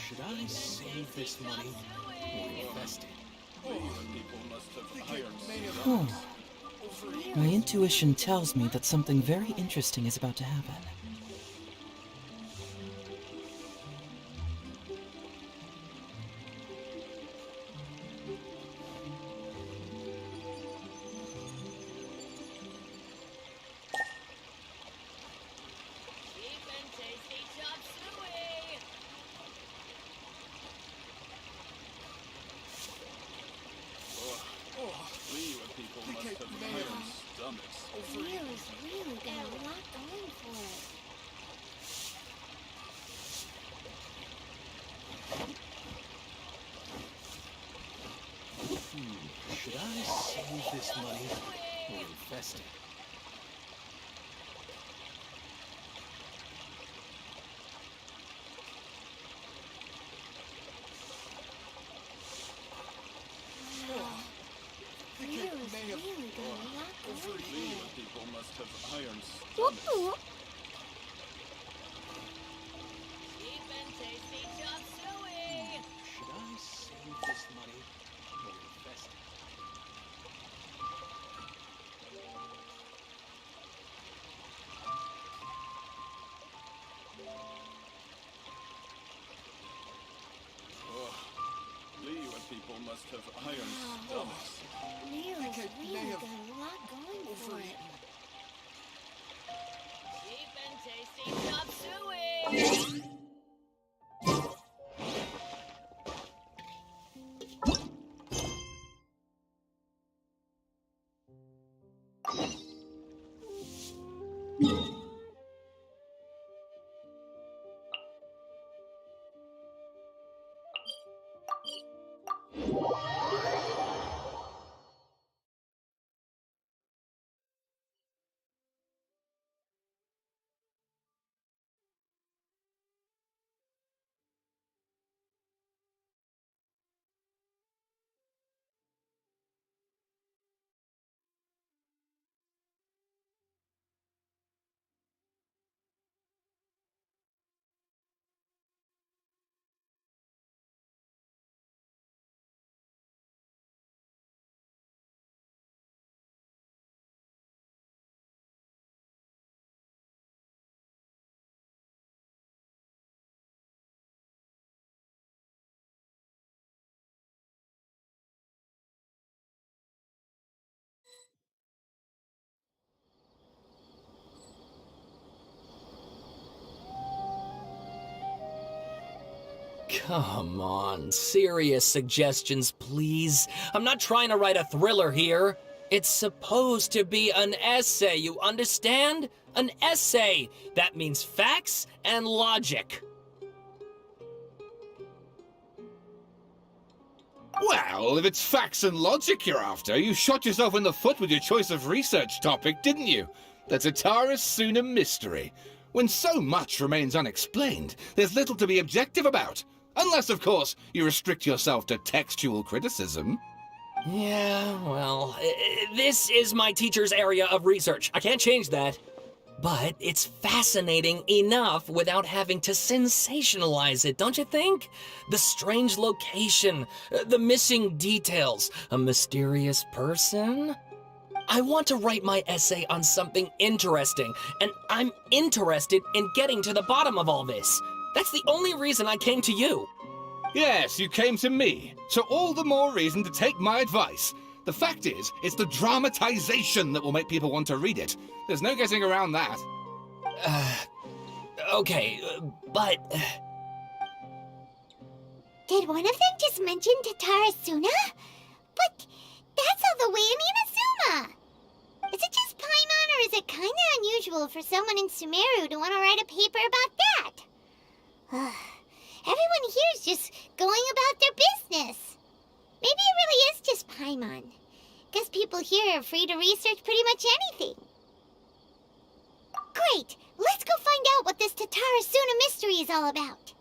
Should I save this money or invest it? My intuition tells me that something very interesting is about to happen. Should I save this money or invest it? People must have iron stomachs. Should I save this money or invest it? Liyue people must have iron stomachs. Liyue's really got a lot going for it. Cheap and tasty chop suey! Come on, serious suggestions, please. I'm not trying to write a thriller here. It's supposed to be an essay, you understand? An essay! That means facts and logic. Well, if it's facts and logic you're after, you shot yourself in the foot with your choice of research topic, didn't you? The Tatara Suna mystery. When so much remains unexplained, there's little to be objective about. Unless, of course, you restrict yourself to textual criticism. Yeah, well, this is my teacher's area of research. I can't change that. But it's fascinating enough without having to sensationalize it, don't you think? The strange location, the missing details, a mysterious person. I want to write my essay on something interesting, and I'm interested in getting to the bottom of all this. That's the only reason I came to you. Yes, you came to me, so all the more reason to take my advice. The fact is, it's the dramatization that will make people want to read it. There's no getting around that. Okay, but... Did one of them just mention Tatara Suna? But that's all the way in Inazuma! Is it just Paimon, or is it kinda unusual for someone in Sumeru to want to write a paper about that? Everyone here is just going about their business. Maybe it really is just Paimon. Guess people here are free to research pretty much anything. Great! Let's go find out what this Tatara Suna mystery is all about.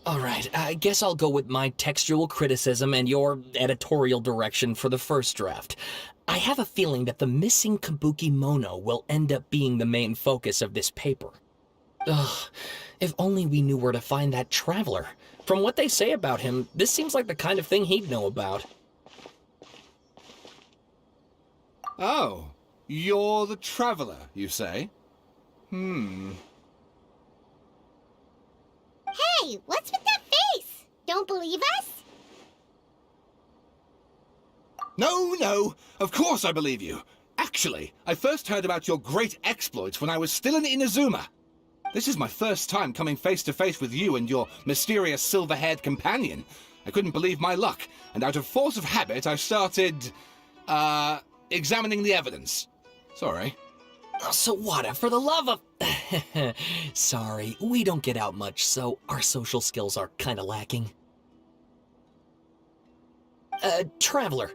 Alright, I guess I'll go with my textual criticism and your editorial direction for the first draft. I have a feeling that the missing Kabuki Mono will end up being the main focus of this paper. Ugh, if only we knew where to find that traveler. From what they say about him, this seems like the kind of thing he'd know about. Oh, you're the traveler, you say? Hey, what's with that face? Don't believe us? No, of course I believe you. Actually, I first heard about your great exploits when I was still in Inazuma. This is my first time coming face to face with you and your mysterious silver-haired companion. I couldn't believe my luck, and out of force of habit, I started, examining the evidence. Sorry. Sawada, for the love of... Sorry, we don't get out much, so our social skills are kinda lacking. Traveler,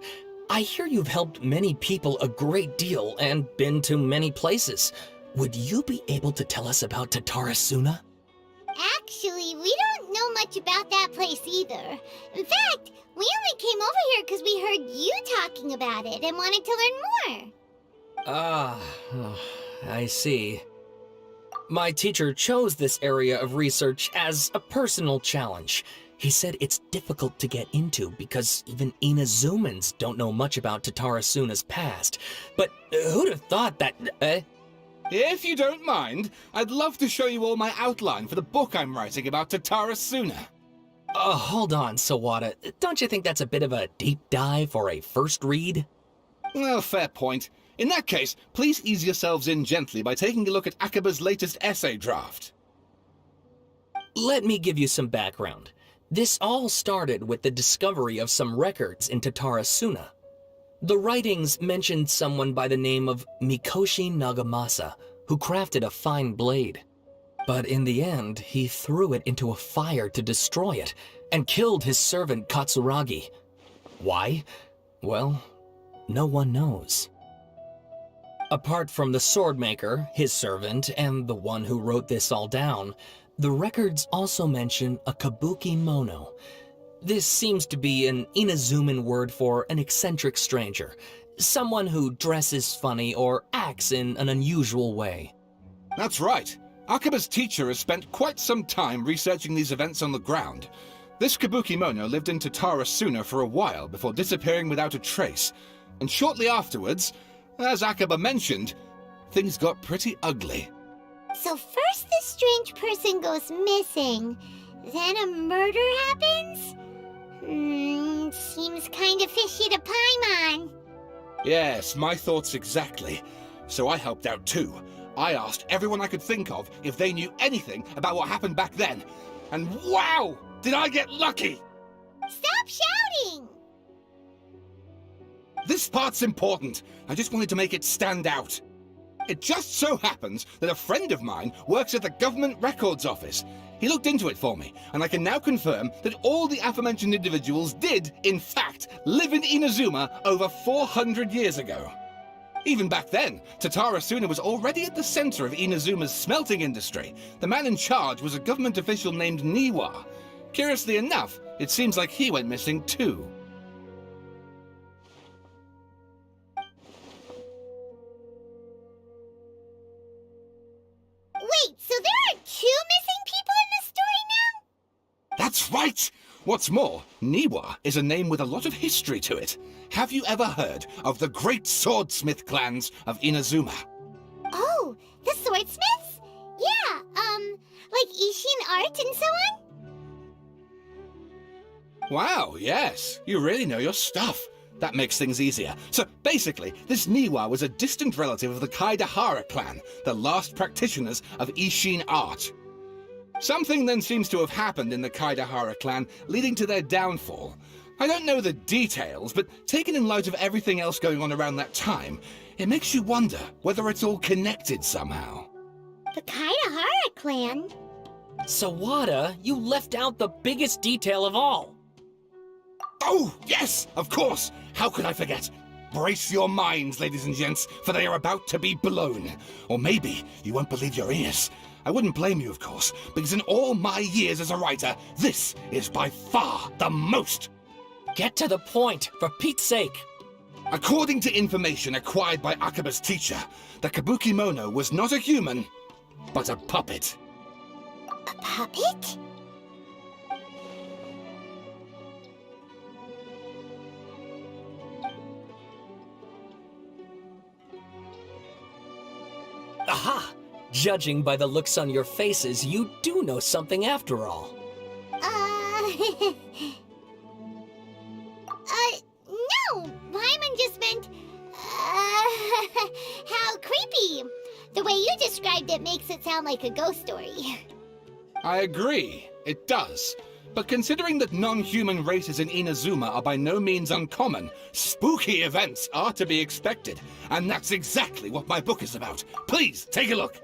I hear you've helped many people a great deal and been to many places. Would you be able to tell us about Tatara Suna? Actually, we don't know much about that place either. In fact, we only came over here because we heard you talking about it and wanted to learn more. I see. My teacher chose this area of research as a personal challenge. He said it's difficult to get into because even Inazumans don't know much about Tatarasuna's past. But who'd have thought that... If you don't mind, I'd love to show you all my outline for the book I'm writing about Tatarasuna. Hold on, Sawada. Don't you think that's a bit of a deep dive or a first read? Well, fair point. In that case, please ease yourselves in gently by taking a look at Akaba's latest essay draft. Let me give you some background. This all started with the discovery of some records in Tatarasuna. The writings mentioned someone by the name of Mikoshi Nagamasa, who crafted a fine blade. But in the end, he threw it into a fire to destroy it, and killed his servant Katsuragi. Why? Well, no one knows. Apart from the swordmaker, his servant, and the one who wrote this all down, the records also mention a kabuki mono. This seems to be an Inazuman word for an eccentric stranger, someone who dresses funny or acts in an unusual way. That's right. Akaba's teacher has spent quite some time researching these events on the ground. This Kabukimono lived in Tatarasuna for a while before disappearing without a trace. And shortly afterwards, as Akaba mentioned, things got pretty ugly. So first this strange person goes missing, then a murder happens? Seems kinda fishy to Paimon. Yes, my thoughts exactly. So I helped out too. I asked everyone I could think of if they knew anything about what happened back then. And wow! Did I get lucky! Stop shouting! This part's important. I just wanted to make it stand out. It just so happens that a friend of mine works at the Government Records Office. He looked into it for me, and I can now confirm that all the aforementioned individuals did, in fact, live in Inazuma over 400 years ago. Even back then, Tatarasuna was already at the center of Inazuma's smelting industry. The man in charge was a government official named Niwa. Curiously enough, it seems like he went missing too. Wait, so there are 2 missing people in this story now? That's right! What's more, Niwa is a name with a lot of history to it. Have you ever heard of the great swordsmith clans of Inazuma? Oh, the swordsmiths? Yeah, like Ishin art and so on? Wow, yes. You really know your stuff. That makes things easier. So basically, this Niwa was a distant relative of the Kaidahara clan, the last practitioners of Ishin art. Something then seems to have happened in the Kaidahara clan, leading to their downfall. I don't know the details, but taken in light of everything else going on around that time, it makes you wonder whether it's all connected somehow. The Kaidahara clan? Sawada, you left out the biggest detail of all. Oh, yes, of course. How could I forget? Brace your minds, ladies and gents, for they are about to be blown. Or maybe you won't believe your ears. I wouldn't blame you, of course, because in all my years as a writer, this is by far the most. Get to the point, for Pete's sake. According to information acquired by Akaba's teacher, the Kabukimono was not a human, but a puppet. A puppet? Aha! Judging by the looks on your faces, you do know something after all. No! Paimon just meant, how creepy! The way you described it makes it sound like a ghost story. I agree, it does. But considering that non-human races in Inazuma are by no means uncommon, spooky events are to be expected. And that's exactly what my book is about. Please, take a look.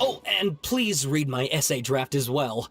Oh, and please read my essay draft as well.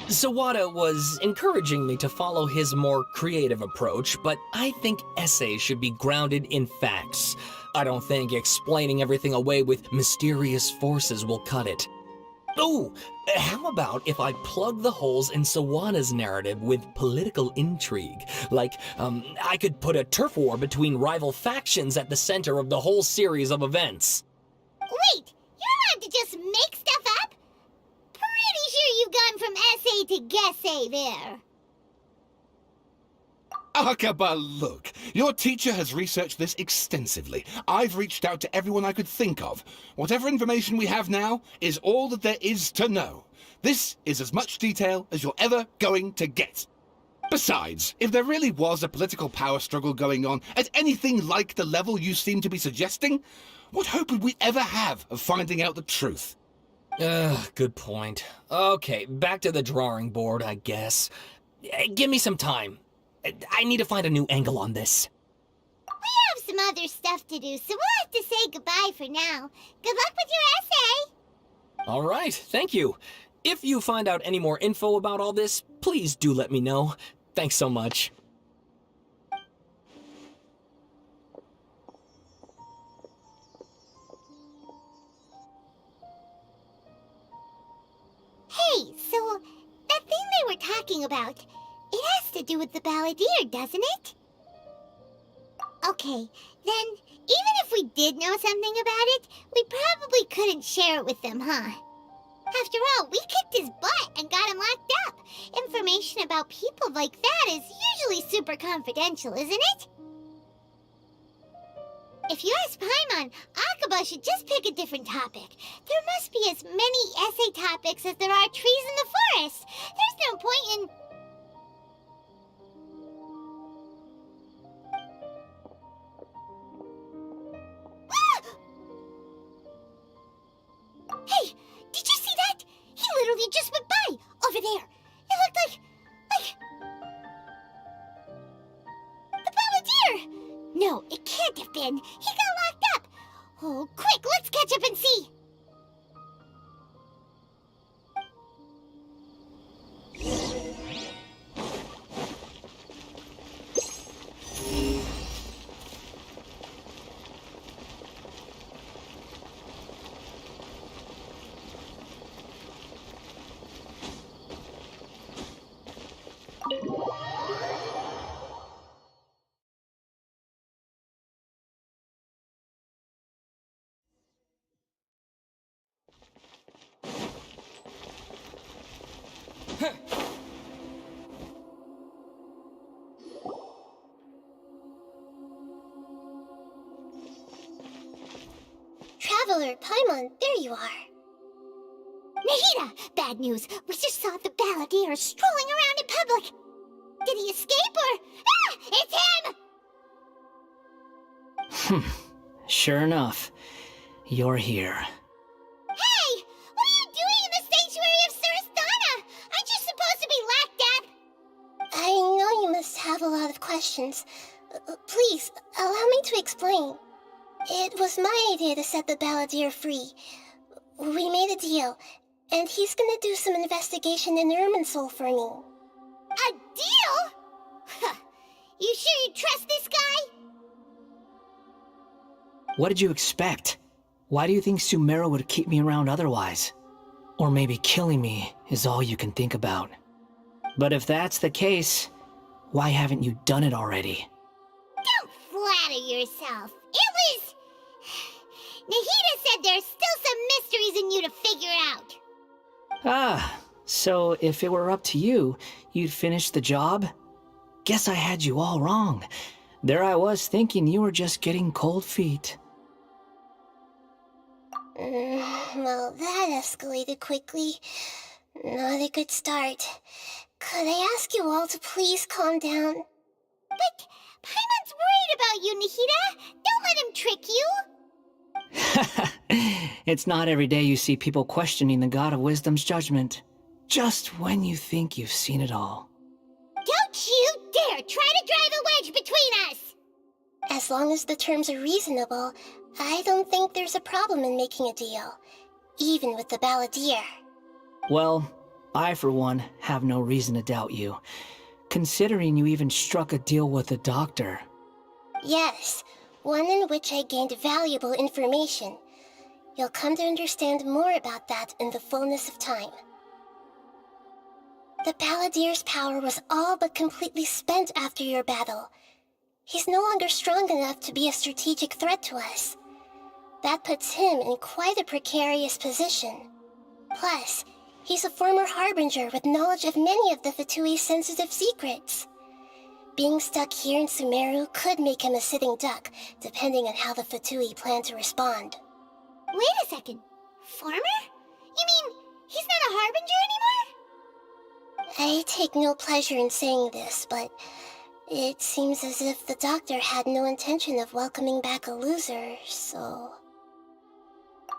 Sawada was encouraging me to follow his more creative approach, but I think essays should be grounded in facts. I don't think explaining everything away with mysterious forces will cut it. Oh, how about if I plug the holes in Sawada's narrative with political intrigue? Like, I could put a turf war between rival factions at the center of the whole series of events. Wait, you're allowed to just make stuff up? Pretty sure you've gone from essay to guessay there. Akaba, look. Your teacher has researched this extensively. I've reached out to everyone I could think of. Whatever information we have now is all that there is to know. This is as much detail as you're ever going to get. Besides, if there really was a political power struggle going on at anything like the level you seem to be suggesting, what hope would we ever have of finding out the truth? Good point. Okay, back to the drawing board, I guess. Give me some time. I need to find a new angle on this. We have some other stuff to do, so we'll have to say goodbye for now. Good luck with your essay! All right, thank you. If you find out any more info about all this, please do let me know. Thanks so much. Hey, so that thing they were talking about, it has to do with the balladeer, doesn't it? Okay, then, even if we did know something about it, we probably couldn't share it with them, huh? After all, we kicked his butt and got him locked up. Information about people like that is usually super confidential, isn't it? If you ask Paimon, Akaba should just pick a different topic. There must be as many essay topics as there are trees in the forest. There's no point in... Hey, did you see that? He literally just went by, over there. It looked like... the balladeer! No, it can't have been. He got locked up. Oh, quick, let's catch up and see. Traveler, Paimon, there you are. Nahida! Bad news. We just saw the balladeer strolling around in public. Did he escape or... Ah! It's him! Sure enough, you're here. Hey! What are you doing in the sanctuary of Surasthana? Aren't you supposed to be locked up? I know you must have a lot of questions. Please, allow me to explain. It was my idea to set the balladeer free. We made a deal, and he's gonna do some investigation in Irminsul for me. A deal? Huh. You sure you trust this guy? What did you expect? Why do you think Sumeru would keep me around otherwise? Or maybe killing me is all you can think about. But if that's the case, why haven't you done it already? Don't flatter yourself. It was... Nahida said there's still some mysteries in you to figure out. Ah, so if it were up to you, you'd finish the job? Guess I had you all wrong. There I was thinking you were just getting cold feet. Well, that escalated quickly. Not a good start. Could I ask you all to please calm down? But Paimon's worried about you, Nahida. Don't let him trick you. It's not every day you see people questioning the God of Wisdom's judgment. Just when you think you've seen it all. Don't you dare try to drive a wedge between us! As long as the terms are reasonable, I don't think there's a problem in making a deal, even with the balladeer. Well, I for one have no reason to doubt you, considering you even struck a deal with the doctor. Yes, one in which I gained valuable information. You'll come to understand more about that in the fullness of time. The balladeer's power was all but completely spent after your battle. He's no longer strong enough to be a strategic threat to us. That puts him in quite a precarious position. Plus, he's a former harbinger with knowledge of many of the Fatui's sensitive secrets. Being stuck here in Sumeru could make him a sitting duck, depending on how the Fatui plan to respond. Wait a second. Former? You mean he's not a harbinger anymore? I take no pleasure in saying this, but it seems as if the doctor had no intention of welcoming back a loser, so...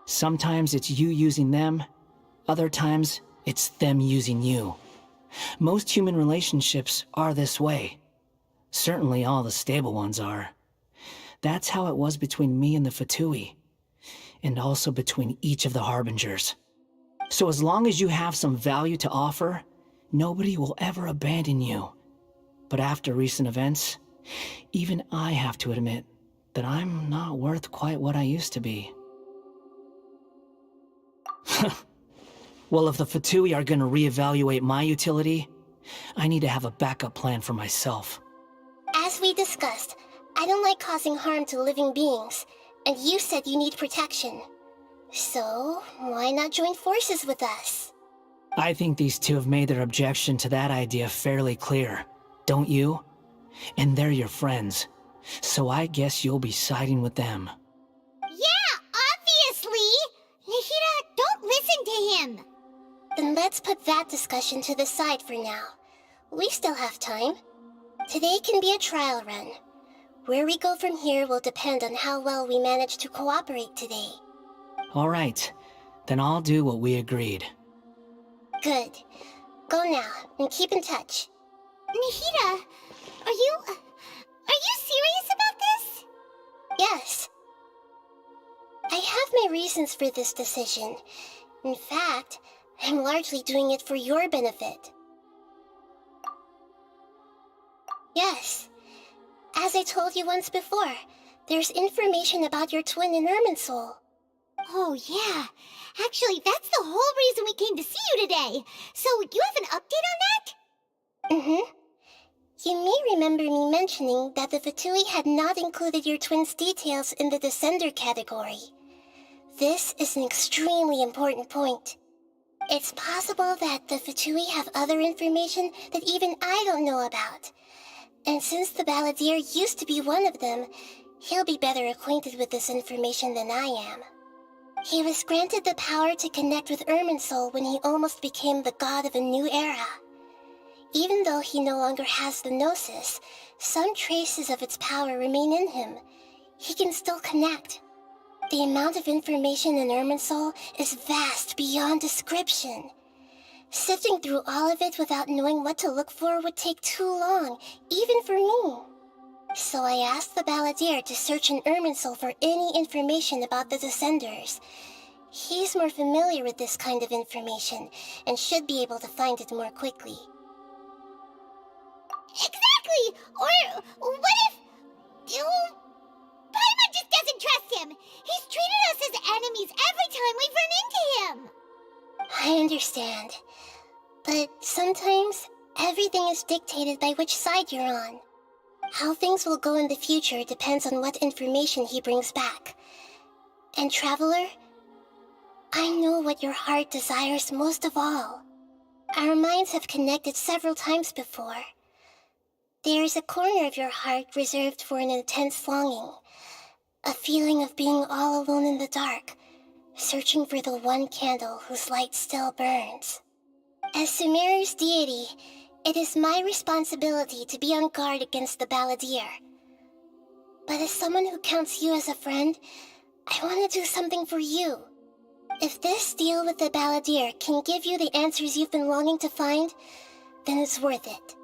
Sometimes it's you using them, other times it's them using you. Most human relationships are this way. Certainly all the stable ones are. That's how it was between me and the Fatui, and also between each of the harbingers. So as long as you have some value to offer, nobody will ever abandon you. But after recent events, even I have to admit that I'm not worth quite what I used to be. Well, if the Fatui are gonna reevaluate my utility, I need to have a backup plan for myself. As we discussed, I don't like causing harm to living beings, and you said you need protection. So, why not join forces with us? I think these two have made their objection to that idea fairly clear, don't you? And they're your friends, so I guess you'll be siding with them. Yeah, obviously! Nahida, don't listen to him! Then let's put that discussion to the side for now. We still have time. Today can be a trial run. Where we go from here will depend on how well we manage to cooperate today. All right, then I'll do what we agreed. Good. Go now, and keep in touch. Nahida, are you serious about this? Yes. I have my reasons for this decision. In fact, I'm largely doing it for your benefit. Yes. As I told you once before, there's information about your twin in Irminsul. Oh, yeah. Actually, that's the whole reason we came to see you today. So, you have an update on that? Mm-hmm. You may remember me mentioning that the Fatui had not included your twin's details in the Descender category. This is an extremely important point. It's possible that the Fatui have other information that even I don't know about. And since the balladeer used to be one of them, he'll be better acquainted with this information than I am. He was granted the power to connect with Irminsul when he almost became the god of a new era. Even though he no longer has the Gnosis, some traces of its power remain in him. He can still connect. The amount of information in Irminsul is vast beyond description. Sifting through all of it without knowing what to look for would take too long, even for me. So I asked the balladeer to search in Irminsul for any information about the Descenders. He's more familiar with this kind of information, and should be able to find it more quickly. Exactly! Or what if... Paimon just doesn't trust him! He's treated us as enemies every time we've run into him! I understand. But sometimes, everything is dictated by which side you're on. How things will go in the future depends on what information he brings back. And Traveler, I know what your heart desires most of all. Our minds have connected several times before. There is a corner of your heart reserved for an intense longing. A feeling of being all alone in the dark, searching for the one candle whose light still burns. As Sumeru's deity, it is my responsibility to be on guard against the balladeer. But as someone who counts you as a friend, I want to do something for you. If this deal with the balladeer can give you the answers you've been longing to find, then it's worth it.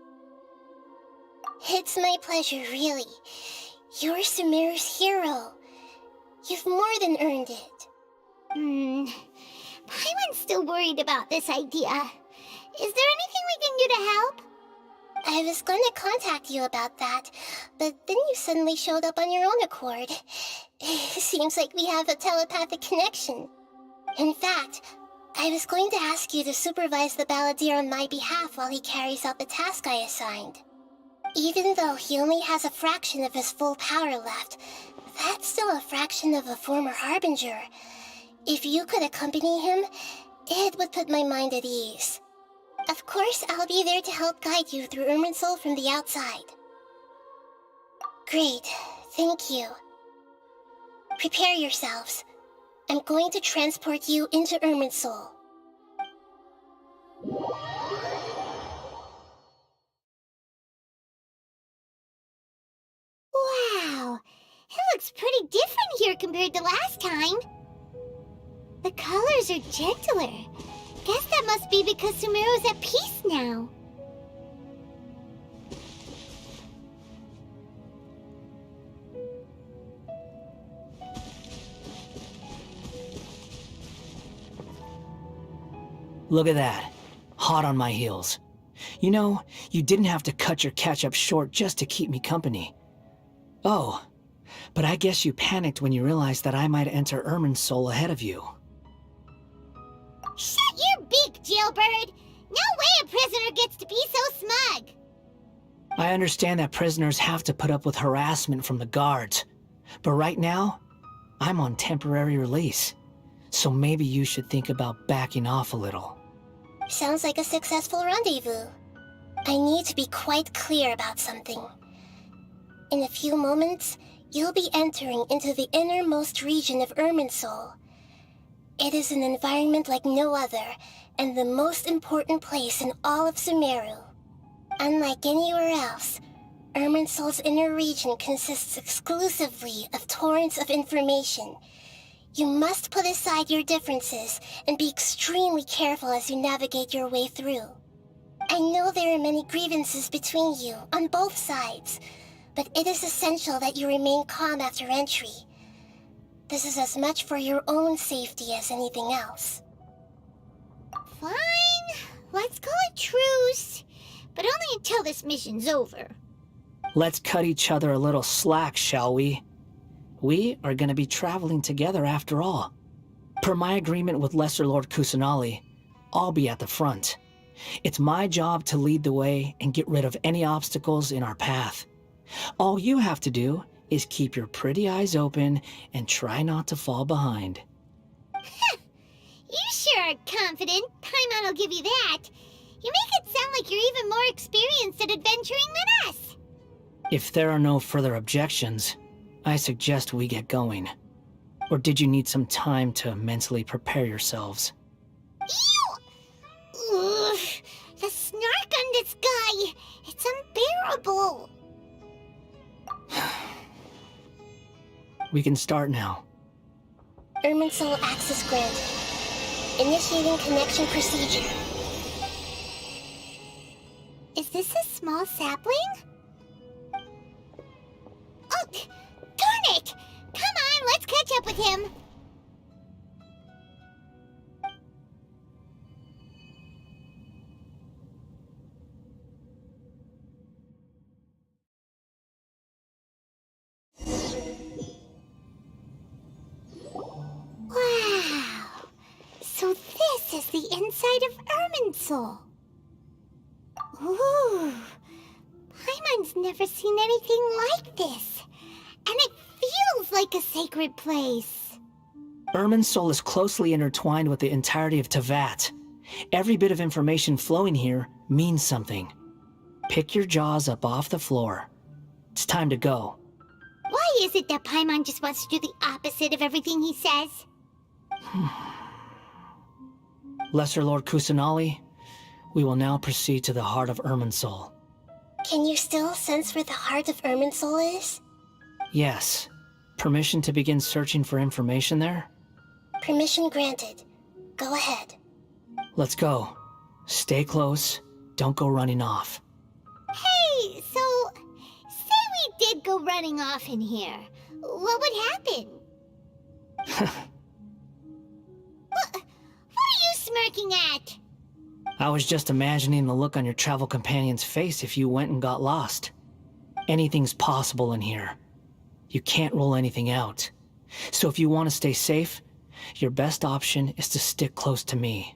It's my pleasure, really. You're Sumeru's hero. You've more than earned it. Paimon's still worried about this idea. Is there anything we can do to help? I was going to contact you about that, but then you suddenly showed up on your own accord. Seems like we have a telepathic connection. In fact, I was going to ask you to supervise the balladeer on my behalf while he carries out the task I assigned. Even though he only has a fraction of his full power left, that's still a fraction of a former Harbinger. If you could accompany him, it would put my mind at ease. Of course, I'll be there to help guide you through Irminsul from the outside. Great, thank you. Prepare yourselves. I'm going to transport you into Irminsul. Wow, it looks pretty different here compared to last time. The colors are gentler. Guess that must be because Sumeru's at peace now. Look at that. Hot on my heels. You know, you didn't have to cut your catch-up short just to keep me company. Oh, but I guess you panicked when you realized that I might enter Irminsul ahead of you. Shut your beak, jailbird! No way a prisoner gets to be so smug! I understand that prisoners have to put up with harassment from the guards, but right now, I'm on temporary release, so maybe you should think about backing off a little. Sounds like a successful rendezvous. I need to be quite clear about something. In a few moments, you'll be entering into the innermost region of Irminsul. It is an environment like no other, and the most important place in all of Sumeru. Unlike anywhere else, Irminsul's inner region consists exclusively of torrents of information. You must put aside your differences and be extremely careful as you navigate your way through. I know there are many grievances between you, on both sides, but it is essential that you remain calm after entry. This is as much for your own safety as anything else. Fine, let's call it truce, but only until this mission's over. Let's cut each other a little slack, shall we? We are going to be traveling together after all. Per my agreement with Lesser Lord Kusanali, I'll be at the front. It's my job to lead the way and get rid of any obstacles in our path. All you have to do is keep your pretty eyes open and try not to fall behind. You sure are confident. Paimon will give you that. You make it sound like you're even more experienced at adventuring than us. If there are no further objections, I suggest we get going. Or did you need some time to mentally prepare yourselves? Ew! Ugh, the snark on this guy, it's unbearable. We can start now. Irminsul access granted. Initiating connection procedure. Is this a small sapling? Oh, darn it! Come on, let's catch up with him. Wow! So this is the inside of Irminsul. Ooh! Paimon's never seen anything like this. And it feels like a sacred place. Irminsul is closely intertwined with the entirety of Teyvat. Every bit of information flowing here means something. Pick your jaws up off the floor. It's time to go. Why is it that Paimon just wants to do the opposite of everything he says? Lesser Lord Kusanali, we will now proceed to the heart of Irminsul. Can you still sense where the heart of Irminsul is? Yes. Permission to begin searching for information there? Permission granted. Go ahead. Let's go. Stay close. Don't go running off. Hey, so... say we did go go running off in here, what would happen? What are you smirking at? I was just imagining the look on your travel companion's face if you went and got lost. Anything's possible in here. You can't rule anything out. So if you want to stay safe, your best option is to stick close to me.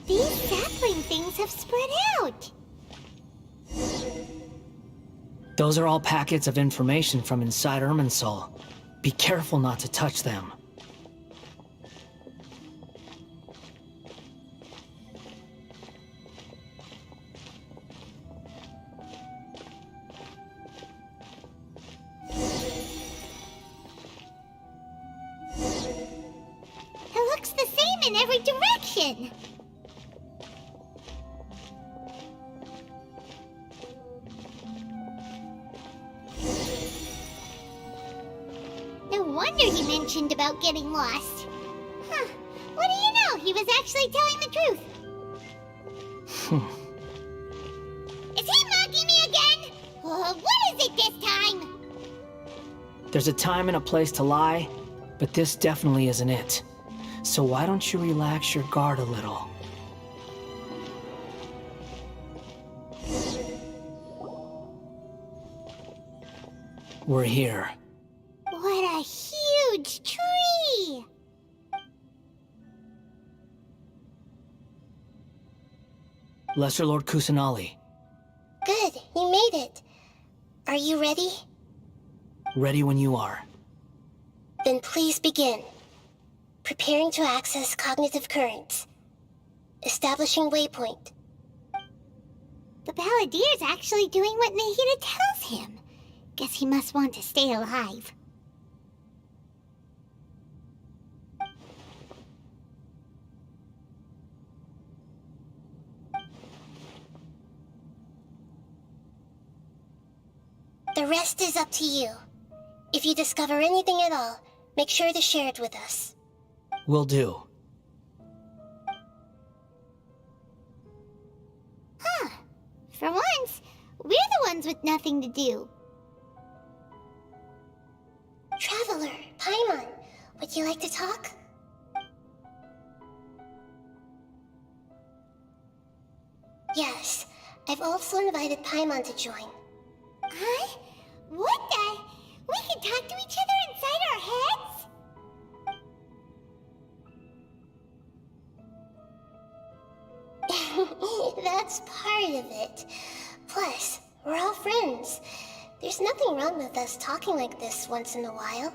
These sapling things have spread out. Those are all packets of information from inside Irminsul. Be careful not to touch them. It looks the same in every direction. No wonder he mentioned about getting lost. Huh. What do you know? He was actually telling the truth. Is he mocking me again? What is it this time? There's a time and a place to lie, but this definitely isn't it. So why don't you relax your guard a little? We're here. What a huge tree! Lesser Lord Kusanali, Good, you made it. Are you ready? ready when you are. Then please begin. Preparing to access cognitive currents. Establishing waypoint. The balladeer's actually doing what Nahida tells him. Guess he must want to stay alive. The rest is up to you. If you discover anything at all, make sure to share it with us. Will do. Huh. For once, we're the ones with nothing to do. Traveler, Paimon, would you like to talk? Yes, I've also invited Paimon to join. Huh? What the? We can talk to each other inside our heads? That's part of it. Plus, we're all friends. There's nothing wrong with us talking like this once in a while.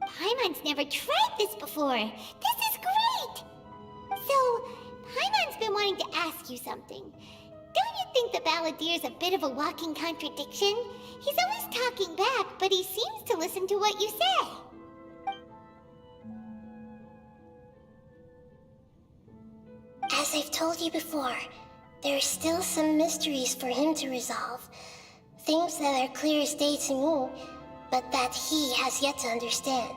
Paimon's never tried this before. This is great! So, Paimon's been wanting to ask you something. Don't you think the balladeer's a bit of a walking contradiction? He's always talking back, but he seems to listen to what you say. As I've told you before, there are still some mysteries for him to resolve. Things that are clear as day to me, but that he has yet to understand.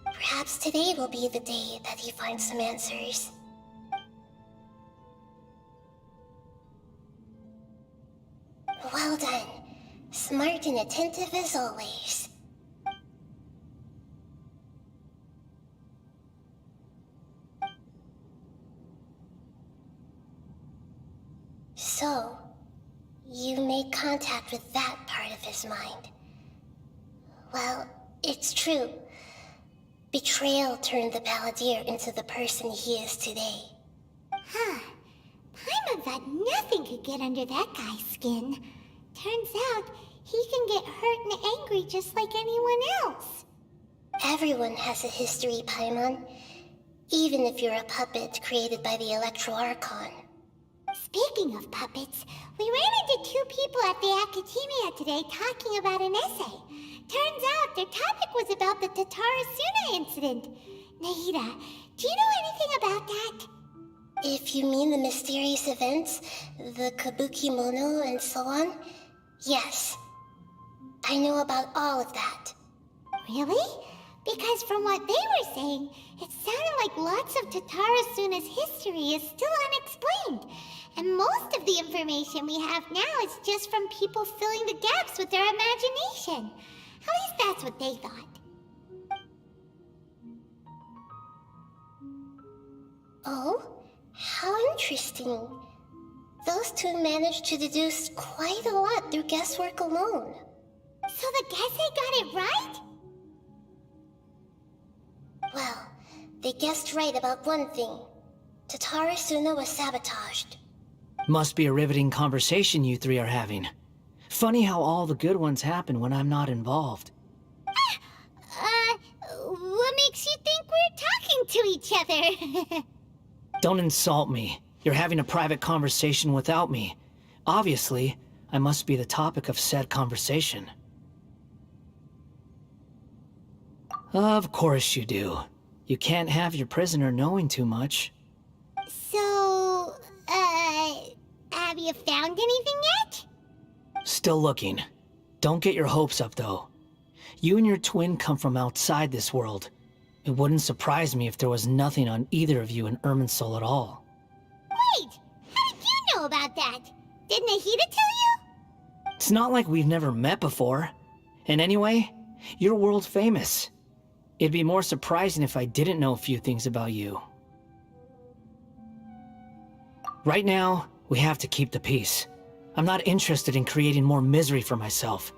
Perhaps today will be the day that he finds some answers. Well done. Smart and attentive as always. So, you made contact with that part of his mind. Well, it's true. Betrayal turned the balladeer into the person he is today. Huh. Paimon thought nothing could get under that guy's skin. Turns out, he can get hurt and angry just like anyone else. Everyone has a history, Paimon. Even if you're a puppet created by the Electro Archon. Speaking of puppets, we ran into two people at the Academia today talking about an essay. Turns out their topic was about the Tatarasuna incident. Nahida, do you know anything about that? If you mean the mysterious events, the Kabuki Mono and so on, yes. I know about all of that. Really? Because from what they were saying, it sounded like lots of Tatara Suna's history is still unexplained. And most of the information we have now is just from people filling the gaps with their imagination. At least that's what they thought. Oh, how interesting. Those two managed to deduce quite a lot through guesswork alone. So the Gese got it right? Well, they guessed right about one thing. Tatara Suna was sabotaged. Must be a riveting conversation you three are having. Funny how all the good ones happen when I'm not involved. What makes you think we're talking to each other? Don't insult me. You're having a private conversation without me. Obviously, I must be the topic of said conversation. Of course you do. You can't have your prisoner knowing too much. So, have you found anything yet? Still looking. Don't get your hopes up, though. You and your twin come from outside this world. It wouldn't surprise me if there was nothing on either of you in Irminsul at all. Wait! How did you know about that? Did Nahida tell you? It's not like we've never met before. And anyway, you're world famous. It'd be more surprising if I didn't know a few things about you. Right now, we have to keep the peace. I'm not interested in creating more misery for myself.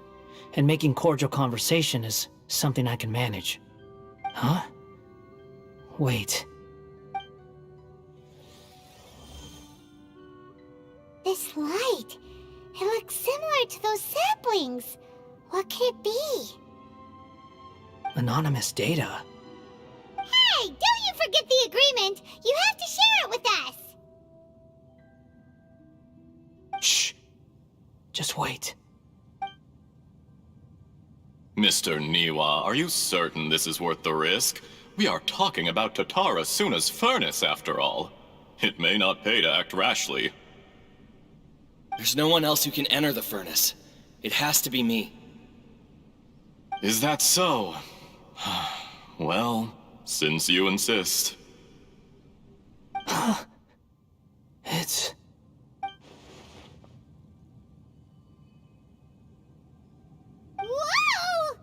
And making cordial conversation is something I can manage. Huh? Wait. This light. It looks similar to those saplings. What could it be? Anonymous data. Hey, don't you forget the agreement! You have to share it with us! Shh. Just wait. Mr. Niwa, are you certain this is worth the risk? We are talking about Tatara Suna's furnace, after all. It may not pay to act rashly. There's no one else who can enter the furnace. It has to be me. Is that so? Well, since you insist. It's... Whoa!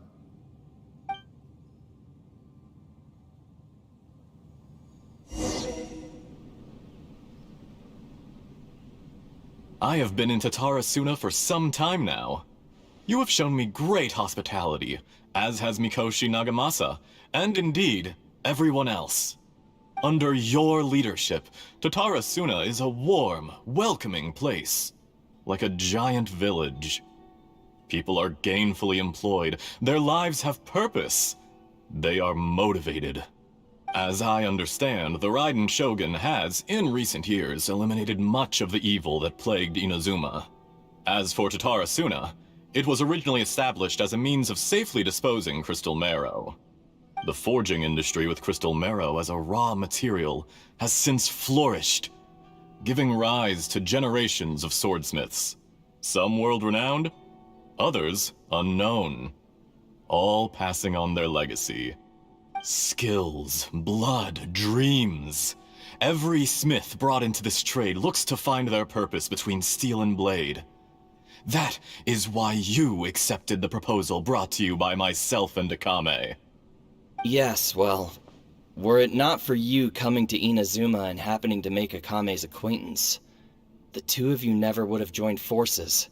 I have been in Tatara Suna for some time now. You have shown me great hospitality, as has Mikoshi Nagamasa, and indeed, everyone else. Under your leadership, Tatara Suna is a warm, welcoming place. Like a giant village. People are gainfully employed, their lives have purpose. They are motivated. As I understand, the Raiden Shogun has, in recent years, eliminated much of the evil that plagued Inazuma. As for Tatara Suna, it was originally established as a means of safely disposing crystal marrow. The forging industry with crystal marrow as a raw material has since flourished, giving rise to generations of swordsmiths. Some world-renowned, others unknown, all passing on their legacy. Skills, blood, dreams. Every smith brought into this trade looks to find their purpose between steel and blade. That is why you accepted the proposal brought to you by myself and Akame. Yes, well, were it not for you coming to Inazuma and happening to make Akame's acquaintance, the two of you never would have joined forces.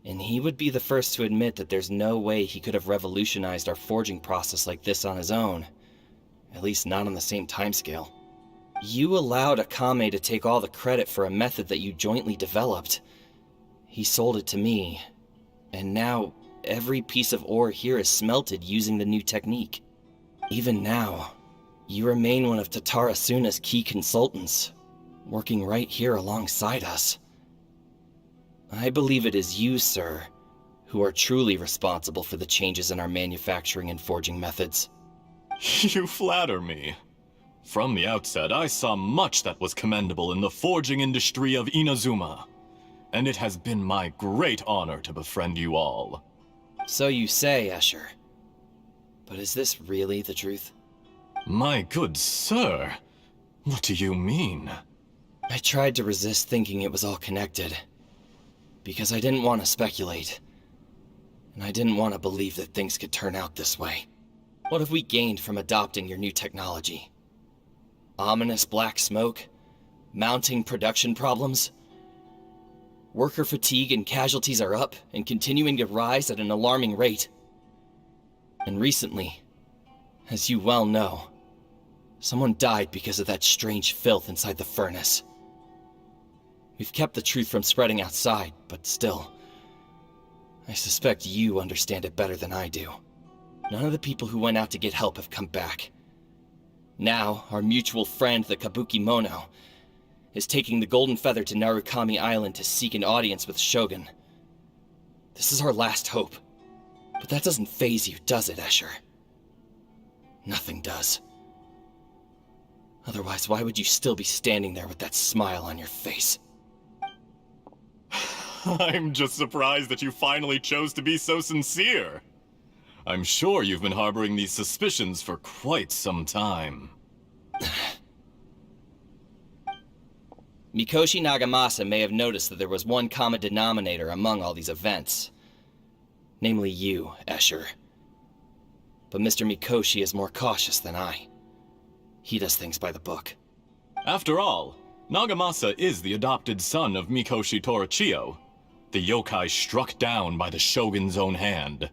And he would be the first to admit that there's no way he could have revolutionized our forging process like this on his own. At least not on the same timescale. You allowed Akame to take all the credit for a method that you jointly developed. He sold it to me, and now every piece of ore here is smelted using the new technique. Even now, you remain one of Tatara Suna's key consultants, working right here alongside us. I believe it is you, sir, who are truly responsible for the changes in our manufacturing and forging methods. You flatter me. From the outset, I saw much that was commendable in the forging industry of Inazuma, and it has been my great honor to befriend you all. So you say, Escher. But is this really the truth? My good sir, what do you mean? I tried to resist thinking it was all connected. Because I didn't want to speculate. And I didn't want to believe that things could turn out this way. What have we gained from adopting your new technology? Ominous black smoke? Mounting production problems? Worker fatigue and casualties are up and continuing to rise at an alarming rate. And recently, as you well know, someone died because of that strange filth inside the furnace. We've kept the truth from spreading outside, but still, I suspect you understand it better than I do. None of the people who went out to get help have come back. Now, our mutual friend, the Kabuki Mono, is taking the Golden Feather to Narukami Island to seek an audience with Shogun. This is our last hope. But that doesn't faze you, does it, Escher? Nothing does. Otherwise, why would you still be standing there with that smile on your face? I'm just surprised that you finally chose to be so sincere. I'm sure you've been harboring these suspicions for quite some time. Mikoshi Nagamasa may have noticed that there was one common denominator among all these events. Namely you, Escher. But Mr. Mikoshi is more cautious than I. He does things by the book. After all, Nagamasa is the adopted son of Mikoshi Torichio, the yokai struck down by the Shogun's own hand.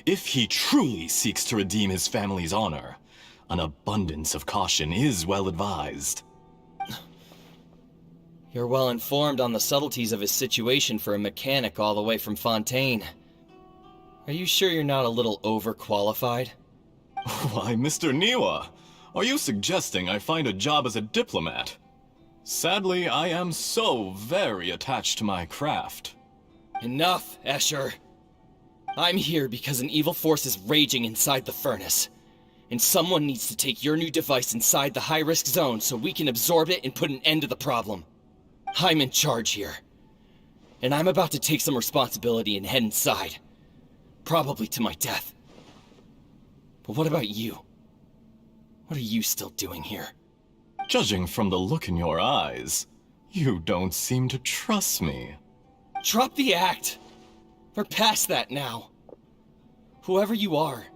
If he truly seeks to redeem his family's honor, an abundance of caution is well advised. You're well informed on the subtleties of his situation for a mechanic all the way from Fontaine. Are you sure you're not a little overqualified? Why, Mr. Niwa, are you suggesting I find a job as a diplomat? Sadly, I am so very attached to my craft. Enough, Escher. I'm here because an evil force is raging inside the furnace. And someone needs to take your new device inside the high-risk zone so we can absorb it and put an end to the problem. I'm in charge here. And I'm about to take some responsibility and head inside. Probably to my death. But what about you? What are you still doing here? Judging from the look in your eyes, you don't seem to trust me. Drop the act! We're past that now. Whoever you are,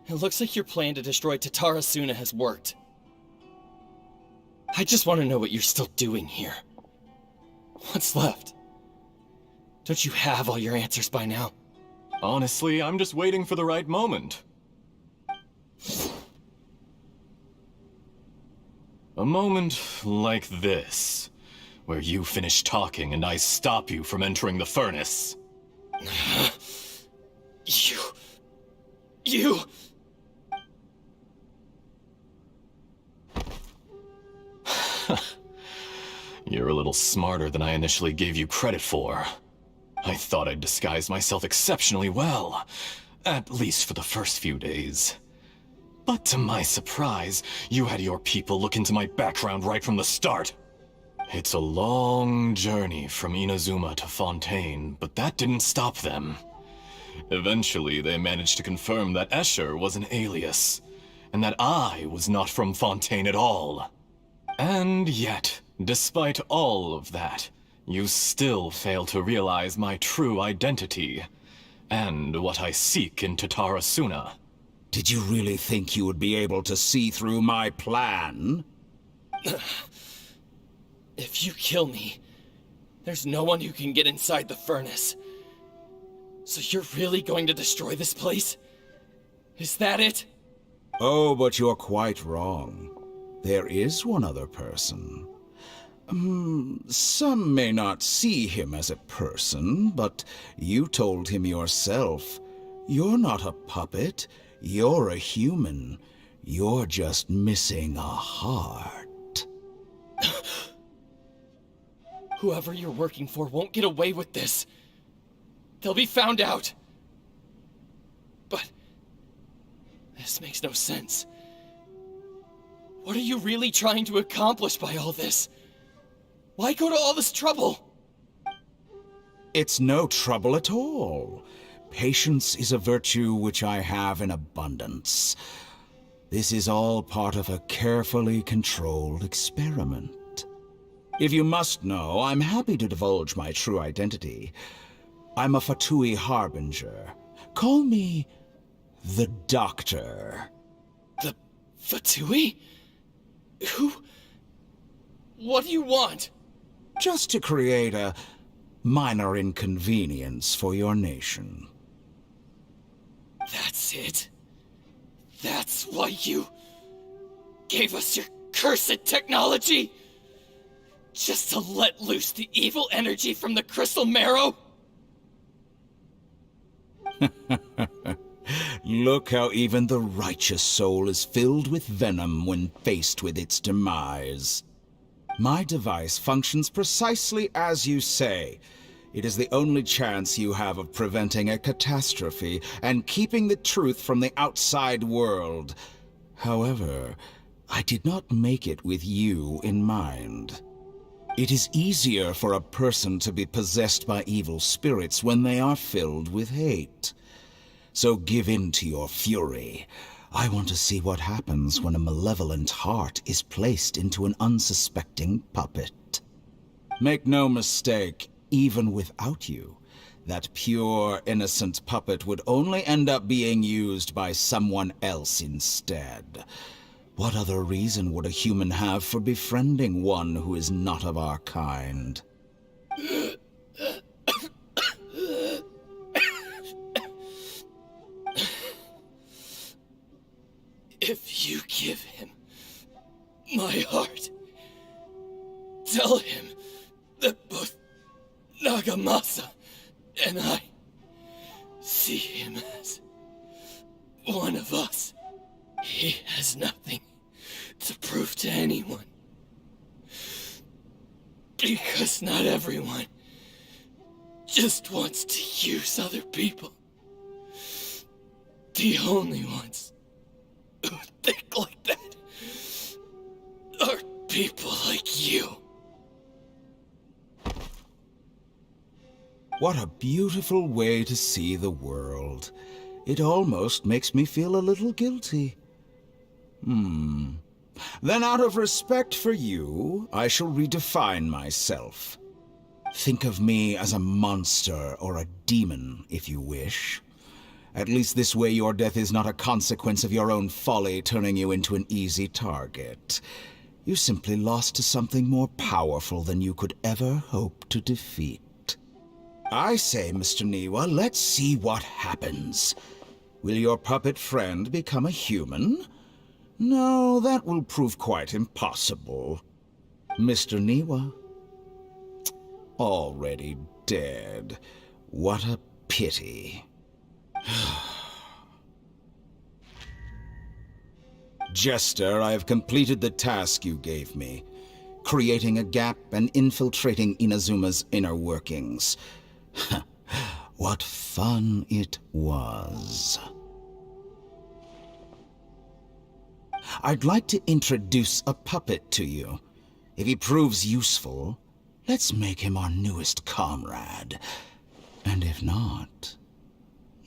it looks like your plan to destroy Tatarasuna has worked. I just want to know what you're still doing here. What's left? Don't you have all your answers by now? Honestly, I'm just waiting for the right moment. A moment like this, where you finish talking and I stop you from entering the furnace. You... You're a little smarter than I initially gave you credit for. I thought I'd disguised myself exceptionally well, at least for the first few days. But to my surprise, you had your people look into my background right from the start. It's a long journey from Inazuma to Fontaine, but that didn't stop them. Eventually, they managed to confirm that Escher was an alias, and that I was not from Fontaine at all. And yet, despite all of that, you still fail to realize my true identity, and what I seek in Tatarasuna. Did you really think you would be able to see through my plan? If you kill me, there's no one who can get inside the furnace. So you're really going to destroy this place? Is that it? Oh, but you're quite wrong. There is one other person. Some may not see him as a person, but you told him yourself. You're not a puppet. You're a human. You're just missing a heart. Whoever you're working for won't get away with this. They'll be found out. But this makes no sense. What are you really trying to accomplish by all this? Why go to all this trouble? It's no trouble at all. Patience is a virtue which I have in abundance. This is all part of a carefully controlled experiment. If you must know, I'm happy to divulge my true identity. I'm a Fatui Harbinger. Call me the Doctor. The Fatui? Who? What do you want? Just to create a minor inconvenience for your nation. That's it? That's why you gave us your cursed technology? Just to let loose the evil energy from the crystal marrow? Look how even the righteous soul is filled with venom when faced with its demise. My device functions precisely as you say. It is the only chance you have of preventing a catastrophe and keeping the truth from the outside world. However, I did not make it with you in mind. It is easier for a person to be possessed by evil spirits when they are filled with hate. So give in to your fury. I want to see what happens when a malevolent heart is placed into an unsuspecting puppet. Make no mistake, even without you, that pure, innocent puppet would only end up being used by someone else instead. What other reason would a human have for befriending one who is not of our kind? If you give him my heart, tell him that both Nagamasa and I see him as one of us. He has nothing to prove to anyone. Because not everyone just wants to use other people. The only ones who think like that are people like you. What a beautiful way to see the world. It almost makes me feel a little guilty. Then out of respect for you, I shall redefine myself. Think of me as a monster or a demon, if you wish. At least this way your death is not a consequence of your own folly turning you into an easy target. You simply lost to something more powerful than you could ever hope to defeat. I say, Mr. Niwa, let's see what happens. Will your puppet friend become a human? No, that will prove quite impossible. Mr. Niwa? Already dead. What a pity. Jester, I have completed the task you gave me. Creating a gap and infiltrating Inazuma's inner workings. What fun it was. I'd like to introduce a puppet to you. If he proves useful, let's make him our newest comrade. And if not,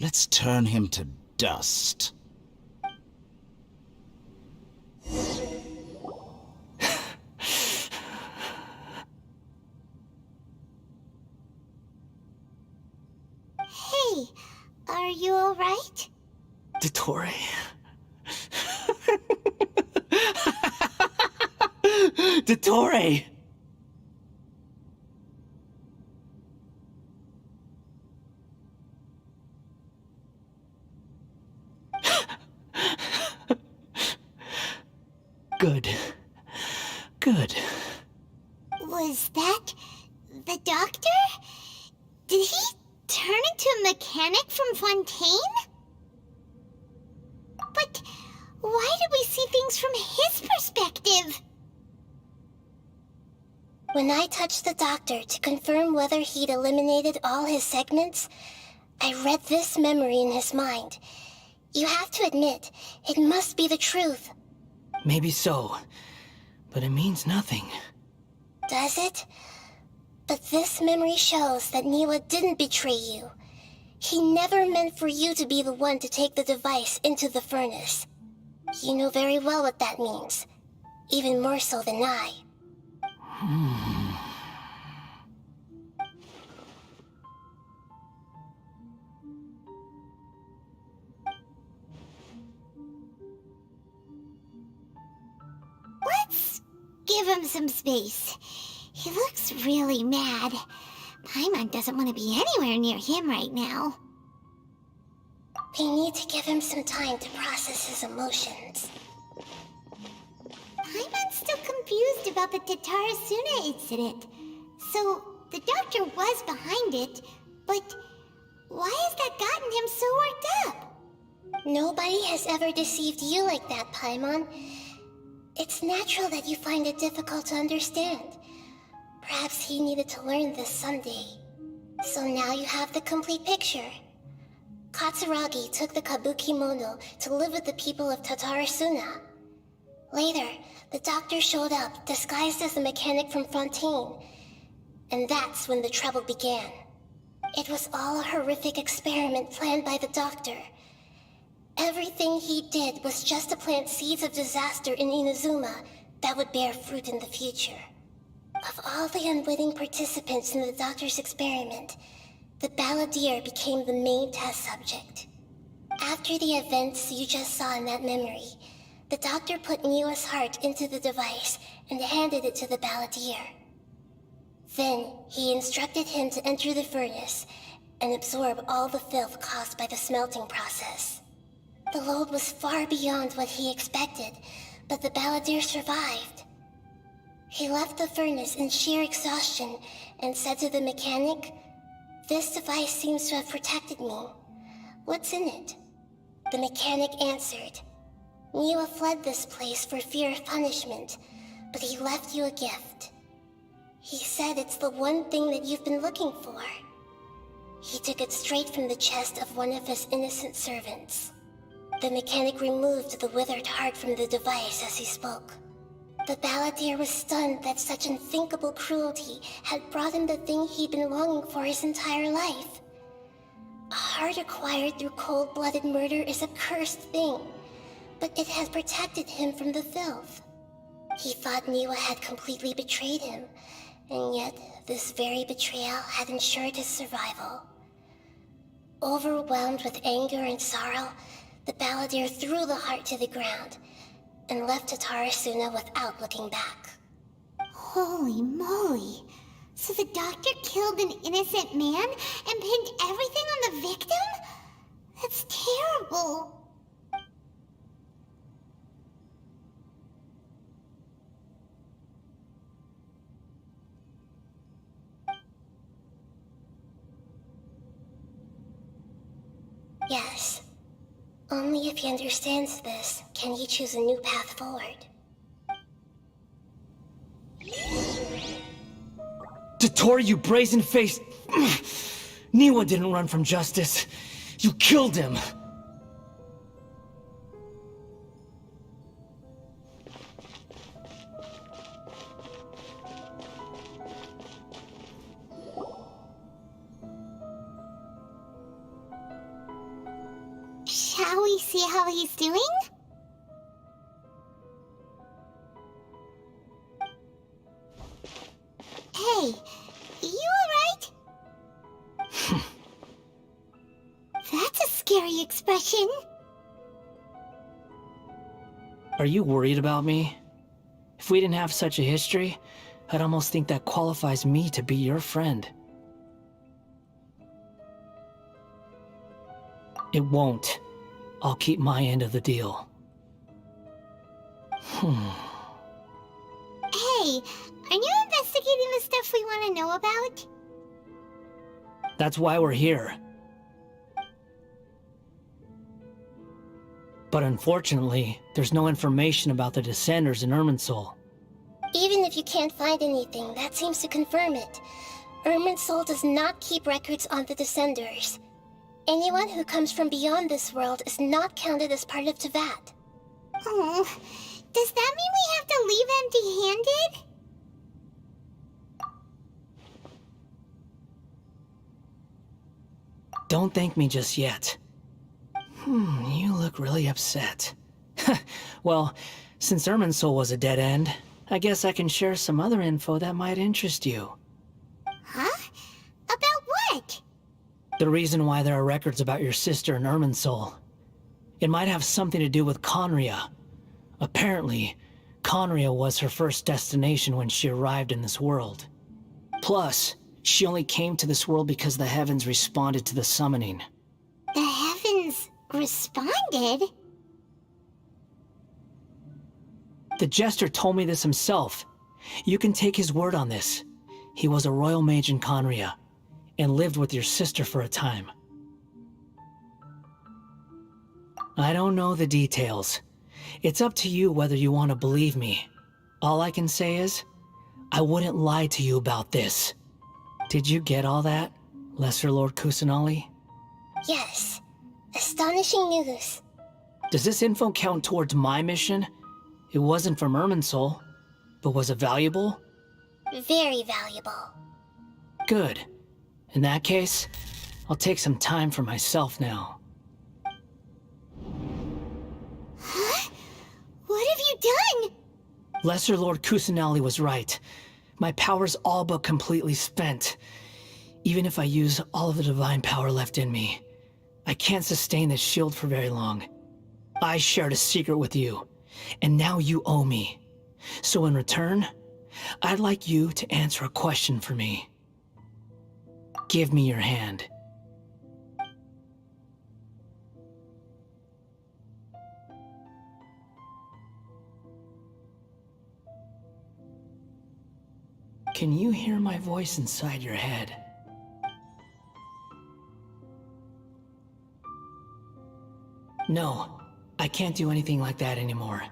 let's turn him to dust. Hey, are you alright? Dottore. Dottore! Good. Good. Was that the doctor? Did he turn into a mechanic from Fontaine? But why did we see things from his perspective? When I touched the doctor to confirm whether he'd eliminated all his segments, I read this memory in his mind. You have to admit, it must be the truth. Maybe so, but it means nothing. Does it? But this memory shows that Niwa didn't betray you. He never meant for you to be the one to take the device into the furnace. You know very well what that means. Even more so than I. Let's give him some space. He looks really mad. Paimon doesn't want to be anywhere near him right now. We need to give him some time to process his emotions. Paimon's still confused about the Tatarasuna incident. So, the doctor was behind it, but why has that gotten him so worked up? Nobody has ever deceived you like that, Paimon. It's natural that you find it difficult to understand. Perhaps he needed to learn this someday. So now you have the complete picture. Katsuragi took the kabuki mono to live with the people of Tatarasuna. Later, the doctor showed up, disguised as a mechanic from Fontaine. And that's when the trouble began. It was all a horrific experiment planned by the doctor. Everything he did was just to plant seeds of disaster in Inazuma that would bear fruit in the future. Of all the unwitting participants in the doctor's experiment, the balladeer became the main test subject. After the events you just saw in that memory, the doctor put Niwa's heart into the device and handed it to the balladeer. Then, he instructed him to enter the furnace and absorb all the filth caused by the smelting process. The load was far beyond what he expected, but the balladeer survived. He left the furnace in sheer exhaustion and said to the mechanic, "This device seems to have protected me. What's in it?" The mechanic answered, "Niwa fled this place for fear of punishment, but he left you a gift. He said it's the one thing that you've been looking for." He took it straight from the chest of one of his innocent servants. The mechanic removed the withered heart from the device as he spoke. The balladeer was stunned that such unthinkable cruelty had brought him the thing he'd been longing for his entire life. A heart acquired through cold-blooded murder is a cursed thing, but it has protected him from the filth. He thought Niwa had completely betrayed him, and yet this very betrayal had ensured his survival. Overwhelmed with anger and sorrow, the balladeer threw the heart to the ground and left Tatarasuna without looking back. Holy moly. So the doctor killed an innocent man and pinned everything on the victim? That's terrible. Yes. Only if he understands this can he choose a new path forward. Dottore, you brazen-faced... Niwa didn't run from justice. You killed him. Shall we see how he's doing? Hey, you alright? That's a scary expression. Are you worried about me? If we didn't have such a history, I'd almost think that qualifies me to be your friend. It won't. I'll keep my end of the deal. Hey, aren't you investigating the stuff we want to know about? That's why we're here. But unfortunately, there's no information about the Descenders in Irminsul. Even if you can't find anything, that seems to confirm it. Irminsul does not keep records on the Descenders. Anyone who comes from beyond this world is not counted as part of Tevat. Oh, does that mean we have to leave empty-handed? don't thank me just yet. You look really upset. Well, since Irminsul was a dead end, I guess I can share some other info that might interest you. Huh? About what? The reason why there are records about your sister in Irminsul. It might have something to do with Conria. Apparently, Conria was her first destination when she arrived in this world. Plus, she only came to this world because the heavens responded to the summoning. The heavens responded? The Jester told me this himself. You can take his word on this. He was a royal mage in Conria, and lived with your sister for a time. I don't know the details. It's up to you whether you want to believe me. All I can say is, I wouldn't lie to you about this. Did you get all that, Lesser Lord Kusanali? Yes. Astonishing news. Does this info count towards my mission? It wasn't from Irminsul, but was it valuable? Very valuable. Good. In that case, I'll take some time for myself now. Huh? What have you done? Lesser Lord Kusanali was right. My power's all but completely spent. Even if I use all of the divine power left in me, I can't sustain this shield for very long. I shared a secret with you, and now you owe me. So in return, I'd like you to answer a question for me. Give me your hand. Can you hear my voice inside your head? No, I can't do anything like that anymore.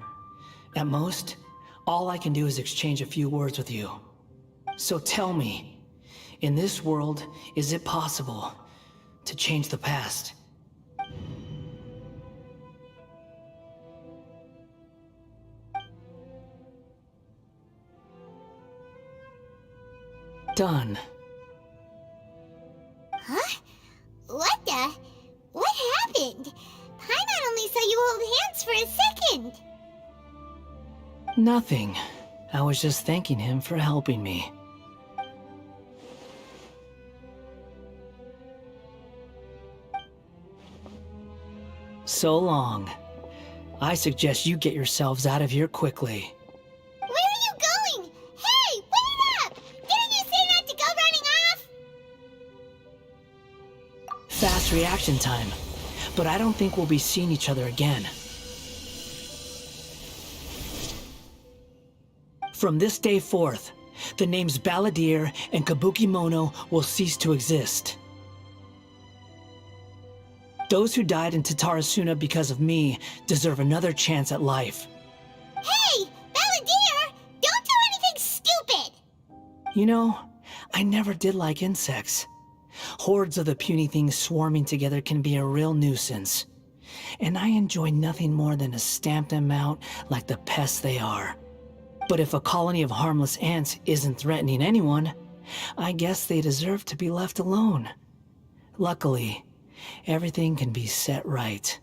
At most, all I can do is exchange a few words with you. So tell me, in this world, is it possible to change the past? Done. Huh? What happened? Paimon only saw you hold hands for a second. Nothing. I was just thanking him for helping me. So long. I suggest you get yourselves out of here quickly. Where are you going? Hey, wait up! Didn't you say not to go running off? Fast reaction time. But I don't think we'll be seeing each other again. From this day forth, the names Balladeer and Kabukimono will cease to exist. Those who died in Tatarasuna because of me deserve another chance at life. Hey, Balladeer! Don't do anything stupid! You know, I never did like insects. Hordes of the puny things swarming together can be a real nuisance. And I enjoy nothing more than to stamp them out like the pests they are. But if a colony of harmless ants isn't threatening anyone, I guess they deserve to be left alone. Luckily, everything can be set right.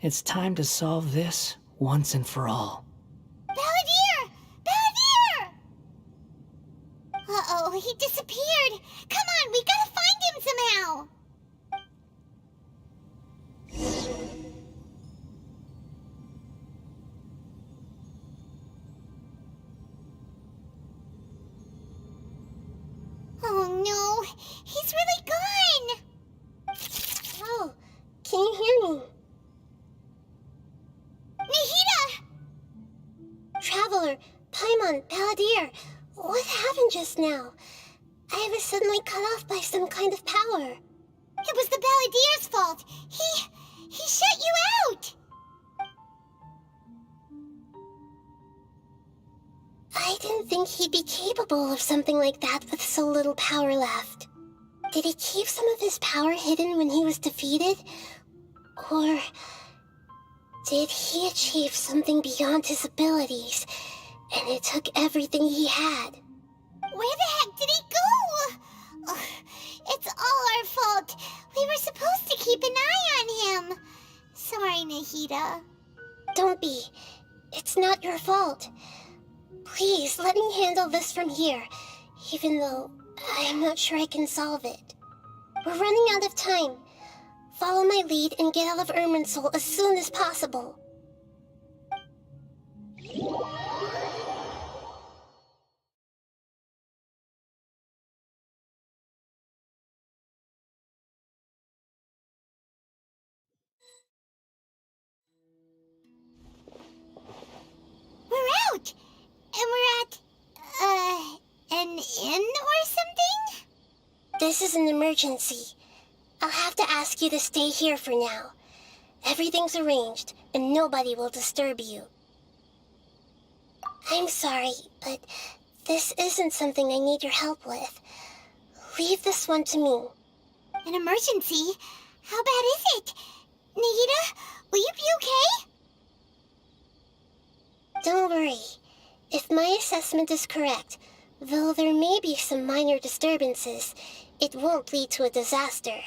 It's time to solve this once and for all. Balladeer! Balladeer! Uh-oh, he disappeared. Come on, we gotta find him somehow. Oh no, he's really gone. Oh, can you hear me? Nahida! Traveler, Paimon, Balladeer, what happened just now? I was suddenly cut off by some kind of power. It was the Balladeer's fault. He shut you out. I didn't think he'd be capable of something like that with so little power left. Did he keep some of his power hidden when he was defeated? Or did he achieve something beyond his abilities, and it took everything he had? Where the heck did he go? Ugh, it's all our fault. We We were supposed to keep an eye on him. Sorry, Nahida. Don't be. It's not your fault. Please, let me handle this from here, even though I'm not sure I can solve it. We're running out of time. Follow my lead and get out of Irminsul as soon as possible. We're out! And we're at, an inn or something? This is an emergency. I'll have to ask you to stay here for now. Everything's arranged, and nobody will disturb you. I'm sorry, but this isn't something I need your help with. Leave this one to me. An emergency? How bad is it? Nahida, will you be okay? Don't worry. If my assessment is correct, though there may be some minor disturbances, it won't lead to a disaster.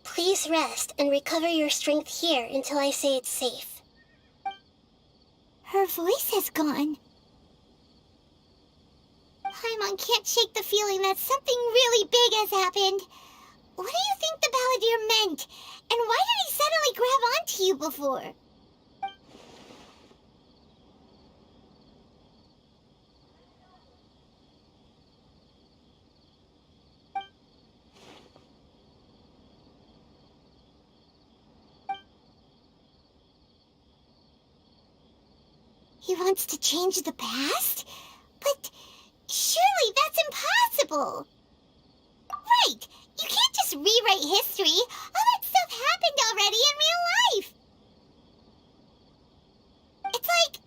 Please rest and recover your strength here until I say it's safe. Her voice has gone. Paimon can't shake the feeling that something really big has happened. What do you think the balladeer meant? And why did he suddenly grab onto you before? He wants to change the past? But surely that's impossible! Right! You can't just rewrite history! All that stuff happened already in real life! It's like,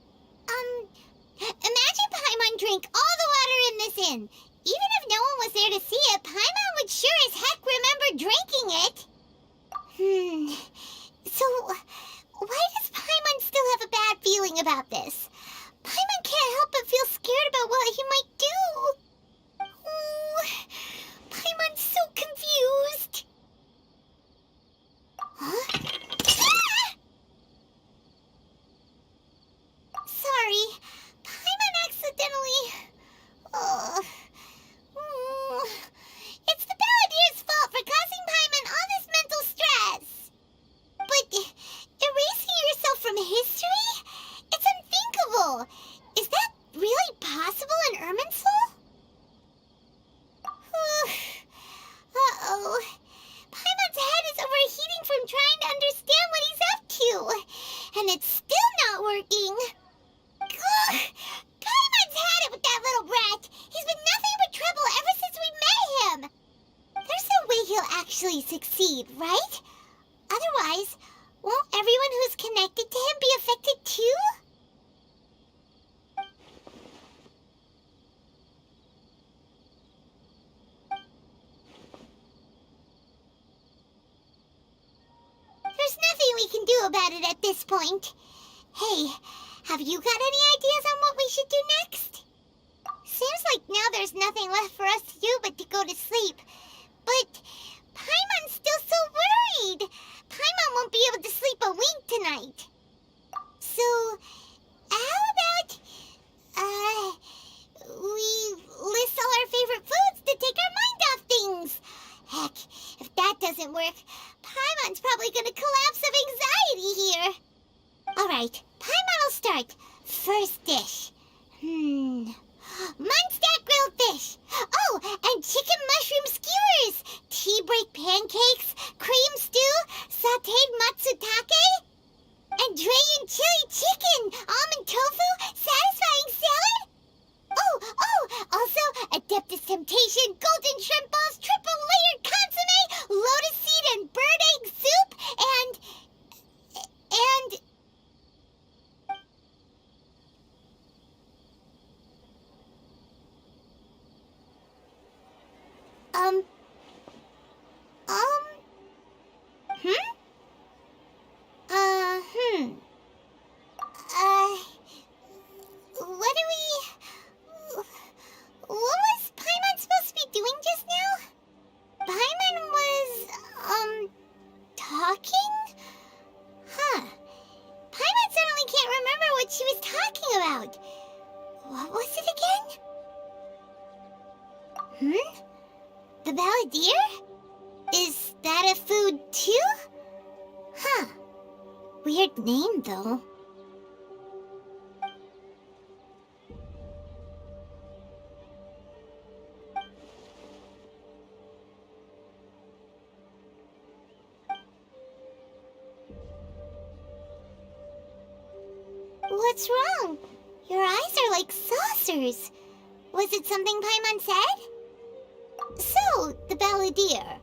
imagine Paimon drank all the water in this inn. Even if no one was there to see it, Paimon would sure as heck remember drinking it. So, why does Paimon still have a bad feeling about this? Paimon can't help but feel scared about what he might do. Oh, Paimon's so confused. Huh? Ah! Sorry, Paimon accidentally... It's the balladeer's fault for causing Paimon all this mental stress. But erasing yourself from history? It's unthinkable. Is that really possible in Irminsul? Uh-oh. Paimon's head is overheating from trying to understand what he's up to. And it's still not working. Ugh. Paimon's had it with that little brat. He's been nothing but trouble ever since we met him. There's no way he'll actually succeed, right? Otherwise, won't everyone who's connected to him be affected too? There's nothing we can do about it at this point. Hey, have you got any ideas on what we should do next? Seems like now there's nothing left for us to do but to go to sleep. But Paimon's still so worried. Paimon won't be able to sleep a wink tonight. So, how about, we list all our favorite foods to take our mind off things? Heck, if that doesn't work, Paimon's probably gonna collapse of anxiety here. Alright, Paimon will start. First dish. Munstack grilled fish. Oh, and chicken mushroom skewers. Tea break pancakes. Cream stew. Sauteed matsutake. And Dragon chili chicken. Almond tofu. Satisfying salad. Oh, also Adeptus Temptation. Golden shrimp balls. Triple layered consomme. Lotus seed and bird egg soup. And... talking about? What was it again? The balladeer? Is that a food too? Huh. Weird name, though. What's wrong? Your eyes are like saucers. Was it something Paimon said? So, the balladeer.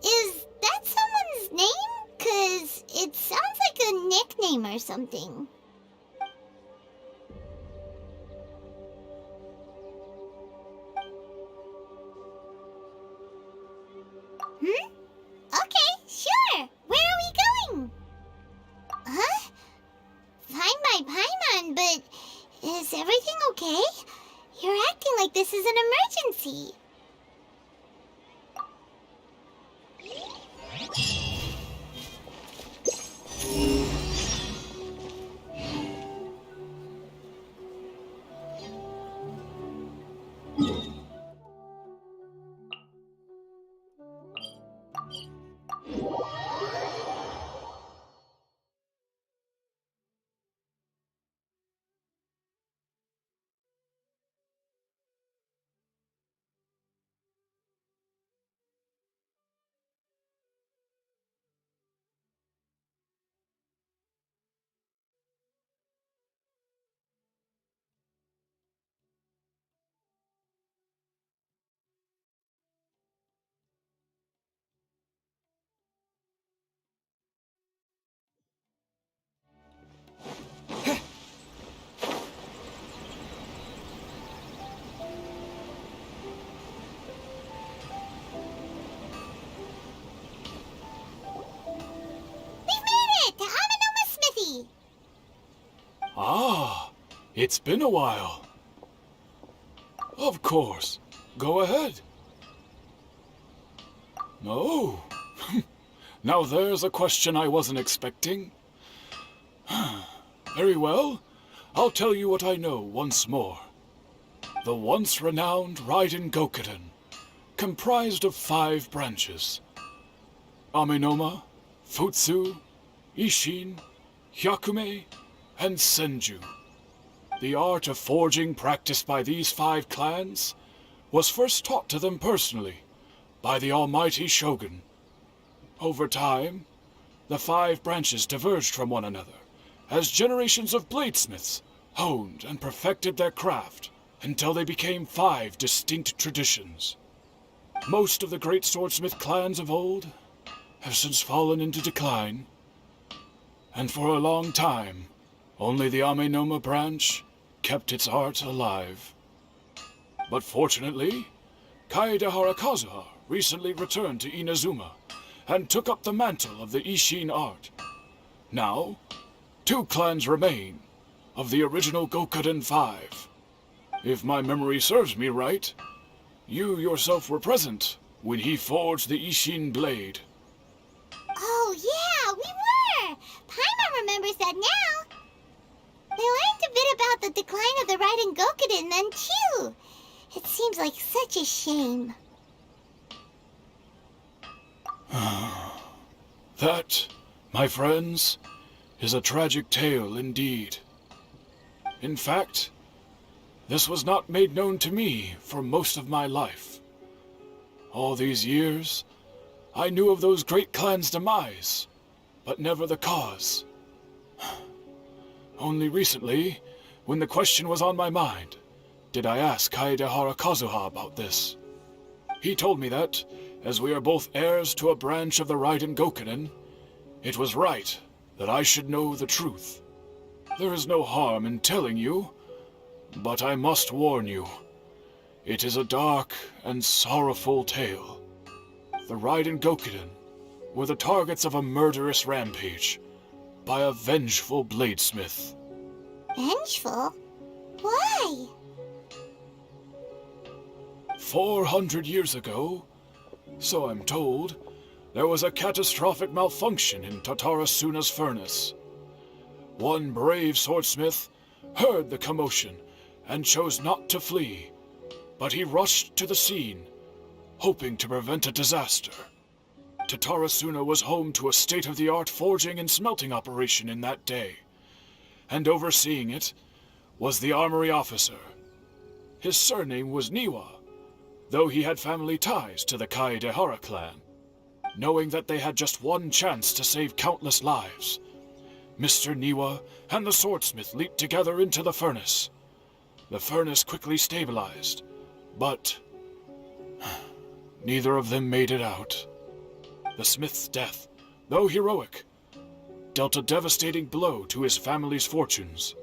Is that someone's name? 'Cause it sounds like a nickname or something. Okay, sure. Where are we going? Huh? Fine by Paimon, but is everything okay? You're acting like this is an emergency. Ah, it's been a while. Of course. Go ahead. No. Now there's a question I wasn't expecting. Very well. I'll tell you what I know once more. The once renowned Raiden Gokuden, comprised of 5 branches. Amenoma, Futsu, Ishin, Hyakume, and Senju. The art of forging practiced by these 5 clans was first taught to them personally by the almighty Shogun. Over time, the 5 branches diverged from one another as generations of bladesmiths honed and perfected their craft until they became 5 distinct traditions. Most of the great swordsmith clans of old have since fallen into decline, and for a long time, only the Amenoma branch kept its art alive. But fortunately, Kaedehara Kazuha recently returned to Inazuma and took up the mantle of the Ishin art. Now, 2 clans remain of the original Gokuden 5. If my memory serves me right, you yourself were present when he forged the Ishin blade. Oh yeah, we were! Paimon remembers that now. They learned a bit about the decline of the Raiden Gokuden then too. It seems like such a shame. That, my friends, is a tragic tale indeed. In fact, this was not made known to me for most of my life. All these years, I knew of those great clans' demise, but never the cause. Only recently, when the question was on my mind, did I ask Kaedehara Kazuha about this. He told me that, as we are both heirs to a branch of the Raiden Gokuden, it was right that I should know the truth. There is no harm in telling you, but I must warn you. It is a dark and sorrowful tale. The Raiden Gokuden were the targets of a murderous rampage by a vengeful bladesmith. Vengeful? Why? 400 years ago, so I'm told, there was a catastrophic malfunction in Tatarasuna's furnace. One brave swordsmith heard the commotion and chose not to flee, but he rushed to the scene, hoping to prevent a disaster. Tatarasuna was home to a state-of-the-art forging and smelting operation in that day, and overseeing it was the armory officer. His surname was Niwa, though he had family ties to the Kaedehara clan. Knowing that they had just one chance to save countless lives, Mr. Niwa and the swordsmith leaped together into the furnace. The furnace quickly stabilized, but neither of them made it out. The smith's death, though heroic, dealt a devastating blow to his family's fortunes.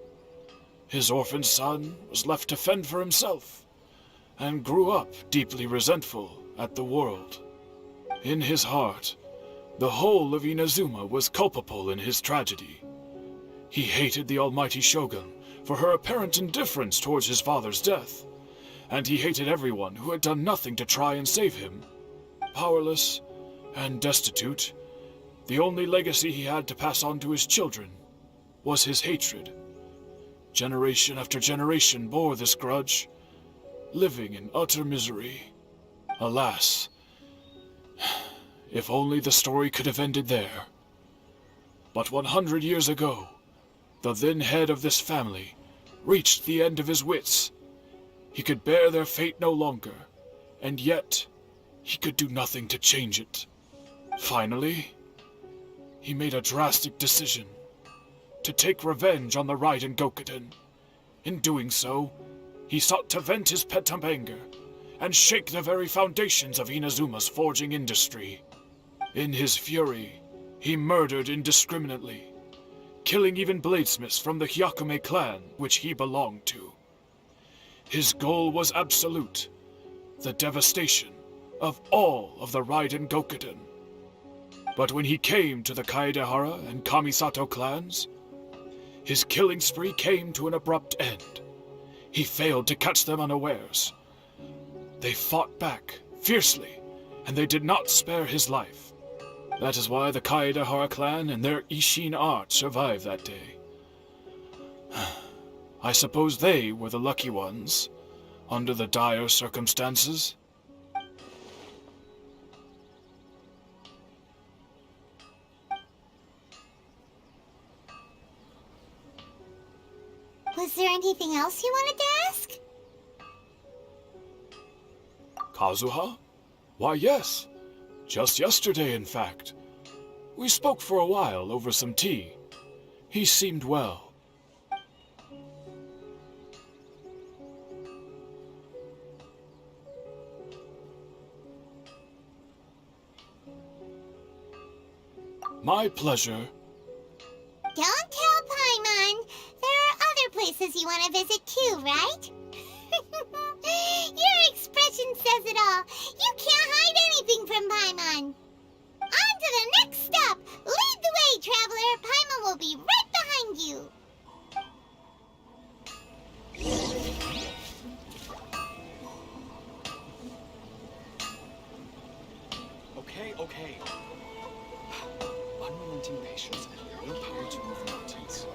His orphaned son was left to fend for himself, and grew up deeply resentful at the world. In his heart, the whole of Inazuma was culpable in his tragedy. He hated the almighty shogun for her apparent indifference towards his father's death, and he hated everyone who had done nothing to try and save him. Powerless and destitute, the only legacy he had to pass on to his children was his hatred. Generation after generation bore this grudge, living in utter misery. Alas, if only the story could have ended there. But 100 years ago, the then head of this family reached the end of his wits. He could bear their fate no longer, and yet he could do nothing to change it. Finally, he made a drastic decision to take revenge on the Raiden Gokuden. In doing so, he sought to vent his pent-up anger and shake the very foundations of Inazuma's forging industry. In his fury, he murdered indiscriminately, killing even bladesmiths from the Hyakume clan which he belonged to. His goal was absolute, the devastation of all of the Raiden Gokuden. But when he came to the Kaedehara and Kamisato clans, his killing spree came to an abrupt end. He failed to catch them unawares. They fought back fiercely, and they did not spare his life. That is why the Kaedehara clan and their Ishin art survived that day. I suppose they were the lucky ones, under the dire circumstances. Was there anything else you wanted to ask? Kazuha? Why, yes. Just yesterday, in fact. We spoke for a while over some tea. He seemed well. My pleasure. Don't tell Paimon. There are other places you want to visit too, right? Your expression says it all. You can't hide anything from Paimon. On to the next stop. Lead the way, traveler. Paimon will be right behind you. Okay. Unrelenting patience and willpower to move mountains.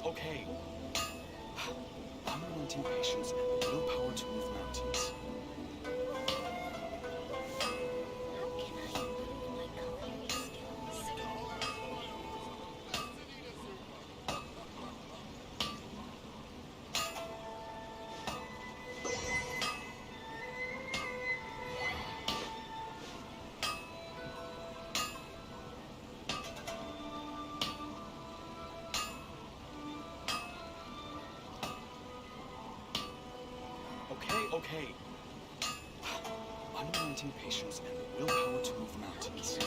Okay. Unrelenting patience and willpower to move mountains. Okay. Unrelenting patience and the willpower to move mountains.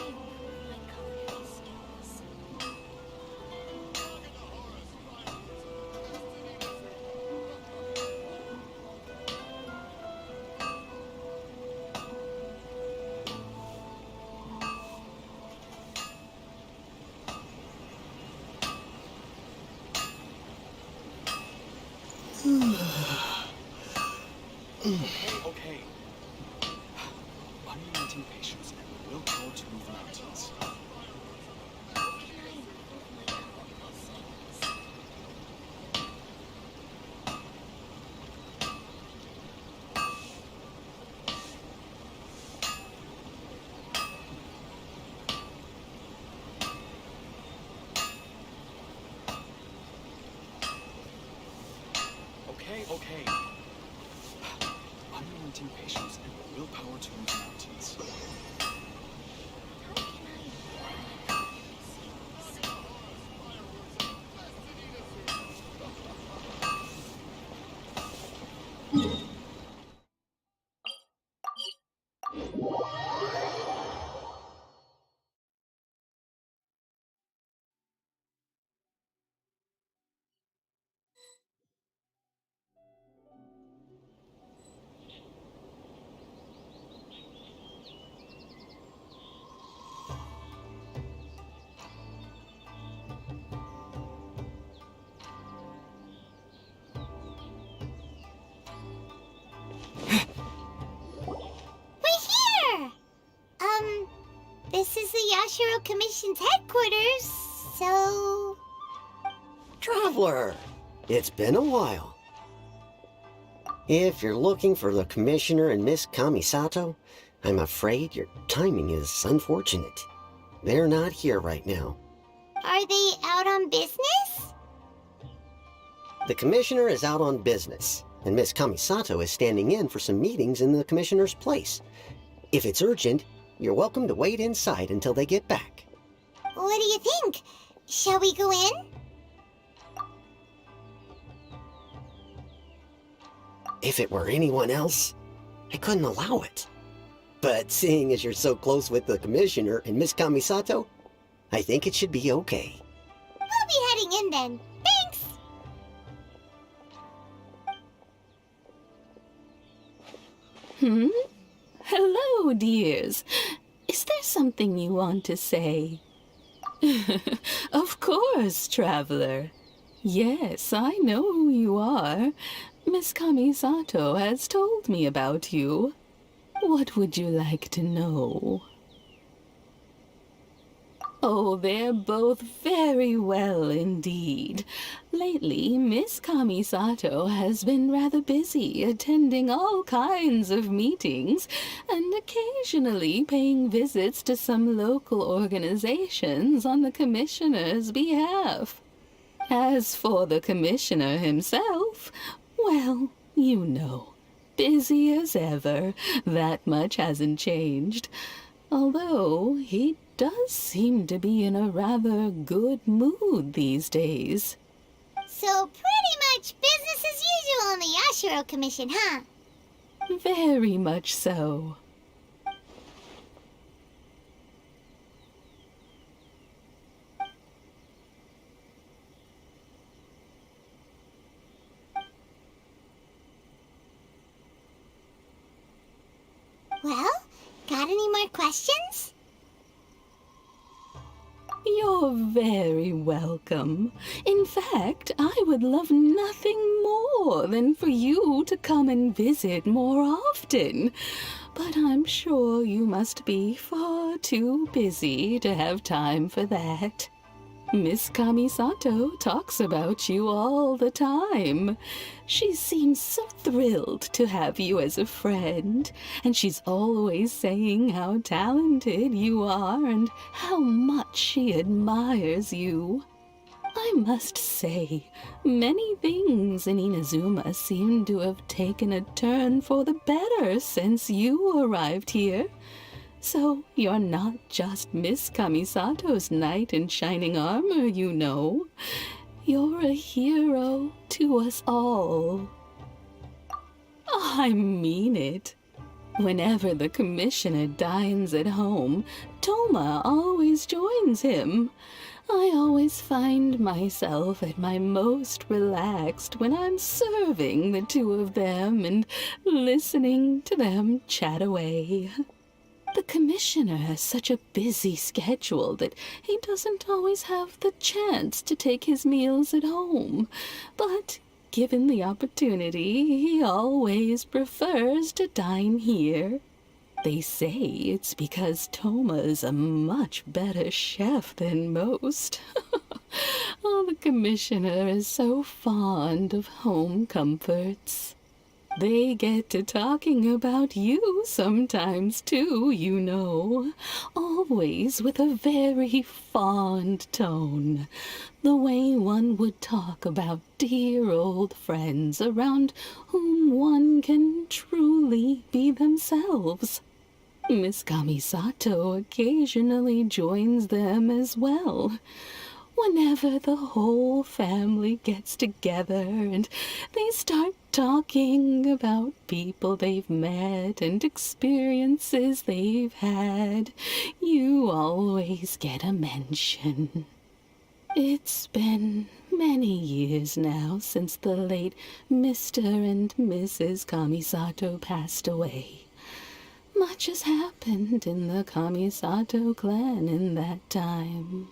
This is the Yashiro Commission's headquarters, so... Traveler, it's been a while. If you're looking for the Commissioner and Miss Kamisato, I'm afraid your timing is unfortunate. They're not here right now. Are they out on business? The Commissioner is out on business, and Miss Kamisato is standing in for some meetings in the Commissioner's place. If it's urgent, you're welcome to wait inside until they get back. What do you think? Shall we go in? If it were anyone else, I couldn't allow it. But seeing as you're so close with the Commissioner and Miss Kamisato, I think it should be okay. I'll be heading in then. Thanks! Hello, dears. Is there something you want to say? Of course, traveler. Yes, I know who you are. Miss Kamisato has told me about you. What would you like to know? Oh, they're both very well indeed. Lately, Miss Kamisato has been rather busy attending all kinds of meetings and occasionally paying visits to some local organizations on the Commissioner's behalf. As for the Commissioner himself, well, you know, busy as ever. That much hasn't changed. Although he does seem to be in a rather good mood these days. So pretty much business as usual in the Yashiro Commission, huh? Very much so. Well, got any more questions? You're very welcome. In fact, I would love nothing more than for you to come and visit more often. But I'm sure you must be far too busy to have time for that. Miss Kamisato talks about you all the time. She seems so thrilled to have you as a friend, and she's always saying how talented you are and how much she admires you. I must say, many things in Inazuma seem to have taken a turn for the better since you arrived here. So you're not just Miss Kamisato's knight in shining armor, you know. You're a hero to us all. I mean it. Whenever the Commissioner dines at home, Toma always joins him. I always find myself at my most relaxed when I'm serving the two of them and listening to them chat away. The Commissioner has such a busy schedule that he doesn't always have the chance to take his meals at home. But given the opportunity, he always prefers to dine here. They say it's because Toma is a much better chef than most. Oh, the Commissioner is so fond of home comforts. They get to talking about you sometimes, too, you know. Always with a very fond tone. The way one would talk about dear old friends around whom one can truly be themselves. Miss Kamisato occasionally joins them as well. Whenever the whole family gets together and they start talking about people they've met and experiences they've had, you always get a mention. It's been many years now since the late Mr. and Mrs. Kamisato passed away. Much has happened in the Kamisato clan in that time.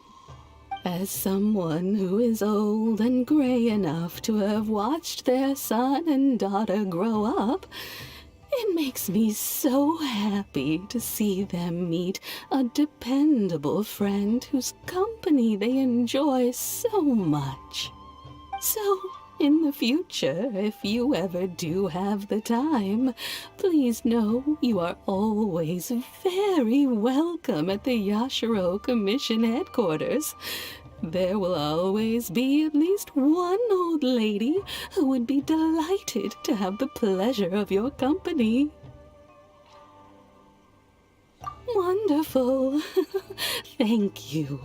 As someone who is old and gray enough to have watched their son and daughter grow up, It makes me so happy to see them meet a dependable friend whose company they enjoy so much. So, in the future, if you ever do have the time, please know you are always very welcome at the Yashiro Commission headquarters. There will always be at least one old lady who would be delighted to have the pleasure of your company. Wonderful. Thank you.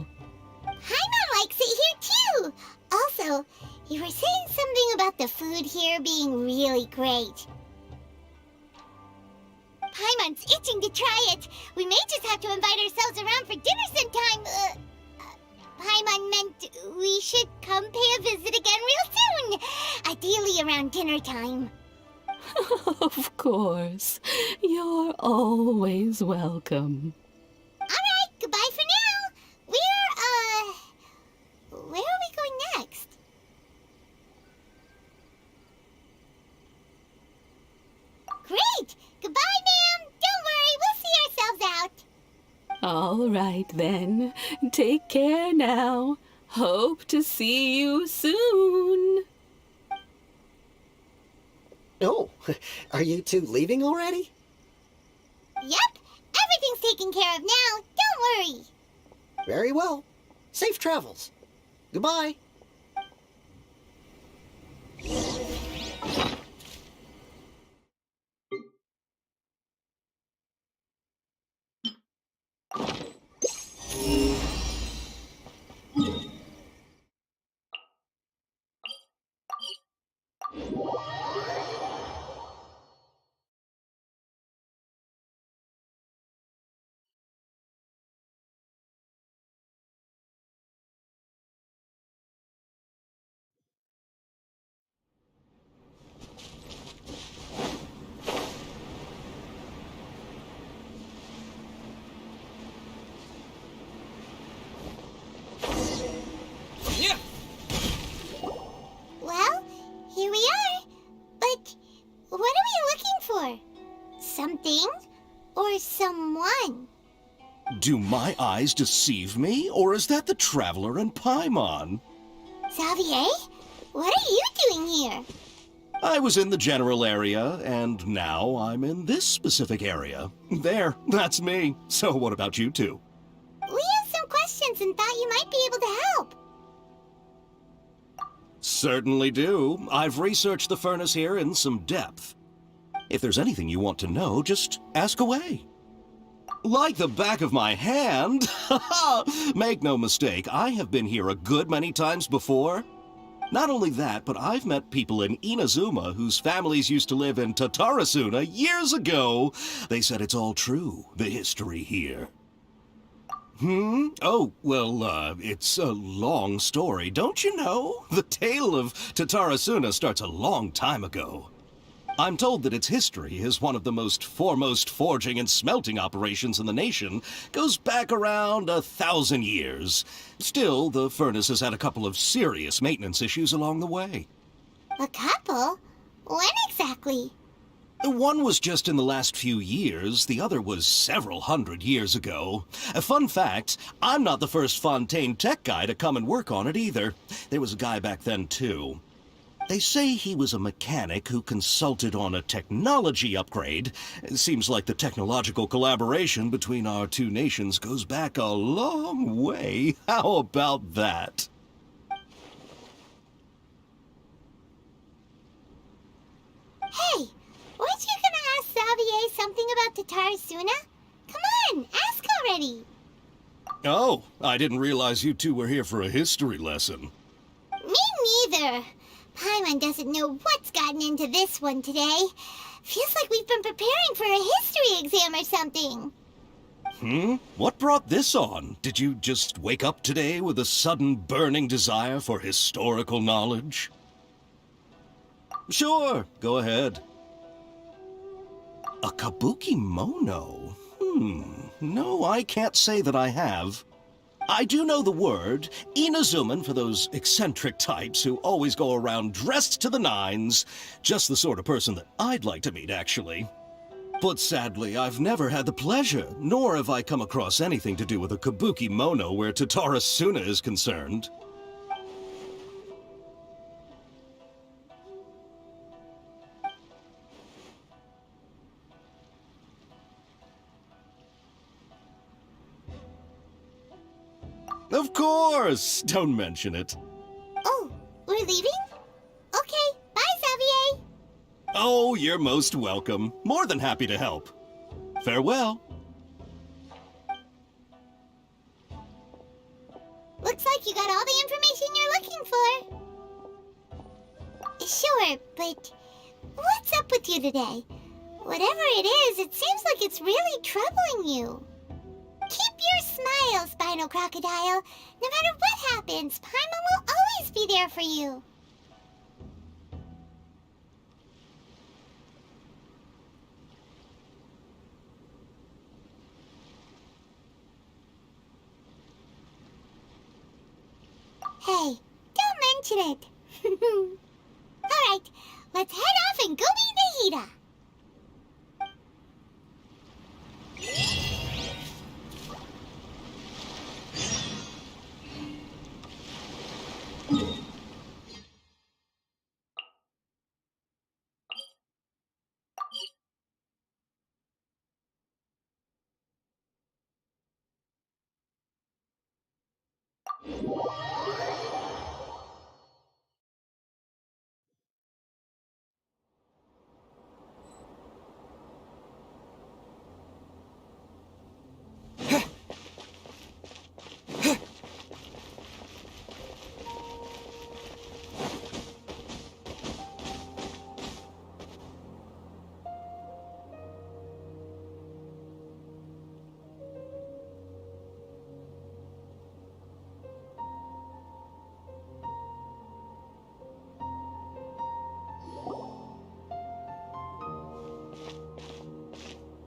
Paimon likes it here too. Also, you were saying something about the food here being really great. Paimon's itching to try it. We may just have to invite ourselves around for dinner sometime. Paimon meant we should come pay a visit again real soon. Ideally around dinner time. Of course. You're always welcome. Alright, goodbye for now. Where are we going next? Great! Goodbye, ma'am! Don't worry, we'll see ourselves out. All right, then. Take care now. Hope to see you soon. Oh, are you two leaving already? Yep, everything's taken care of now. Don't worry. Very well. Safe travels. Goodbye. Well, here we are. But what are we looking for? Something or someone? Do my eyes deceive me, or is that the Traveler and Paimon? Xavier, what are you doing here? I was in the general area, and now I'm in this specific area. There, that's me. So what about you two? We have some questions and thought you might be able to help. Certainly do. I've researched the furnace here in some depth. If there's anything you want to know, just ask away. Like the back of my hand? Make no mistake, I have been here a good many times before. Not only that, but I've met people in Inazuma whose families used to live in Tatarasuna years ago. They said it's all true, the history here. Oh, well, it's a long story, don't you know? The tale of Tatarasuna starts a long time ago. I'm told that its history is one of the most foremost forging and smelting operations in the nation, goes back around 1,000 years. Still, the furnace has had a couple of serious maintenance issues along the way. A couple? When exactly? One was just in the last few years, the other was several hundred years ago. A fun fact, I'm not the first Fontaine tech guy to come and work on it either. There was a guy back then too. They say he was a mechanic who consulted on a technology upgrade. It seems like the technological collaboration between our two nations goes back a long way. How about that? Hey, weren't you gonna ask Xavier something about Tatarasuna? Come on, ask already. Oh, I didn't realize you two were here for a history lesson. Me neither. Paimon doesn't know what's gotten into this one today. Feels like we've been preparing for a history exam or something. What brought this on? Did you just wake up today with a sudden burning desire for historical knowledge? Sure, go ahead. A kabuki mono? No, I can't say that I have. I do know the word, Inazuman for those eccentric types who always go around dressed to the nines. Just the sort of person that I'd like to meet, actually. But sadly, I've never had the pleasure, nor have I come across anything to do with a kabuki mono where Tatara Suna is concerned. Of course! Don't mention it. Oh, we're leaving? Okay, bye, Xavier. Oh, you're most welcome. More than happy to help. Farewell. Looks like you got all the information you're looking for. Sure, but what's up with you today? Whatever it is, it seems like it's really troubling you. Keep your smile, Spinal Crocodile. No matter what happens, Paimon will always be there for you. Hey, don't mention it. Alright, let's head off and go meet Nahida.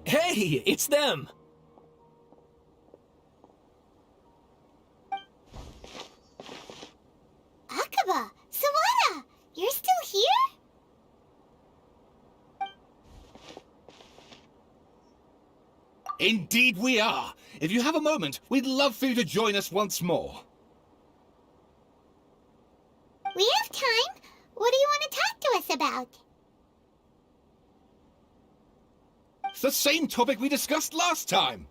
Hey, it's them! Akaba, Sawada, you're still here? Indeed we are. If you have a moment, we'd love for you to join us once more. We have time. What do you want to talk to us about? It's the same topic we discussed last time.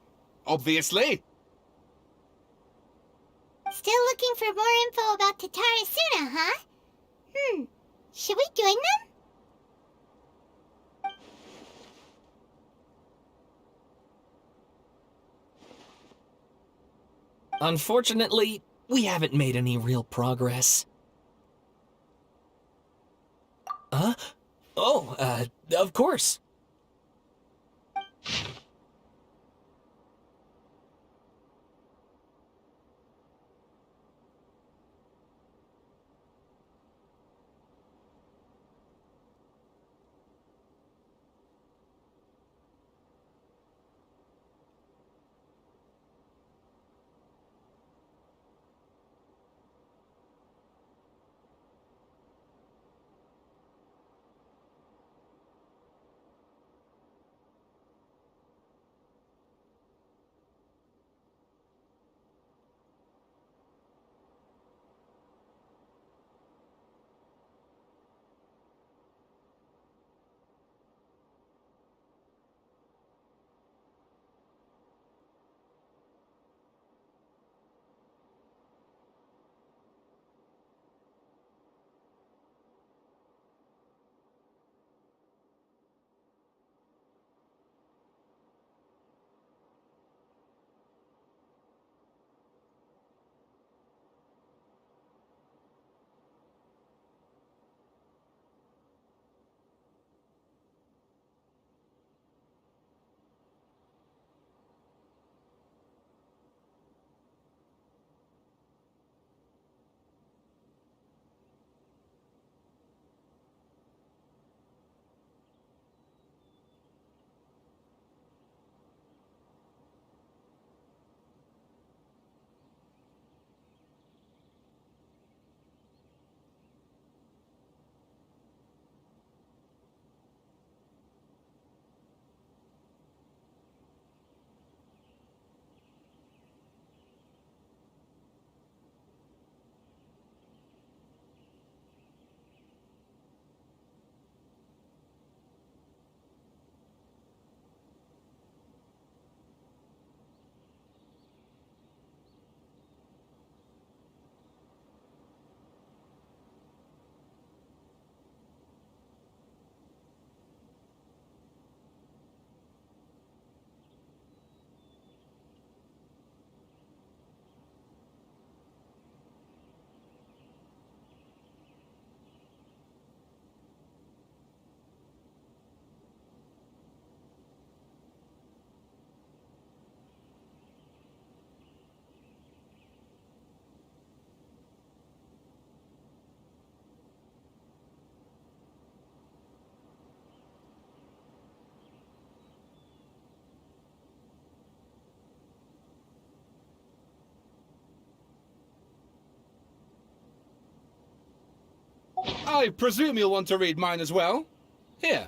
Obviously. Still looking for more info about Tatara Suna, huh? Should we join them? Unfortunately, we haven't made any real progress. Huh? Oh, of course. I presume you'll want to read mine as well. Here.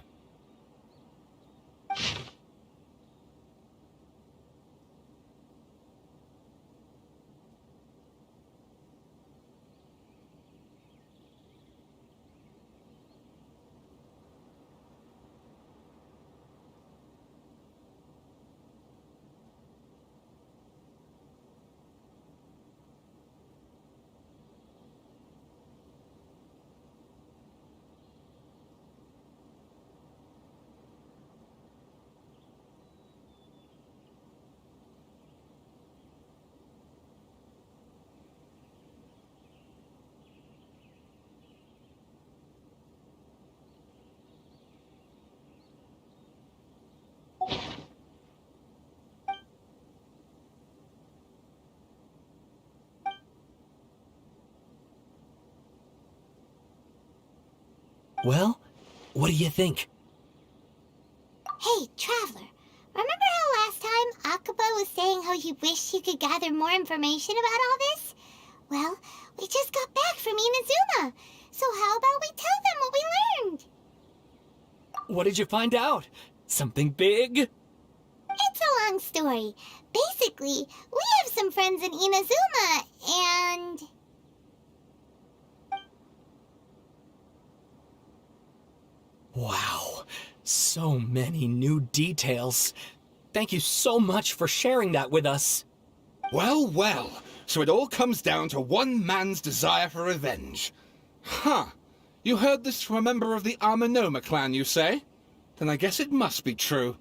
Well, what do you think? Hey, Traveler. Remember how last time Akaba was saying how he wished he could gather more information about all this? Well, we just got back from Inazuma. So how about we tell them what we learned? What did you find out? Something big? It's a long story. Basically, we have some friends in Inazuma, and... Wow, so many new details. Thank you so much for sharing that with us. Well, well. So it all comes down to one man's desire for revenge. Huh. You heard this from a member of the Armanoma clan, you say? Then I guess it must be true.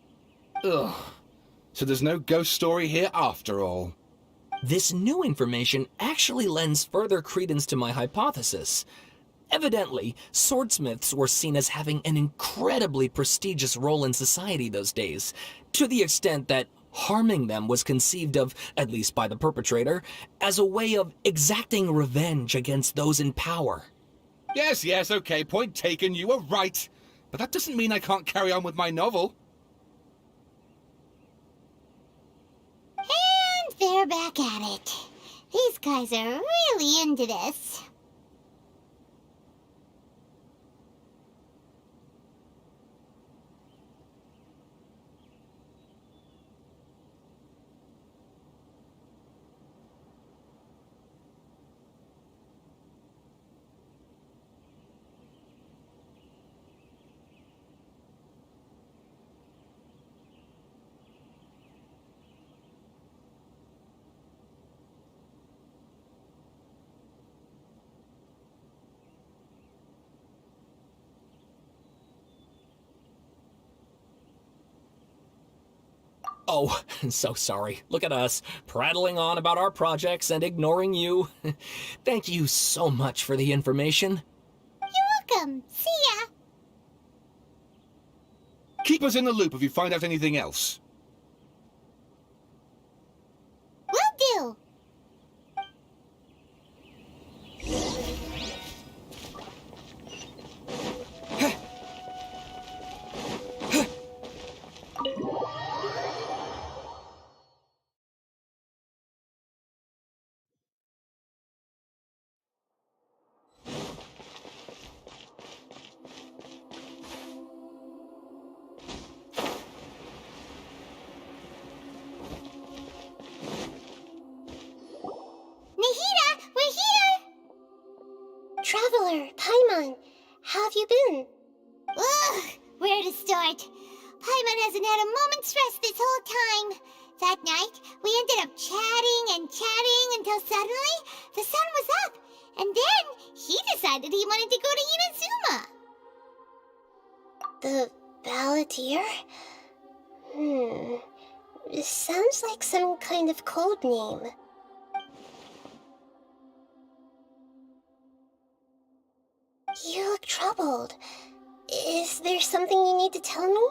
Ugh. So there's no ghost story here after all. This new information actually lends further credence to my hypothesis. Evidently, swordsmiths were seen as having an incredibly prestigious role in society those days, to the extent that harming them was conceived of, at least by the perpetrator, as a way of exacting revenge against those in power. Yes, okay, point taken, you were right. But that doesn't mean I can't carry on with my novel. And they're back at it. These guys are really into this. Oh, so sorry. Look at us, prattling on about our projects and ignoring you. Thank you so much for the information. You're welcome. See ya. Keep us in the loop if you find out anything else. Will do. Nahida, we're here! Traveler, Paimon, how have you been? Ugh, where to start? Paimon hasn't had a moment's rest this whole time. That night, we ended up chatting and chatting until suddenly the sun was up. And then he decided he wanted to go to Inazuma. The balladeer? It sounds like some kind of code name. You look troubled. Is there something you need to tell me?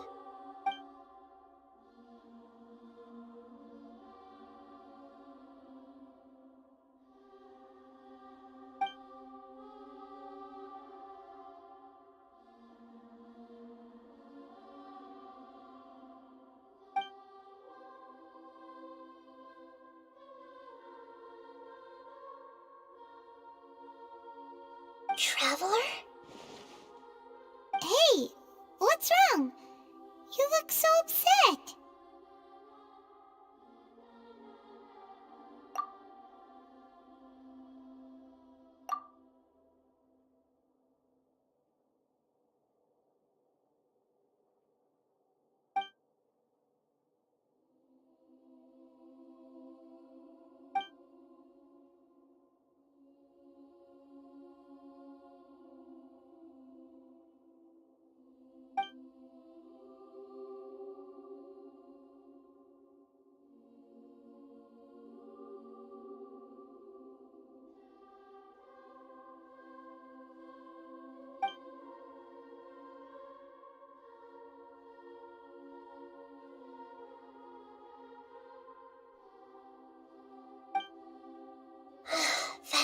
Traveler?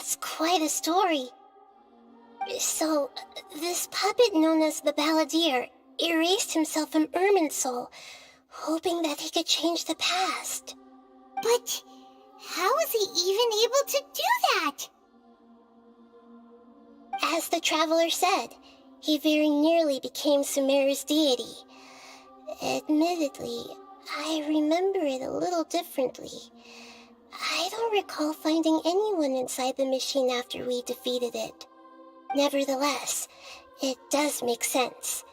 That's quite a story. So, this puppet known as the Balladeer erased himself from Irminsul, hoping that he could change the past. But how was he even able to do that? As the traveler said, he very nearly became Sumeru's deity. Admittedly, I remember it a little differently. I don't recall finding anyone inside the machine after we defeated it. Nevertheless, it does make sense.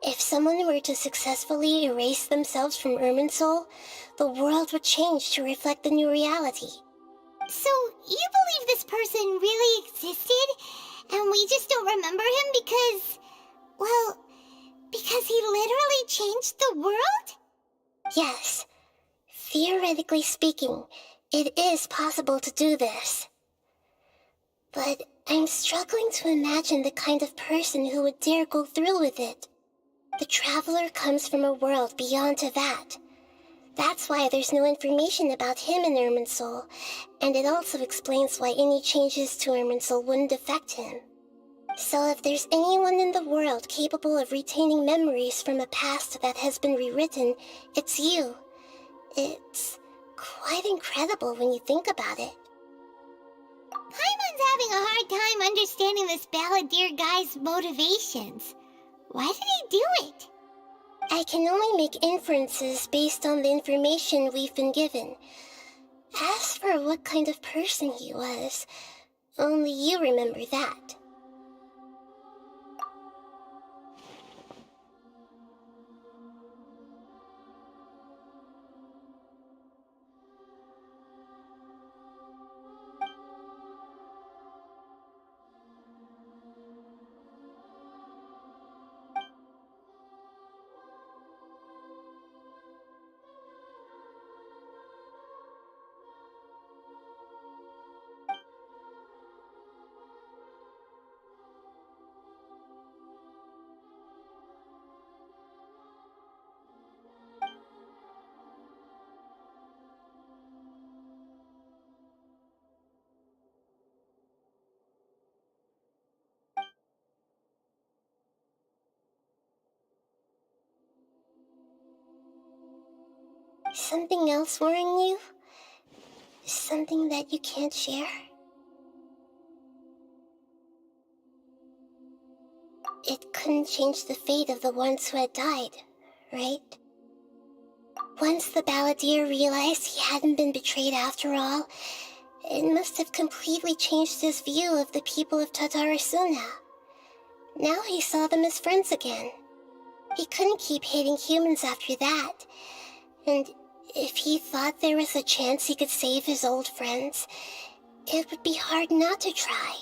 If someone were to successfully erase themselves from Irminsul, the world would change to reflect the new reality. So, you believe this person really existed, and we just don't remember him because, well, because he literally changed the world? Yes. Theoretically speaking, it is possible to do this. But I'm struggling to imagine the kind of person who would dare go through with it. The traveler comes from a world beyond to that. That's why there's no information about him in Irminsul, and it also explains why any changes to Irminsul wouldn't affect him. So if there's anyone in the world capable of retaining memories from a past that has been rewritten, it's you. It's quite incredible when you think about it. Paimon's having a hard time understanding this Balladeer guy's motivations. Why did he do it? I can only make inferences based on the information we've been given. As for what kind of person he was, only you remember that. Something else worrying you? Something that you can't share? It couldn't change the fate of the ones who had died, right? Once the Balladeer realized he hadn't been betrayed after all, it must have completely changed his view of the people of Tatarasuna. Now he saw them as friends again. He couldn't keep hating humans after that, and if he thought there was a chance he could save his old friends, it would be hard not to try.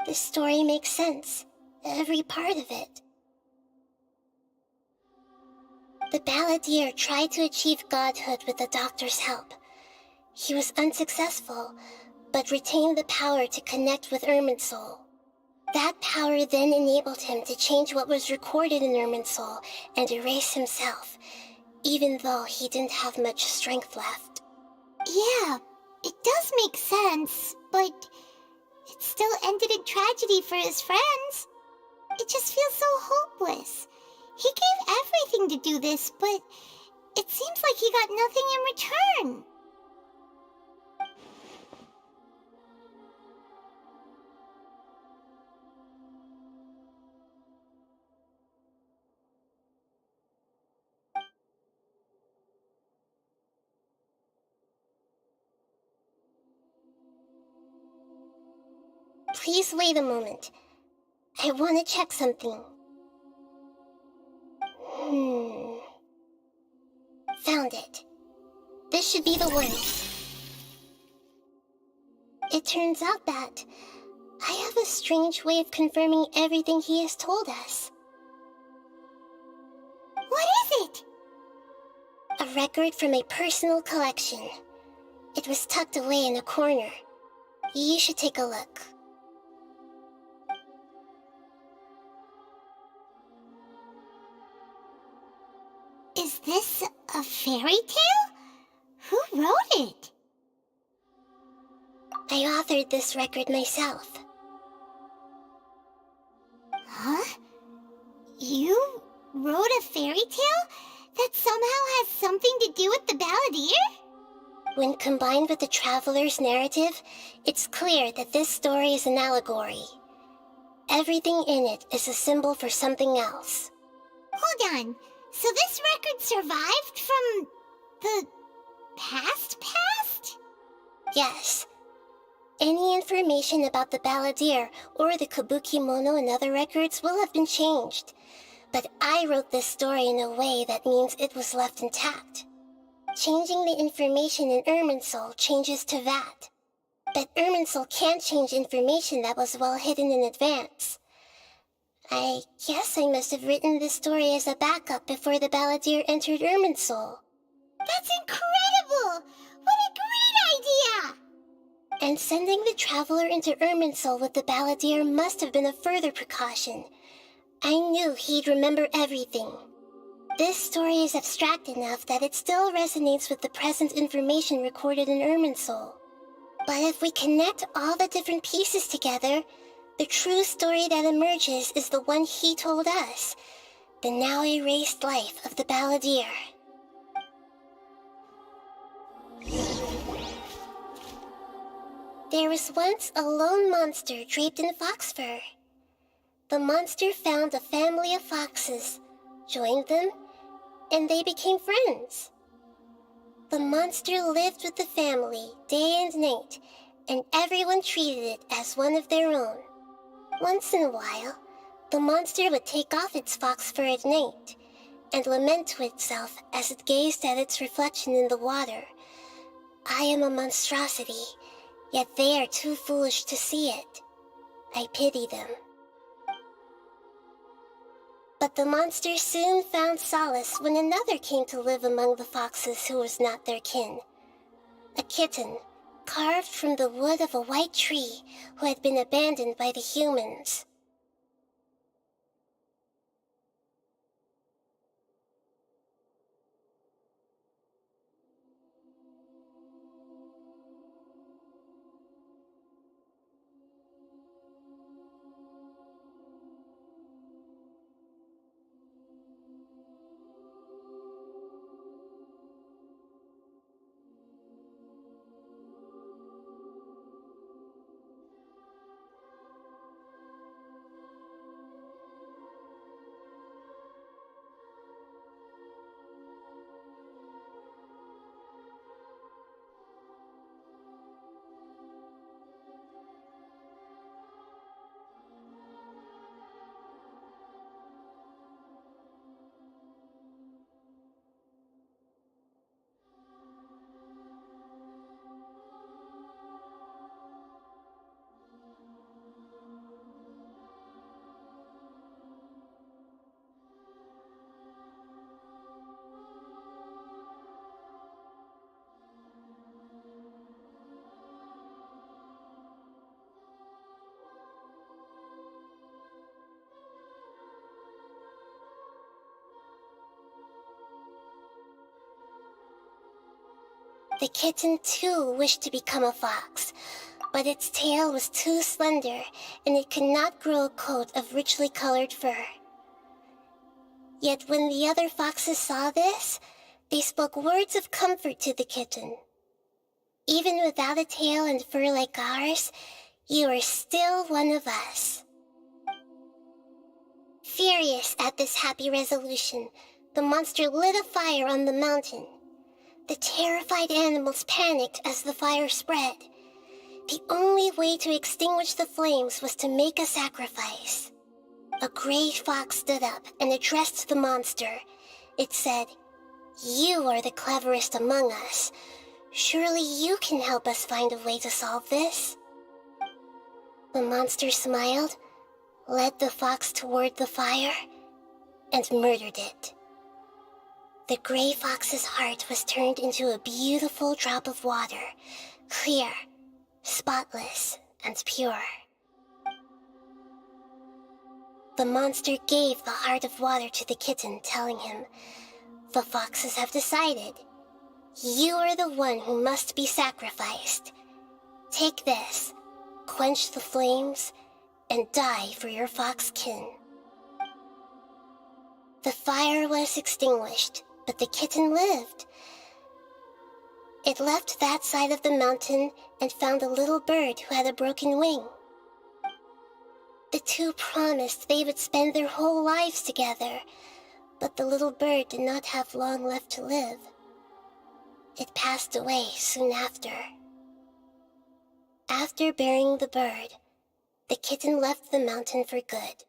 The story makes sense, every part of it. The Balladeer tried to achieve godhood with the doctor's help. He was unsuccessful, but retained the power to connect with Irminsul. That power then enabled him to change what was recorded in Irminsul and erase himself, even though he didn't have much strength left. Yeah, it does make sense, but it still ended in tragedy for his friends. It just feels so hopeless. He gave everything to do this, but it seems like he got nothing in return. Please wait a moment. I want to check something. Found it. This should be the one. It turns out that I have a strange way of confirming everything he has told us. What is it? A record from a personal collection. It was tucked away in a corner. You should take a look. Is this a fairy tale? Who wrote it? I I authored this record myself. Huh? You wrote a fairy tale that somehow has something to do with the balladeer? When combined with the Traveler's narrative, it's clear that this story is an allegory. Everything in it is a symbol for something else. Hold on. So this record survived from the past? Yes. Any information about the balladeer or the kabuki mono in other records will have been changed. But I wrote this story in a way that means it was left intact. Changing the information in Irminsul changes to that. But Irminsul can't change information that was well hidden in advance. I guess I must have written this story as a backup before the balladeer entered Irminsul. That's incredible! What a great idea! And sending the Traveler into Irminsul with the balladeer must have been a further precaution. I knew he'd remember everything. This story is abstract enough that it still resonates with the present information recorded in Irminsul. But if we connect all the different pieces together, the true story that emerges is the one he told us, the now erased life of the balladeer. There was once a lone monster draped in fox fur. The monster found a family of foxes, joined them, and they became friends. The monster lived with the family day and night, and everyone treated it as one of their own. Once in a while, the monster would take off its fox fur at night and lament to itself as it gazed at its reflection in the water. I am a monstrosity, yet they are too foolish to see it. I pity them. But the monster soon found solace when another came to live among the foxes who was not their kin. A kitten, carved from the wood of a white tree who had been abandoned by the humans. The kitten too wished to become a fox, but its tail was too slender and it could not grow a coat of richly colored fur. Yet when the other foxes saw this, they spoke words of comfort to the kitten. Even without a tail and fur like ours, you are still one of us. Furious at this happy resolution, the monster lit a fire on the mountain. The terrified animals panicked as the fire spread. The only way to extinguish the flames was to make a sacrifice. A gray fox stood up and addressed the monster. It said, "You are the cleverest among us. Surely you can help us find a way to solve this." The monster smiled, led the fox toward the fire, and murdered it. The gray fox's heart was turned into a beautiful drop of water, clear, spotless, and pure. The monster gave the heart of water to the kitten, telling him, "The foxes have decided. You are the one who must be sacrificed. Take this, quench the flames, and die for your fox kin. The fire was extinguished, but the kitten lived. It left that side of the mountain and found a little bird who had a broken wing. The two promised they would spend their whole lives together, but the little bird did not have long left to live. It passed away soon after. After burying the bird, the kitten left the mountain for good.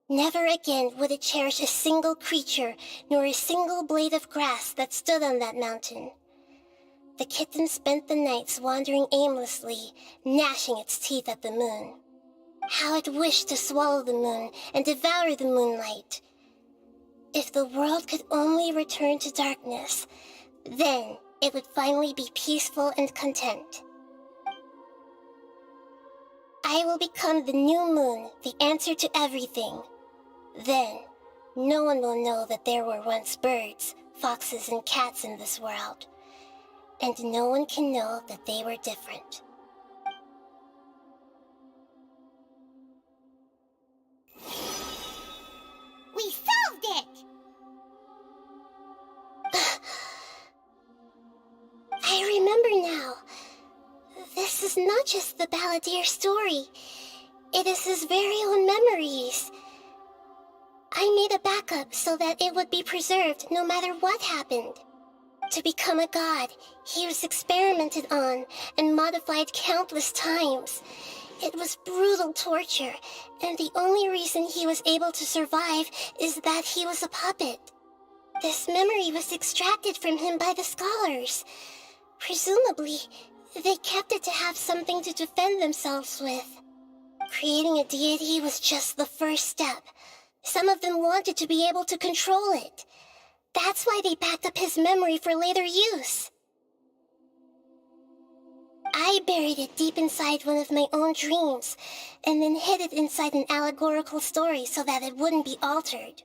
Never again would it cherish a single creature, nor a single blade of grass that stood on that mountain. The kitten spent the nights wandering aimlessly, gnashing its teeth at the moon. How it wished to swallow the moon and devour the moonlight. If the world could only return to darkness, then it would finally be peaceful and content. I will become the new moon, the answer to everything. Then, no one will know that there were once birds, foxes, and cats in this world. And no one can know that they were different. We solved it! I remember now. This is not just the balladeer story. It is his very own memories. I made a backup so that it would be preserved no matter what happened. To become a god, he was experimented on and modified countless times. It was brutal torture, and the only reason he was able to survive is that he was a puppet. This memory was extracted from him by the scholars. Presumably, they kept it to have something to defend themselves with. Creating a deity was just the first step. Some of them wanted to be able to control it. That's why they backed up his memory for later use. I buried it deep inside one of my own dreams, and then hid it inside an allegorical story so that it wouldn't be altered.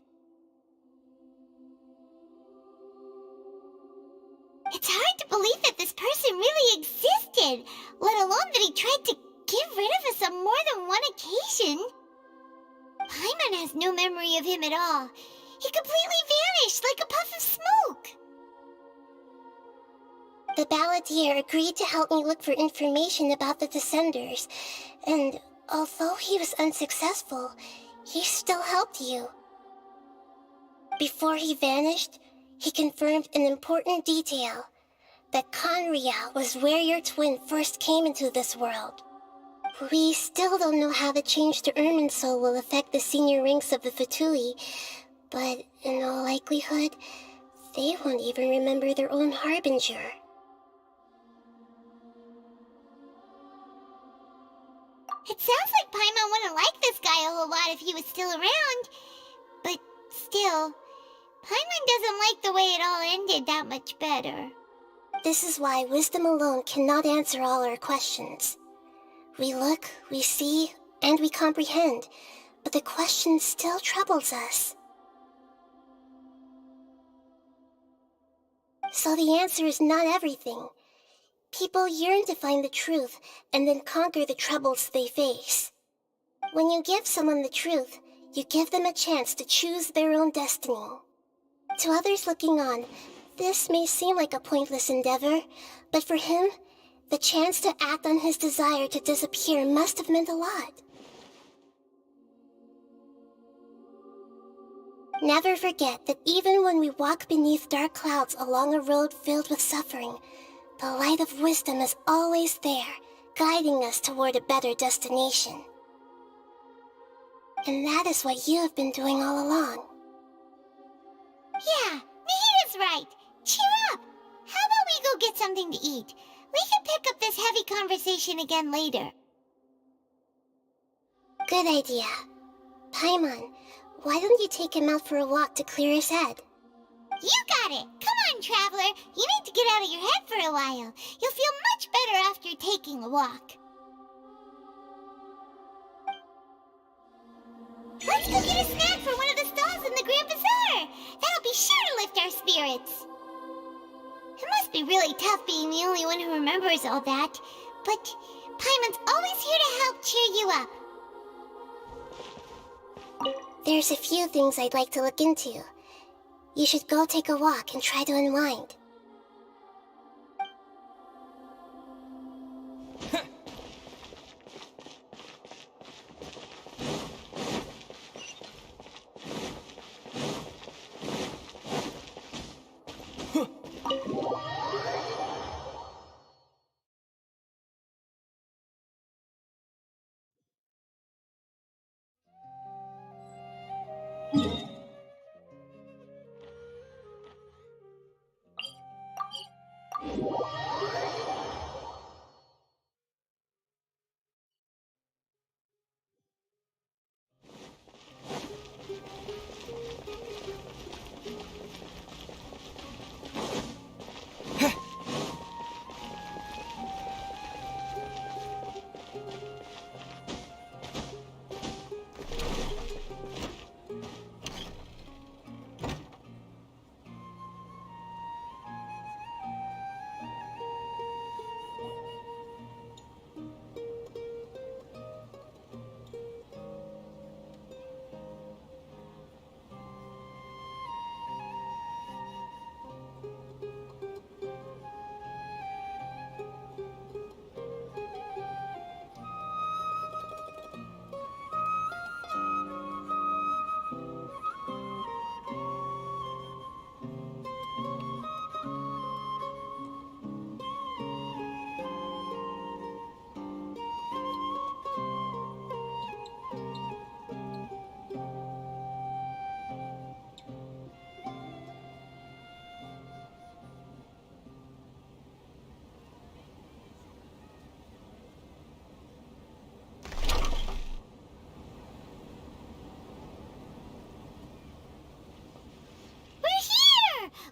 It's hard to believe that this person really existed, let alone that he tried to get rid of us on more than one occasion. Paimon has no memory of him at all. He completely vanished like a puff of smoke. The balladeer agreed to help me look for information about the Descenders, and although he was unsuccessful, he still helped you. Before he vanished, he confirmed an important detail, that Conria was where your twin first came into this world. We still don't know how the change to Irminsul will affect the senior ranks of the Fatui, but in all likelihood, they won't even remember their own Harbinger. It sounds like Paimon wouldn't like this guy a whole lot if he was still around. But still, Paimon doesn't like the way it all ended that much better. This is why wisdom alone cannot answer all our questions. We look, we see, and we comprehend, but the question still troubles us. So the answer is not everything. People yearn to find the truth and then conquer the troubles they face. When you give someone the truth, you give them a chance to choose their own destiny. To others looking on, this may seem like a pointless endeavor, but for him, the chance to act on his desire to disappear must have meant a lot. Never forget that even when we walk beneath dark clouds along a road filled with suffering, the light of wisdom is always there, guiding us toward a better destination. And that is what you have been doing all along. Yeah, Nahita's right. Cheer up. How about we go get something to eat? We can pick up this heavy conversation again later. Good idea. Paimon, why don't you take him out for a walk to clear his head? You got it! Come on, Traveler! You need to get out of your head for a while. You'll feel much better after taking a walk. Let's go get a snack from one of the stalls in the Grand Bazaar! That'll be sure to lift our spirits! It must be really tough being the only one who remembers all that, but Paimon's always here to help cheer you up. There's a few things I'd like to look into. You should go take a walk and try to unwind.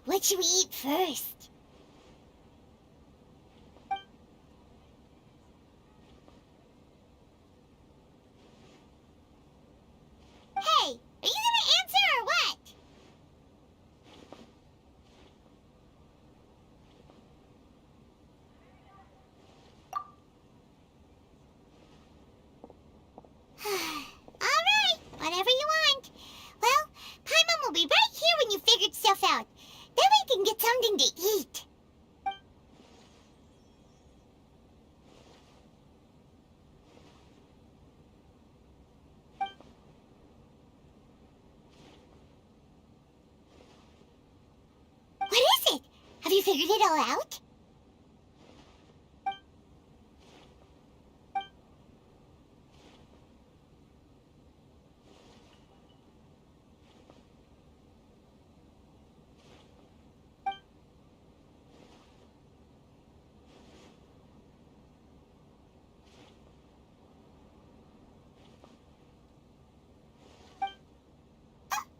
What should we eat first? Hey, are you gonna answer or what? Alright, whatever you want. Well, Paimon will be right here when you figured stuff out. Then we can get something to eat. What is it? Have you figured it all out?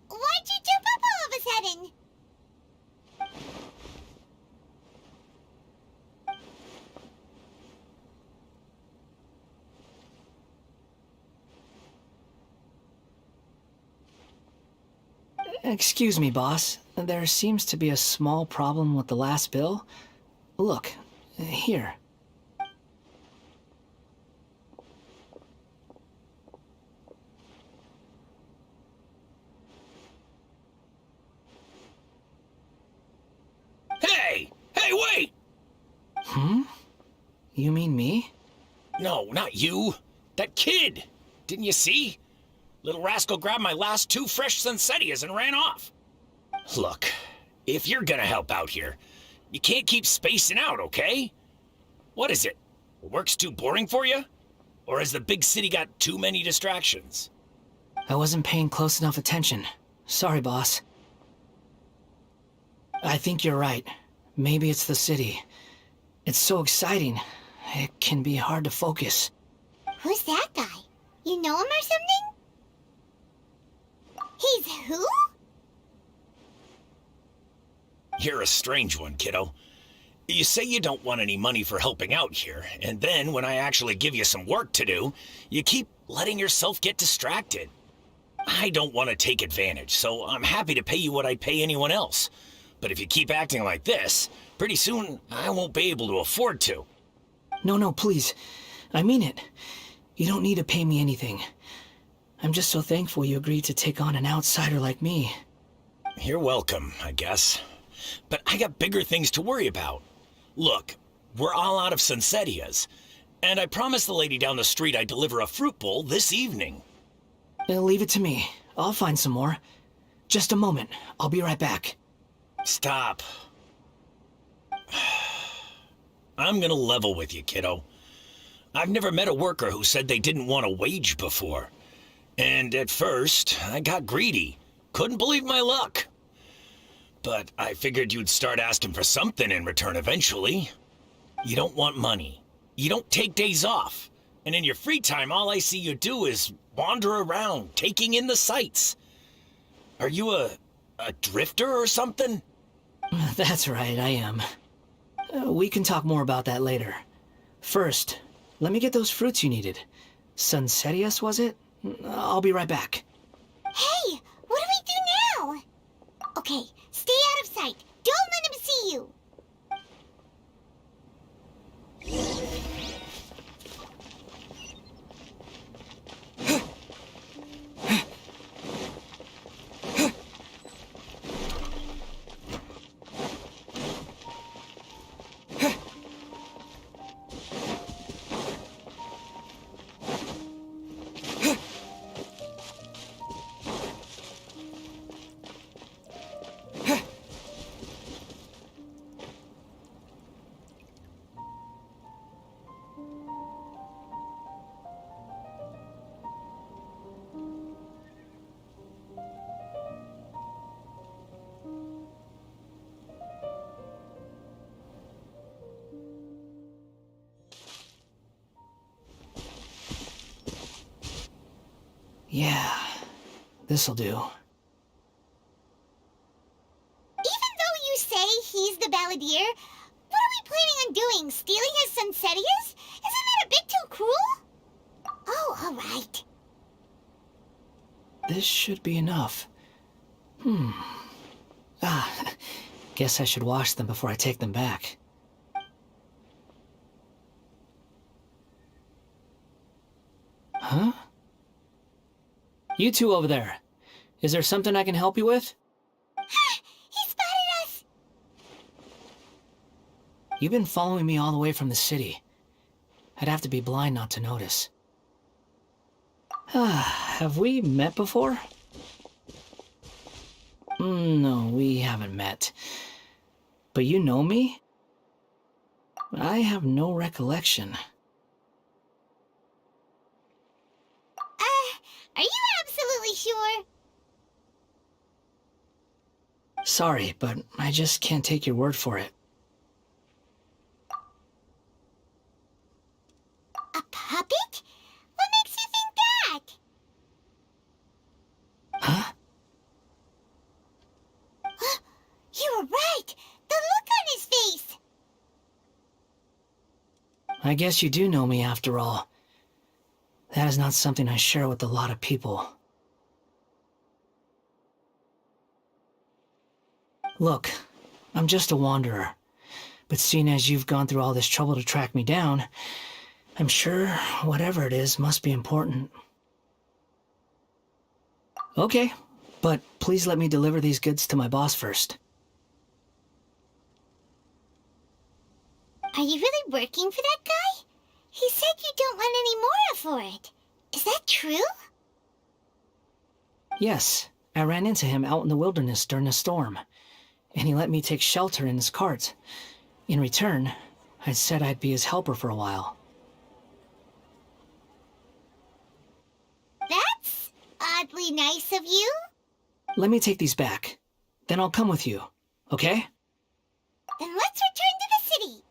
Why'd you jump up all of a sudden? Excuse me, boss. There seems to be a small problem with the last bill. Look, here. Hey! Hey, wait! Hmm? You mean me? No, not you. That kid! Didn't you see? Little rascal grabbed my last 2 fresh Sunsettias and ran off. Look, if you're gonna help out here, you can't keep spacing out, okay? What is it? Work's too boring for you? Or has the big city got too many distractions? I wasn't paying close enough attention. Sorry, boss. I think you're right. Maybe it's the city. It's so exciting. It can be hard to focus. Who's that guy? You know him or something? He's who? You're a strange one, kiddo. You say you don't want any money for helping out here, and then when I actually give you some work to do, you keep letting yourself get distracted. I don't want to take advantage, so I'm happy to pay you what I'd pay anyone else. But if you keep acting like this, Pretty soon, I won't be able to afford to. No, please. I mean it. You don't need to pay me anything. I'm just so thankful you agreed to take on an outsider like me. You're welcome, I guess. But I got bigger things to worry about. Look, we're all out of Sunsetias, and I promised the lady down the street I'd deliver a fruit bowl this evening. Leave it to me. I'll find some more. Just a moment. I'll be right back. Stop. I'm gonna level with you, kiddo. I've never met a worker who said they didn't want a wage before. And at first, I got greedy. Couldn't believe my luck. But I figured you'd start asking for something in return eventually. You don't want money. You don't take days off. And in your free time, all I see you do is wander around, taking in the sights. Are you a drifter or something? That's right, I am. We can talk more about that later. First, let me get those fruits you needed. Sunsetias, was it? I'll be right back. Hey, what do we do now? Okay, stay out of sight. Don't let him see you. Yeah, this'll do. Even though you say he's the balladeer, what are we planning on doing? Stealing his Sunsetias? Isn't that a bit too cruel? Oh, all right. This should be enough. Guess I should wash them before I take them back. Huh? You two over there. Is there something I can help you with? He spotted us! You've been following me all the way from the city. I'd have to be blind not to notice. Have we met before? No, we haven't met. But you know me? I have no recollection. Are you absolutely sure? Sorry, but I just can't take your word for it. A puppet? What makes you think that? Huh? You were right! The look on his face! I guess you do know me after all. That is not something I share with a lot of people. Look, I'm just a wanderer. But seeing as you've gone through all this trouble to track me down, I'm sure whatever it is must be important. Okay, but please let me deliver these goods to my boss first. Are you really working for that guy? He said you don't want any more for it. Is that true? Yes, I ran into him out in the wilderness during a storm, and he let me take shelter in his cart. In return, I said I'd be his helper for a while. That's oddly nice of you. Let me take these back. Then I'll come with you, okay? Then let's return to the city.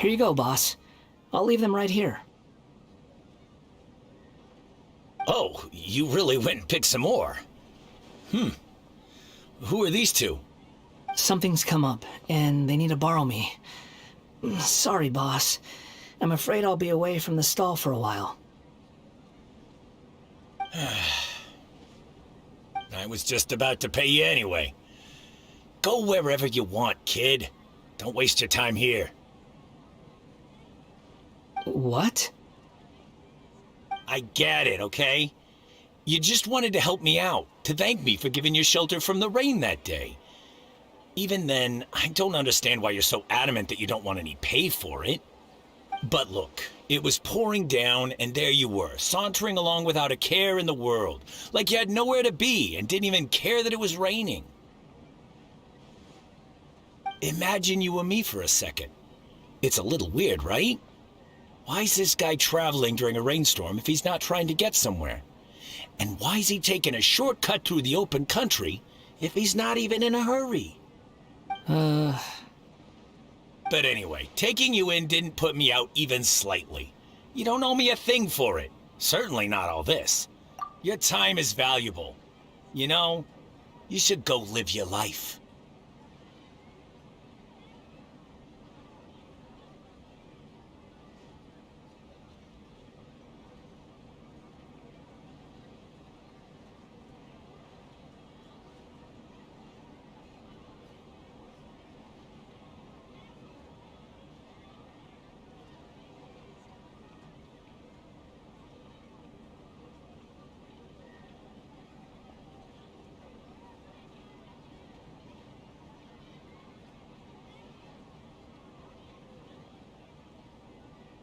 Here you go, boss. I'll leave them right here. Oh, you really went and picked some more. Who are these two? Something's come up, and they need to borrow me. Sorry, boss. I'm afraid I'll be away from the stall for a while. I was just about to pay you anyway. Go wherever you want, kid. Don't waste your time here. What? I get it, okay? You just wanted to help me out, to thank me for giving you shelter from the rain that day. Even then, I don't understand why you're so adamant that you don't want any pay for it. But look, it was pouring down, and there you were, sauntering along without a care in the world, like you had nowhere to be and didn't even care that it was raining. Imagine you were me for a second. It's a little weird, right? Why is this guy traveling during a rainstorm if he's not trying to get somewhere? And why is he taking a shortcut through the open country if he's not even in a hurry? But anyway, taking you in didn't put me out even slightly. You don't owe me a thing for it. Certainly not all this. Your time is valuable. You know, you should go live your life.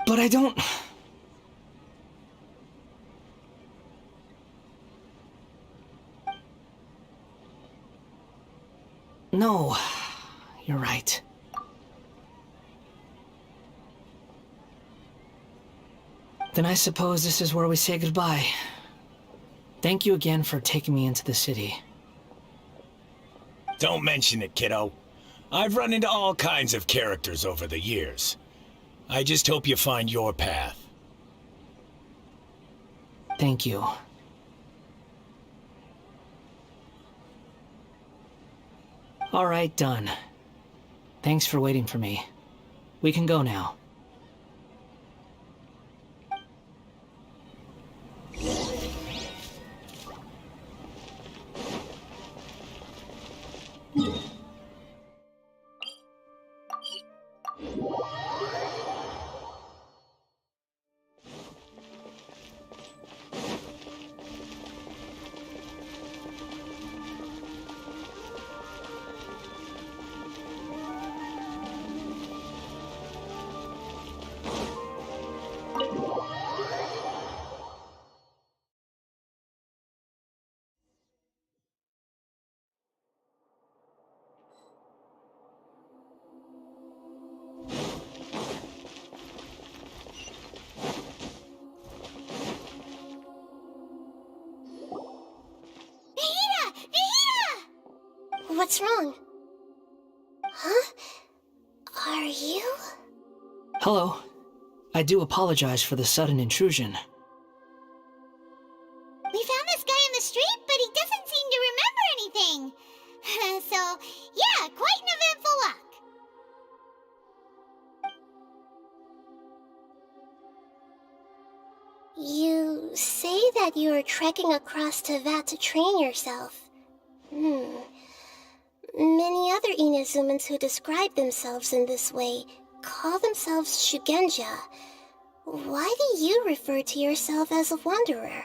But I don't... No, you're right. Then I suppose this is where we say goodbye. Thank you again for taking me into the city. Don't mention it, kiddo. I've run into all kinds of characters over the years. I just hope you find your path. Thank you. All right, done. Thanks for waiting for me. We can go now. What's wrong? Huh? Are you? Hello. I do apologize for the sudden intrusion. We found this guy in the street, but he doesn't seem to remember anything. So, yeah, quite an eventful walk. You say that you are trekking across Teyvat to train yourself. Many other Inazumans who describe themselves in this way call themselves Shugenja. Why do you refer to yourself as a wanderer?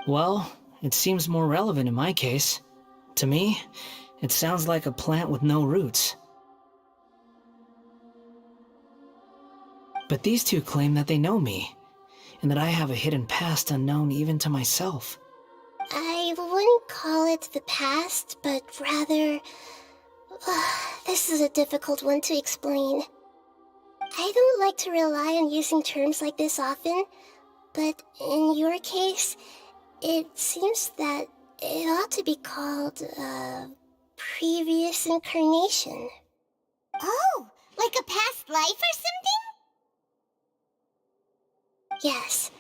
Well, it seems more relevant in my case. To me, it sounds like a plant with no roots. But these two claim that they know me, and that I have a hidden past unknown even to myself. I wouldn't call it the past, but rather... this is a difficult one to explain. I don't like to rely on using terms like this often, but in your case, it seems that it ought to be called, previous incarnation. Oh, Like a past life or something? Yes,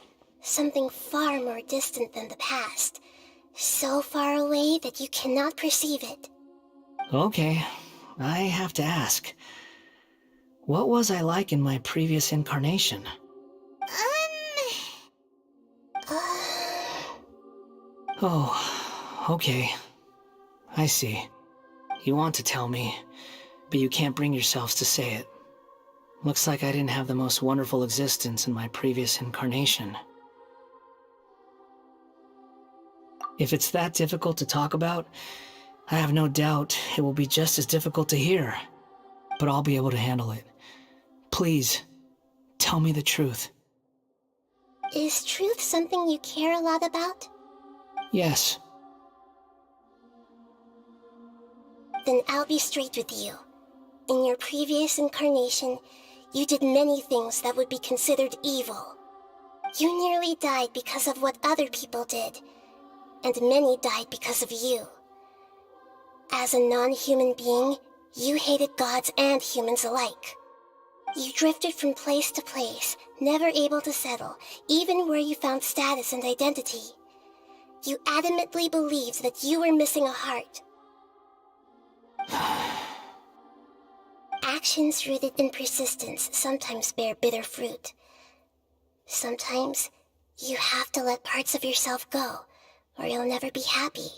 something far more distant than the past. So far away that you cannot perceive it. Okay, I have to ask. What was I like in my previous incarnation? Oh, okay. I see. You want to tell me, but you can't bring yourselves to say it. Looks like I didn't have the most wonderful existence in my previous incarnation. If it's that difficult to talk about, I have no doubt it will be just as difficult to hear. But I'll be able to handle it. Please, tell me the truth. Is truth something you care a lot about? Yes. Then I'll be straight with you. In your previous incarnation, you did many things that would be considered evil. You nearly died because of what other people did, and many died because of you. As a non-human being, you hated gods and humans alike. You drifted from place to place, never able to settle, even where you found status and identity. You adamantly believed that you were missing a heart. Actions rooted in persistence sometimes bear bitter fruit. Sometimes, you have to let parts of yourself go, or you'll never be happy.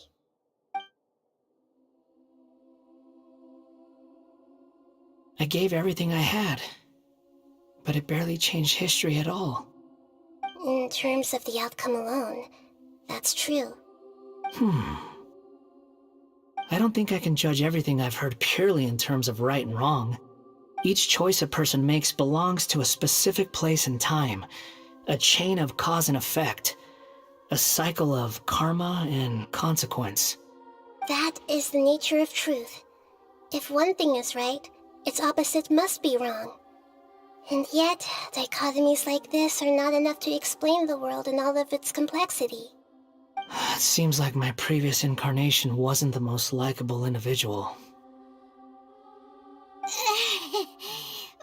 I gave everything I had, but it barely changed history at all. In terms of the outcome alone, that's true. I don't think I can judge everything I've heard purely in terms of right and wrong. Each choice a person makes belongs to a specific place and time, a chain of cause and effect, a cycle of karma and consequence. That is the nature of truth. If one thing is right, its opposite must be wrong. And yet, dichotomies like this are not enough to explain the world in all of its complexity. It seems like my previous incarnation wasn't the most likable individual.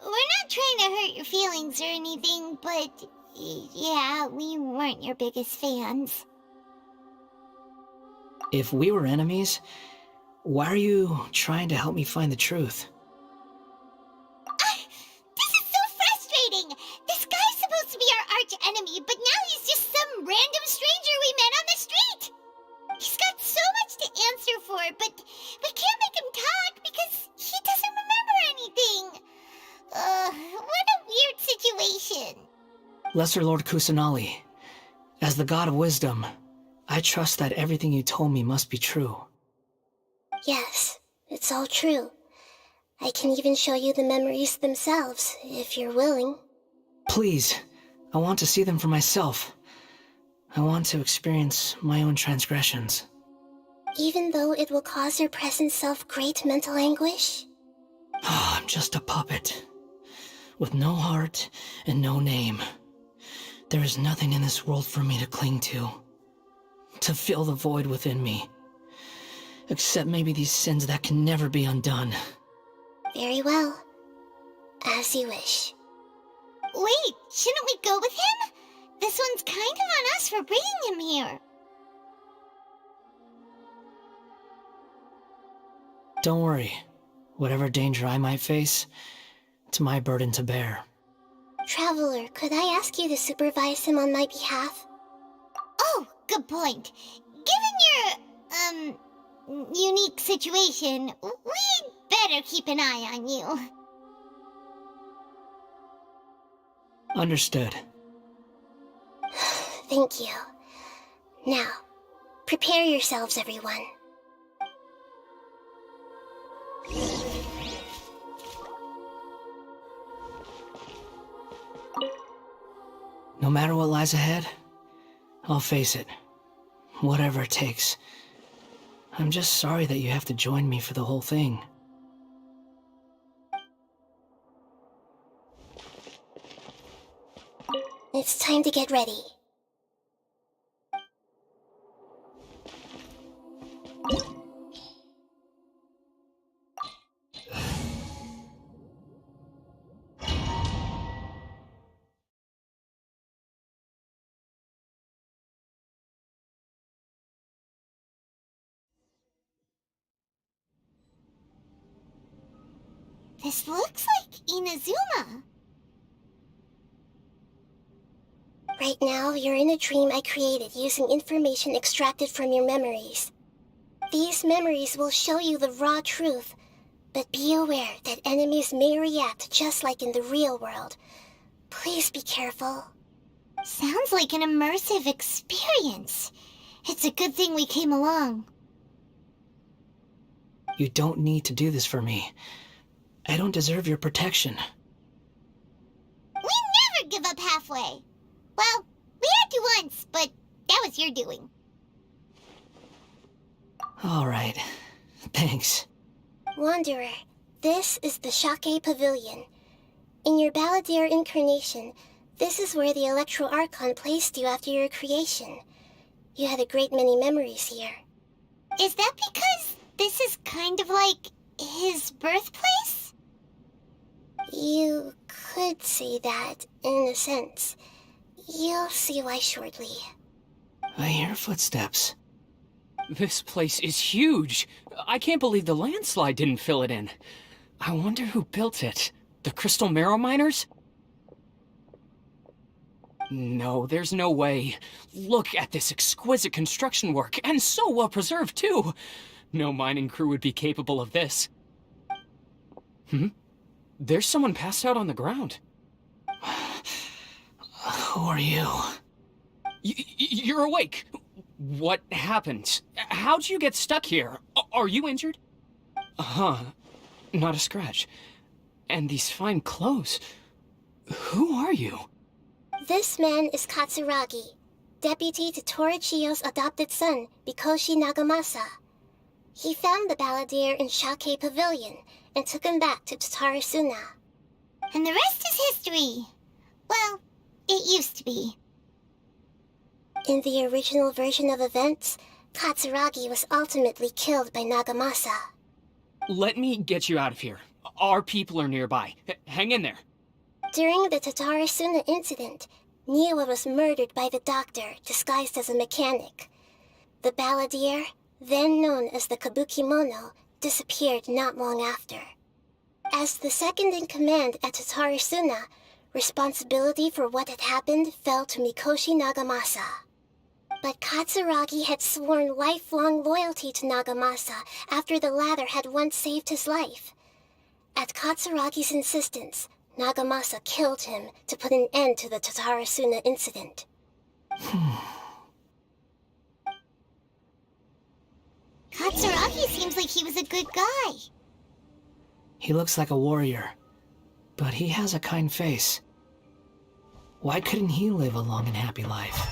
We're not trying to hurt your feelings or anything, but yeah, we weren't your biggest fans. If we were enemies, why are you trying to help me find the truth? This is so frustrating! This guy's supposed to be our arch enemy, but now he's just some random stranger we met on the street! He's got so much to answer for, but we can't make him talk because he doesn't remember anything. What a weird situation. Lesser Lord Kusanali, as the god of wisdom, I trust that everything you told me must be true. Yes, it's all true. I can even show you the memories themselves, if you're willing. Please, I want to see them for myself. I want to experience my own transgressions. Even though it will cause your present self great mental anguish? I'm just a puppet, with no heart and no name. There is nothing in this world for me to cling to fill the void within me. Except maybe these sins that can never be undone. Very well. As you wish. Wait, shouldn't we go with him? This one's kind of on us for bringing him here. Don't worry. Whatever danger I might face, it's my burden to bear. Traveler, could I ask you to supervise him on my behalf? Oh, good point. Given your, unique situation, we'd better keep an eye on you. Understood. Thank you. Now, prepare yourselves, everyone. No matter what lies ahead, I'll face it. Whatever it takes. I'm just sorry that you have to join me for the whole thing. It's time to get ready. This looks like Inazuma. Right now, you're in a dream I created using information extracted from your memories. These memories will show you the raw truth, but be aware that enemies may react just like in the real world. Please be careful. Sounds like an immersive experience. It's a good thing we came along. You don't need to do this for me. I don't deserve your protection. We never give up halfway. Well, we had to once, but that was your doing. All right. Thanks. Wanderer, this is the Shake Pavilion. In your balladeer incarnation, this is where the Electro Archon placed you after your creation. You had a great many memories here. Is that because this is kind of like his birthplace? You could say that, in a sense. You'll see why shortly. I hear footsteps. This place is huge. I can't believe the landslide didn't fill it in. I wonder who built it. The Crystal Marrow Miners? No, there's no way. Look at this exquisite construction work, and so well preserved, too. No mining crew would be capable of this. There's someone passed out on the ground. Who are you? You're awake. What happened? How'd you get stuck here? Are you injured? Not a scratch. And these fine clothes. Who are you? This man is Katsuragi, deputy to Torichiyo's adopted son, Mikoshi Nagamasa. He found the balladeer in Shake Pavilion and took him back to Tatarasuna. And the rest is history. Well, it used to be. In the original version of events, Katsuragi was ultimately killed by Nagamasa. Let me get you out of here. Our people are nearby. Hang in there. During the Tatarasuna incident, Niwa was murdered by the doctor disguised as a mechanic. The balladeer, then known as the Kabukimono, disappeared not long after. As the second in command at Tatarasuna, responsibility for what had happened fell to Mikoshi Nagamasa. But Katsuragi had sworn lifelong loyalty to Nagamasa after the latter had once saved his life. At Katsuragi's insistence, Nagamasa killed him to put an end to the Tatarasuna incident. Katsuragi seems like he was a good guy. He looks like a warrior, but he has a kind face. Why couldn't he live a long and happy life?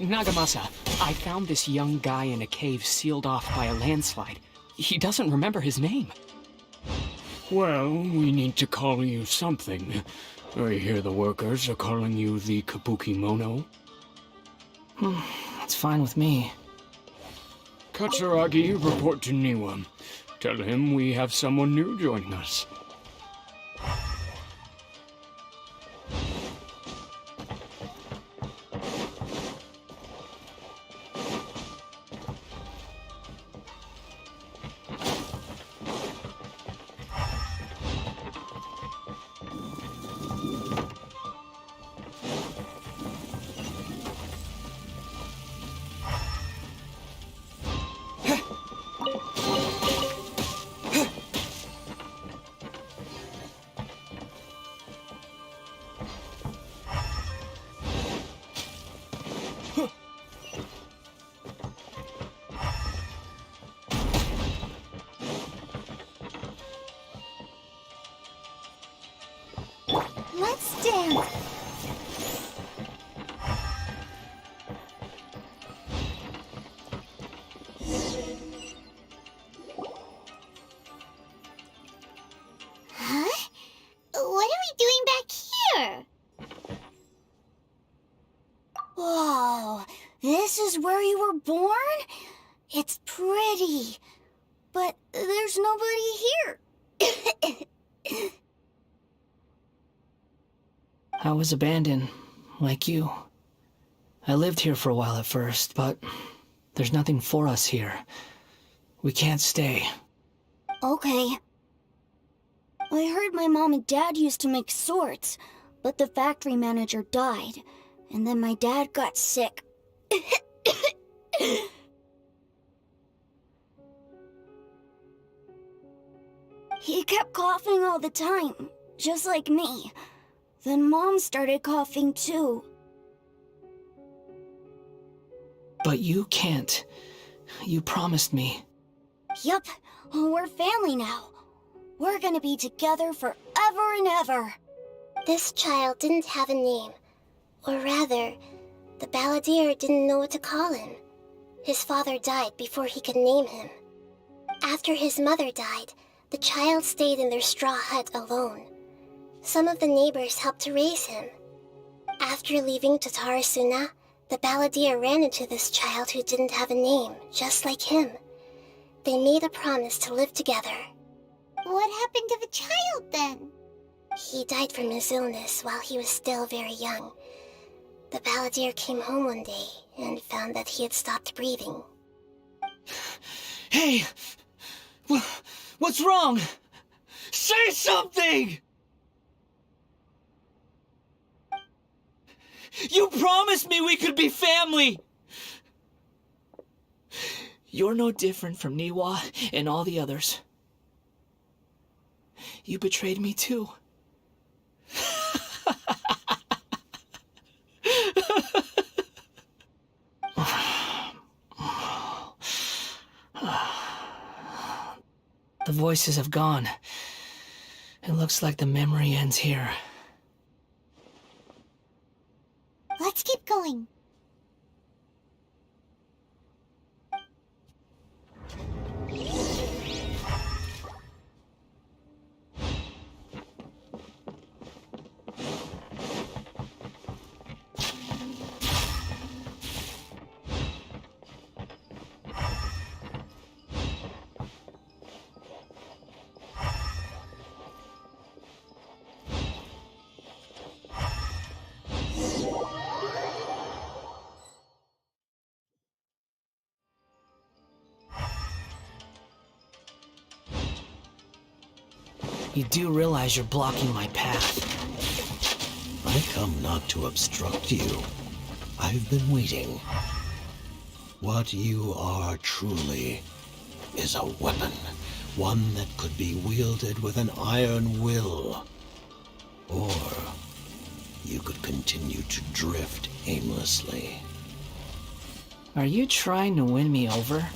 Nagamasa, I found this young guy in a cave sealed off by a landslide. He doesn't remember his name. Well, we need to call you something. I hear the workers are calling you the Kabukimono. That's fine with me. Katsuragi, report to Niwa. Tell him we have someone new joining us. Let's dance. Huh? What are we doing back here? is where you were born? It's pretty. But there's nobody here. I was abandoned, like you. I lived here for a while at first, but there's nothing for us here. We can't stay. Okay. I heard my mom and dad used to make swords, but the factory manager died, and then my dad got sick. He kept coughing all the time, just like me. Then Mom started coughing too. But you can't. You promised me. Yup, we're family now. We're gonna be together forever and ever. This child didn't have a name. Or rather, the balladeer didn't know what to call him. His father died before he could name him. After his mother died, the child stayed in their straw hut alone. Some of the neighbors helped to raise him. After leaving Tatarasuna, the balladeer ran into this child who didn't have a name, just like him. They made a promise to live together. What happened to the child then? He died from his illness while he was still very young. The balladeer came home one day and found that he had stopped breathing. Hey! What's wrong? Say something! You promised me we could be family! You're no different from Niwa and all the others. You betrayed me too. The voices have gone. It looks like the memory ends here. Let's keep going. You do realize you're blocking my path. I come not to obstruct you. I've been waiting. What you are truly is a weapon, one that could be wielded with an iron will. Or you could continue to drift aimlessly. Are you trying to win me over?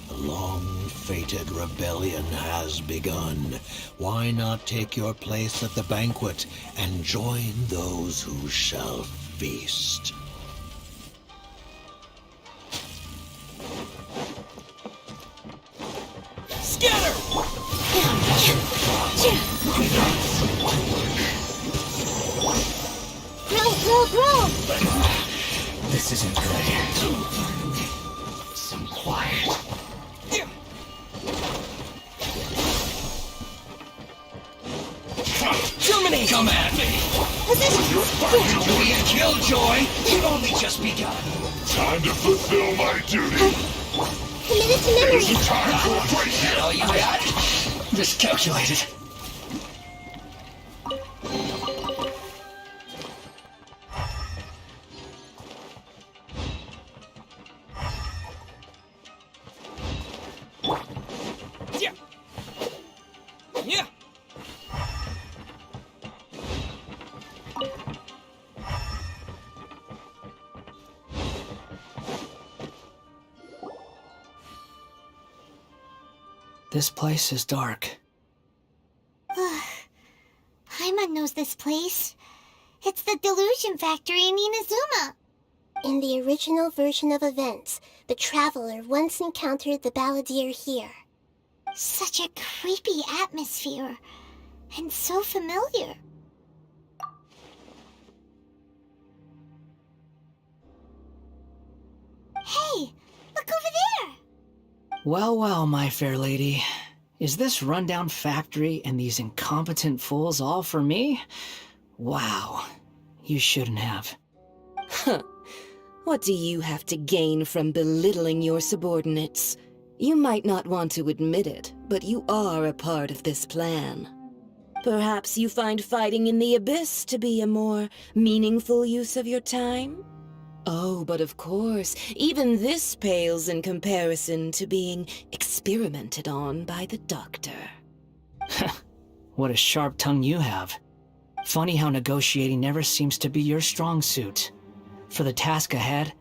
The long-fated rebellion has begun. Why not take your place at the banquet and join those who shall feast? Scatter! Roll! This isn't good. Some quiet. Germany! Come at me! Your fight will be a killjoy! You've only just begun! Time to fulfill my duty! Committed to memory! Isn't time for a break here! All you got? Miscalculated. This place is dark. Paimon knows this place. It's the Delusion Factory in Inazuma. In the original version of events, the Traveler once encountered the balladeer here. Such a creepy atmosphere. And so familiar. Hey, look over there! Well, well, my fair lady. Is this rundown factory and these incompetent fools all for me? Wow. You shouldn't have. Huh. What do you have to gain from belittling your subordinates? You might not want to admit it, but you are a part of this plan. Perhaps you find fighting in the Abyss to be a more meaningful use of your time? Oh, but of course, even this pales in comparison to being experimented on by the Doctor. What a sharp tongue you have. Funny how negotiating never seems to be your strong suit. For the task ahead,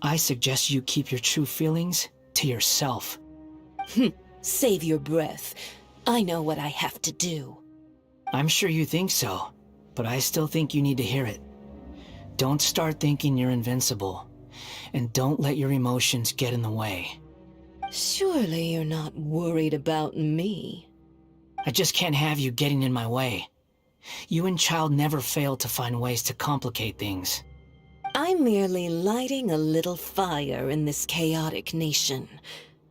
I suggest you keep your true feelings to yourself. Save your breath. I know what I have to do. I'm sure you think so, but I still think you need to hear it. Don't start thinking you're invincible, and don't let your emotions get in the way. Surely you're not worried about me. I just can't have you getting in my way. You and Child never fail to find ways to complicate things. I'm merely lighting a little fire in this chaotic nation.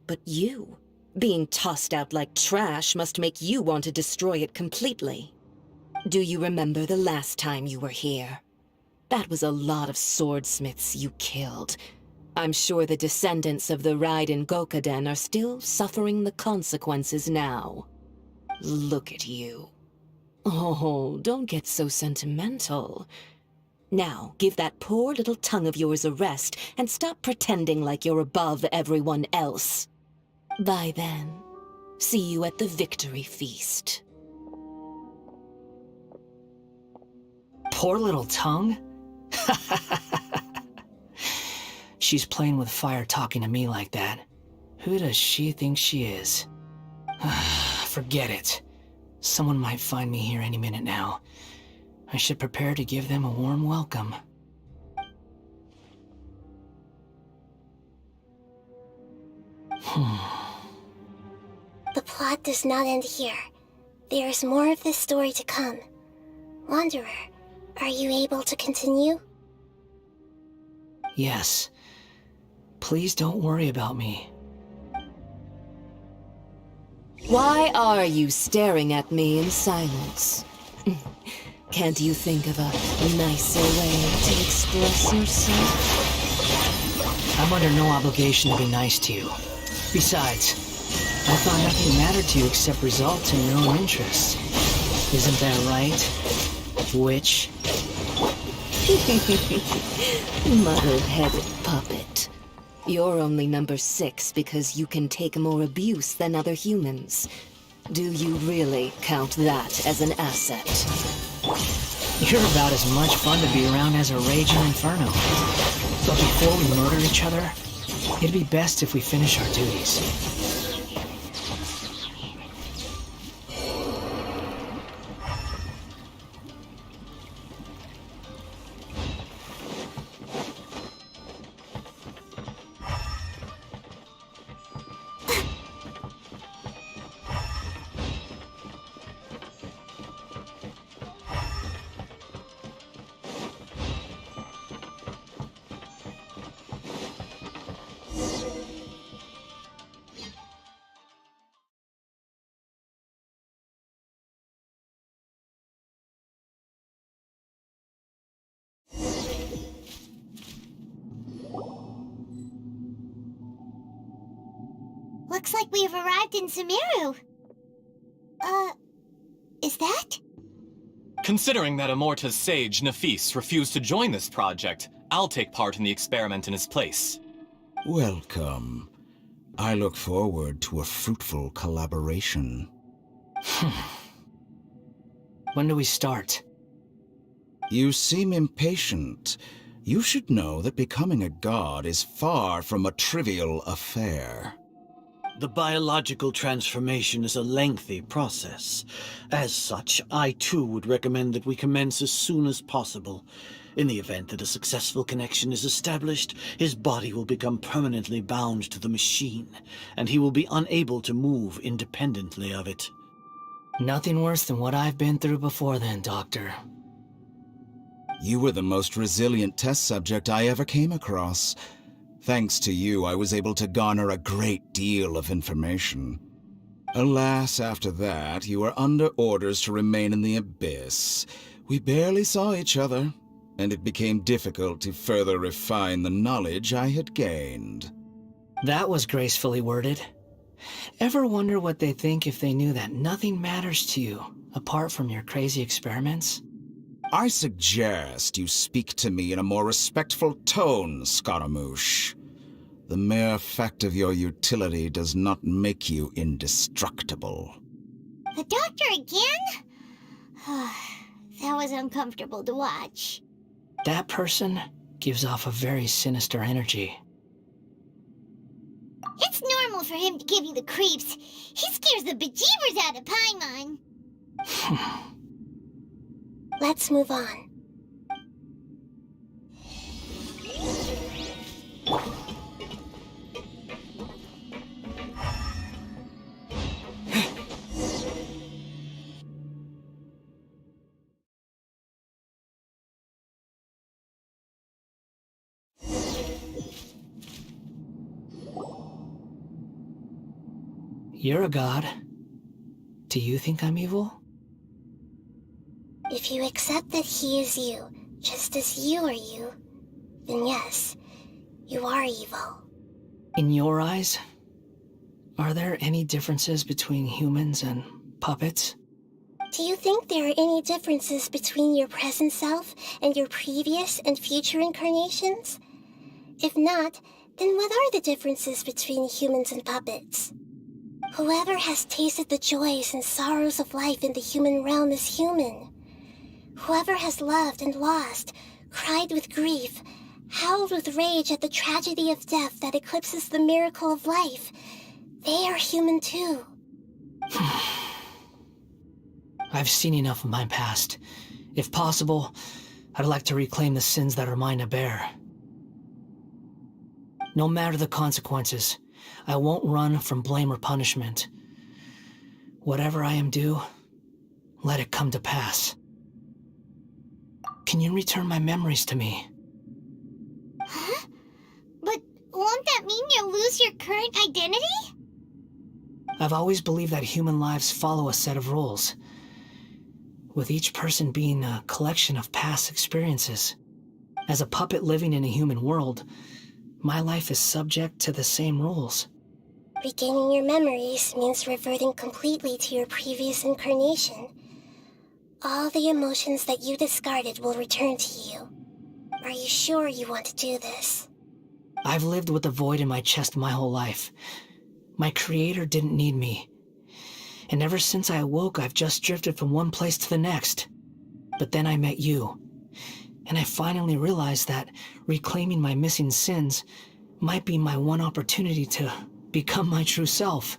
But you, being tossed out like trash, must make you want to destroy it completely. Do you remember the last time you were here? That was a lot of swordsmiths you killed. I'm sure the descendants of the Raiden Gokaden are still suffering the consequences now. Look at you. Oh, don't get so sentimental. Now, give that poor little tongue of yours a rest and stop pretending like you're above everyone else. Bye then. See you at the victory feast. Poor little tongue? She's playing with fire talking to me like that. Who does she think she is? Forget it. Someone might find me here any minute now. I should prepare to give them a warm welcome. The plot does not end here. There is more of this story to come. Wanderer, are you able to continue? Yes. Please don't worry about me. Why are you staring at me in silence? Can't you think of a nicer way to express yourself? I'm under no obligation to be nice to you. Besides, I thought nothing mattered to you except results and your own interests. Isn't that right, witch? Muddle-headed puppet. You're only number 6 because you can take more abuse than other humans. Do you really count that as an asset? You're about as much fun to be around as a raging inferno. But before we murder each other, it'd be best if we finish our duties. Looks like we've arrived in Sumeru. Is that? Considering that Amorta's sage, Nafis, refused to join this project, I'll take part in the experiment in his place. Welcome. I look forward to a fruitful collaboration. When do we start? You seem impatient. You should know that becoming a god is far from a trivial affair. The biological transformation is a lengthy process. As such, I too would recommend that we commence as soon as possible. In the event that a successful connection is established, his body will become permanently bound to the machine, and he will be unable to move independently of it. Nothing worse than what I've been through before then, Doctor. You were the most resilient test subject I ever came across. Thanks to you, I was able to garner a great deal of information. Alas, after that, you were under orders to remain in the Abyss. We barely saw each other, and it became difficult to further refine the knowledge I had gained. That was gracefully worded. Ever wonder what they think if they knew that nothing matters to you, apart from your crazy experiments? I suggest you speak to me in a more respectful tone, Scaramouche. The mere fact of your utility does not make you indestructible. The doctor again? That was uncomfortable to watch. That person gives off a very sinister energy. It's normal for him to give you the creeps. He scares the bejeebers out of Paimon. Let's move on. You're a god. Do you think I'm evil? If you accept that he is you, just as you are you, then yes, you are evil. In your eyes, are there any differences between humans and puppets? Do you think there are any differences between your present self and your previous and future incarnations? If not, then what are the differences between humans and puppets? Whoever has tasted the joys and sorrows of life in the human realm is human. Whoever has loved and lost, cried with grief, howled with rage at the tragedy of death that eclipses the miracle of life, they are human too. I've seen enough of my past. If possible, I'd like to reclaim the sins that are mine to bear. No matter the consequences, I won't run from blame or punishment. Whatever I am due, let it come to pass. Can you return my memories to me? Huh? But won't that mean you'll lose your current identity? I've always believed that human lives follow a set of rules, with each person being a collection of past experiences. As a puppet living in a human world, my life is subject to the same rules. Regaining your memories means reverting completely to your previous incarnation. All the emotions that you discarded will return to you. Are you sure you want to do this? I've lived with a void in my chest my whole life. My creator didn't need me. And ever since I awoke, I've just drifted from one place to the next. But then I met you. And I finally realized that reclaiming my missing sins might be my one opportunity to become my true self.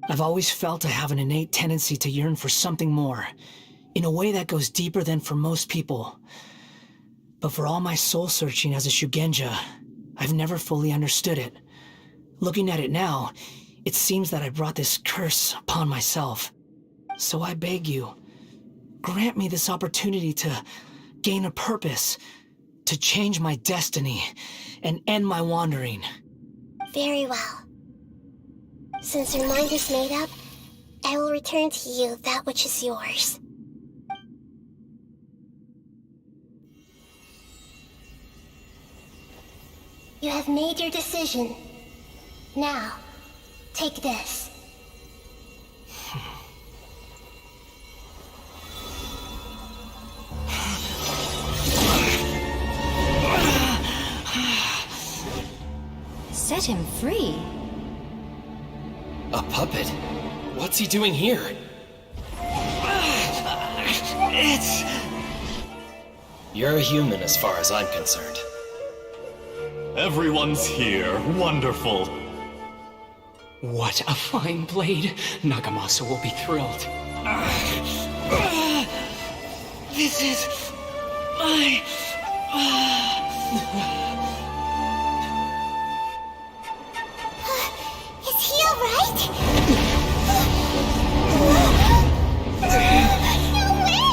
I've always felt I have an innate tendency to yearn for something more, in a way that goes deeper than for most people. But for all my soul-searching as a Shugenja, I've never fully understood it. Looking at it now, it seems that I brought this curse upon myself. So I beg you, grant me this opportunity to gain a purpose, to change my destiny, and end my wandering. Very well. Since your mind is made up, I will return to you that which is yours. You have made your decision. Now, take this. Set him free. A puppet? What's he doing here? You're a human as far as I'm concerned. Everyone's here. Wonderful. What a fine blade. Nagamasa will be thrilled. This is my... Is he alright? No way!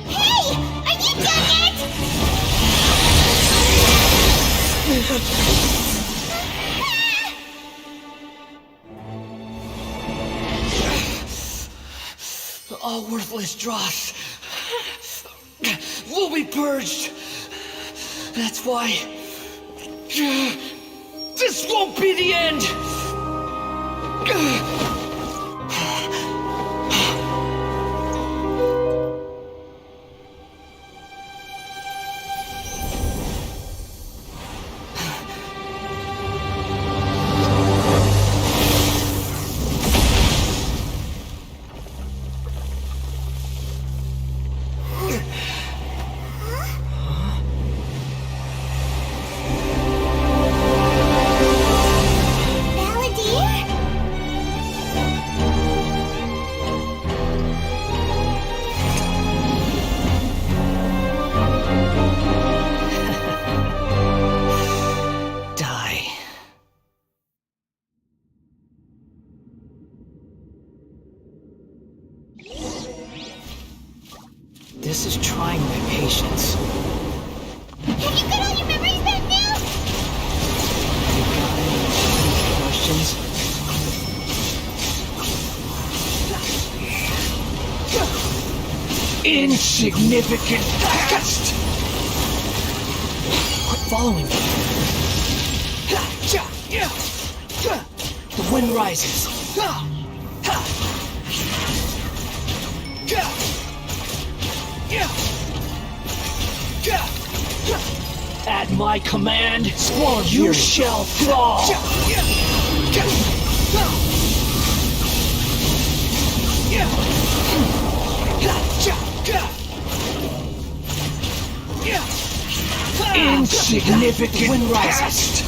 Hey! Are you done yet? All worthless dross will be purged. That's why this won't be the end. Balladeer? Die. This is trying my patience. Have you got all your memories back now? You got any questions? Insignificant past! Quit following me. The wind rises. At my command, you shall fall. Insignificant wind rises.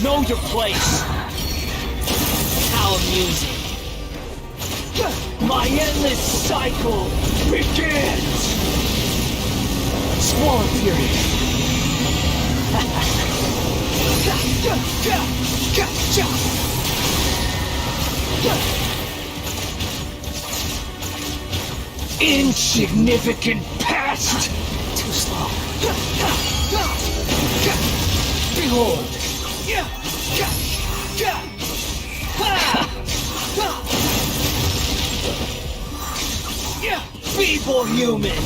Know your place. How amusing. My endless cycle begins! Squall Fury! Insignificant past! Too slow. Behold! Feeble human!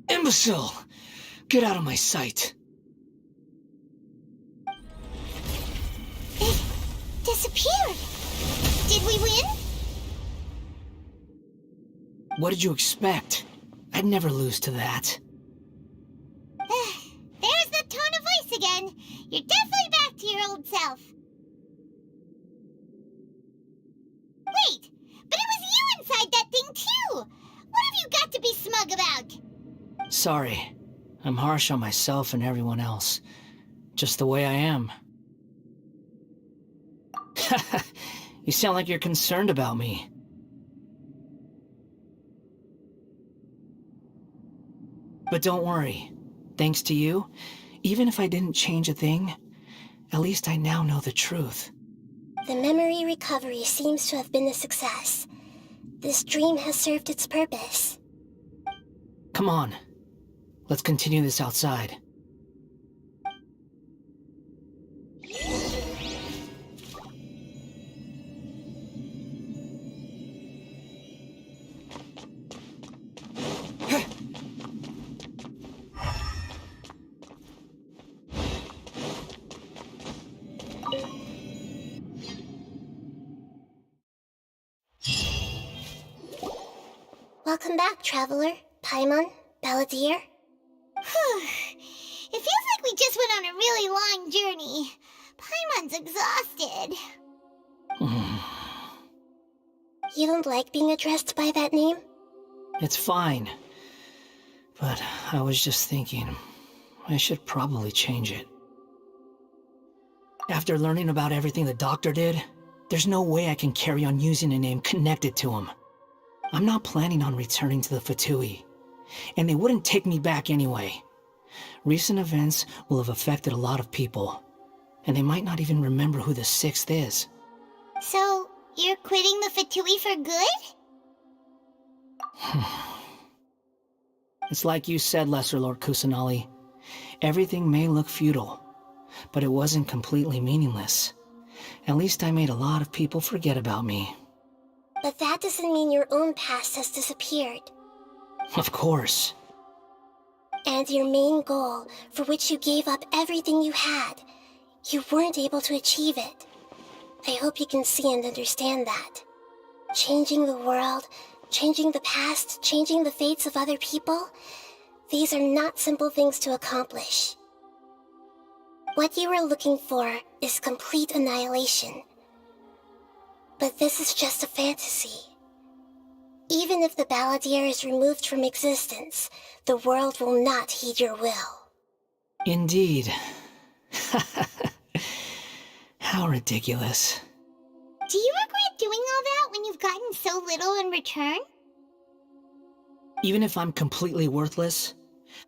Imbecile! Get out of my sight. It disappeared. Did we win? What did you expect? I'd never lose to that. There's the tone of voice again. You're definitely back to your old self. Wait, but it was you inside that thing too. What have you got to be smug about? Sorry. I'm harsh on myself and everyone else. Just the way I am. You sound like you're concerned about me. But don't worry. Thanks to you, even if I didn't change a thing, at least I now know the truth. The memory recovery seems to have been a success. This dream has served its purpose. Come on. Let's continue this outside. Welcome back, Traveler, Paimon, Balladeer. It feels like we just went on a really long journey. Paimon's exhausted. You don't like being addressed by that name? It's fine. But I was just thinking, I should probably change it. After learning about everything the doctor did, there's no way I can carry on using a name connected to him. I'm not planning on returning to the Fatui, and they wouldn't take me back anyway. Recent events will have affected a lot of people, and they might not even remember who the sixth is. So, you're quitting the Fatui for good? It's like you said, Lesser Lord Kusanali. Everything may look futile, but it wasn't completely meaningless. At least I made a lot of people forget about me. But that doesn't mean your own past has disappeared. Of course. And your main goal, for which you gave up everything you had, you weren't able to achieve it. I hope you can see and understand that. Changing the world, changing the past, changing the fates of other people, these are not simple things to accomplish. What you were looking for is complete annihilation. But this is just a fantasy. Even if the balladeer is removed from existence, the world will not heed your will. Indeed. How ridiculous. Do you regret doing all that when you've gotten so little in return? Even if I'm completely worthless,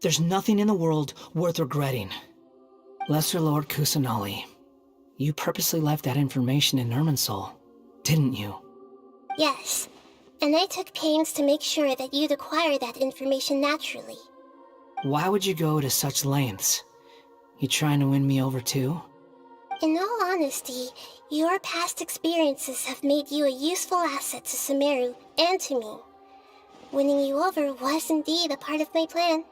there's nothing in the world worth regretting. Lesser Lord Kusanali, you purposely left that information in Irminsul, didn't you? Yes, and I took pains to make sure that you'd acquire that information naturally. Why would you go to such lengths? You trying to win me over too? In all honesty, your past experiences have made you a useful asset to Sumeru and to me. Winning you over was indeed a part of my plan.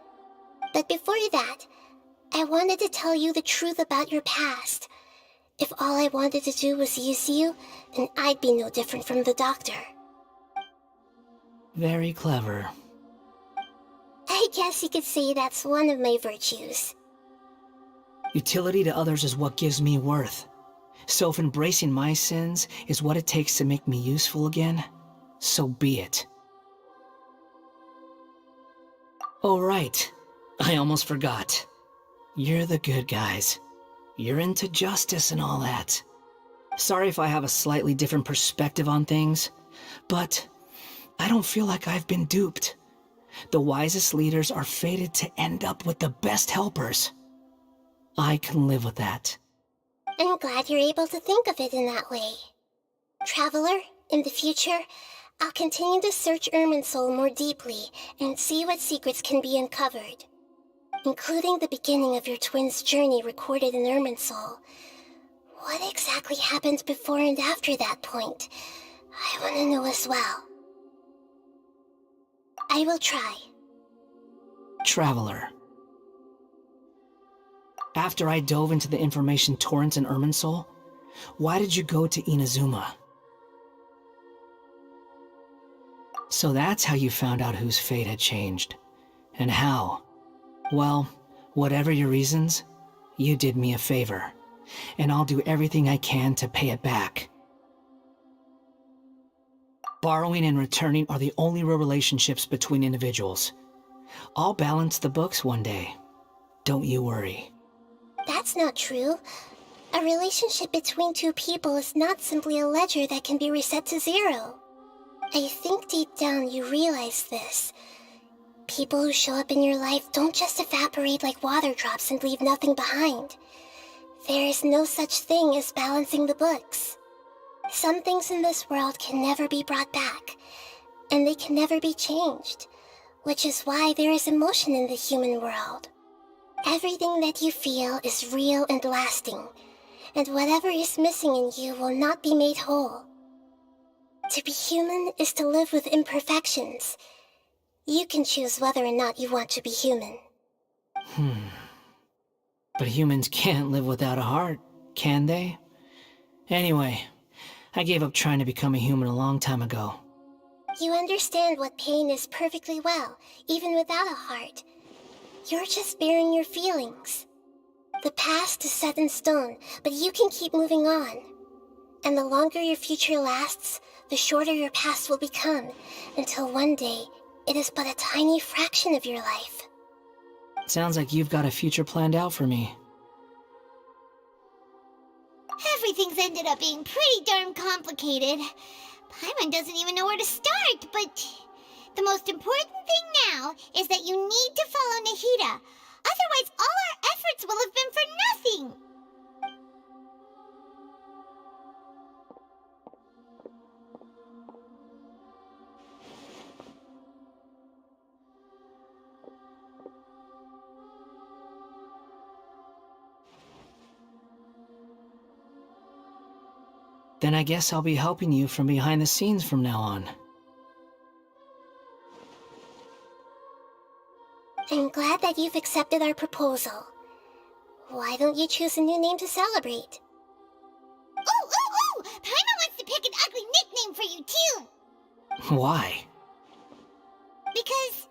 But before that, I wanted to tell you the truth about your past. If all I wanted to do was use you, then I'd be no different from the doctor. Very clever. I guess you could say that's one of my virtues. Utility to others is what gives me worth. So if embracing my sins is what it takes to make me useful again, so be it. Oh right, I almost forgot. You're the good guys. You're into justice and all that. Sorry if I have a slightly different perspective on things, but I don't feel like I've been duped. The wisest leaders are fated to end up with the best helpers. I can live with that. I'm glad you're able to think of it in that way. Traveler, in the future, I'll continue to search Irminsul more deeply and see what secrets can be uncovered, including the beginning of your twins' journey recorded in Irminsul. What exactly happened before and after that point? I want to know as well. I will try. Traveler. After I dove into the information torrents in Irminsul, why did you go to Inazuma? So that's how you found out whose fate had changed. And how? Well, whatever your reasons, you did me a favor, and I'll do everything I can to pay it back. Borrowing and returning are the only real relationships between individuals. I'll balance the books one day. Don't you worry. That's not true. A relationship between two people is not simply a ledger that can be reset to zero. I think deep down you realize this. People who show up in your life don't just evaporate like water drops and leave nothing behind. There is no such thing as balancing the books. Some things in this world can never be brought back, and they can never be changed, which is why there is emotion in the human world. Everything that you feel is real and lasting, and whatever is missing in you will not be made whole. To be human is to live with imperfections. You can choose whether or not you want to be human. But humans can't live without a heart, can they? Anyway, I gave up trying to become a human a long time ago. You understand what pain is perfectly well, even without a heart. You're just bearing your feelings. The past is set in stone, but you can keep moving on. And the longer your future lasts, the shorter your past will become, until one day, it is but a tiny fraction of your life. Sounds like you've got a future planned out for me. Everything's ended up being pretty darn complicated. Paimon doesn't even know where to start, but the most important thing now is that you need to follow Nahida. Otherwise, all our efforts will have been for nothing. Then I guess I'll be helping you from behind the scenes from now on. I'm glad that you've accepted our proposal. Why don't you choose a new name to celebrate? Ooh! Paimon wants to pick an ugly nickname for you, too. Why? Because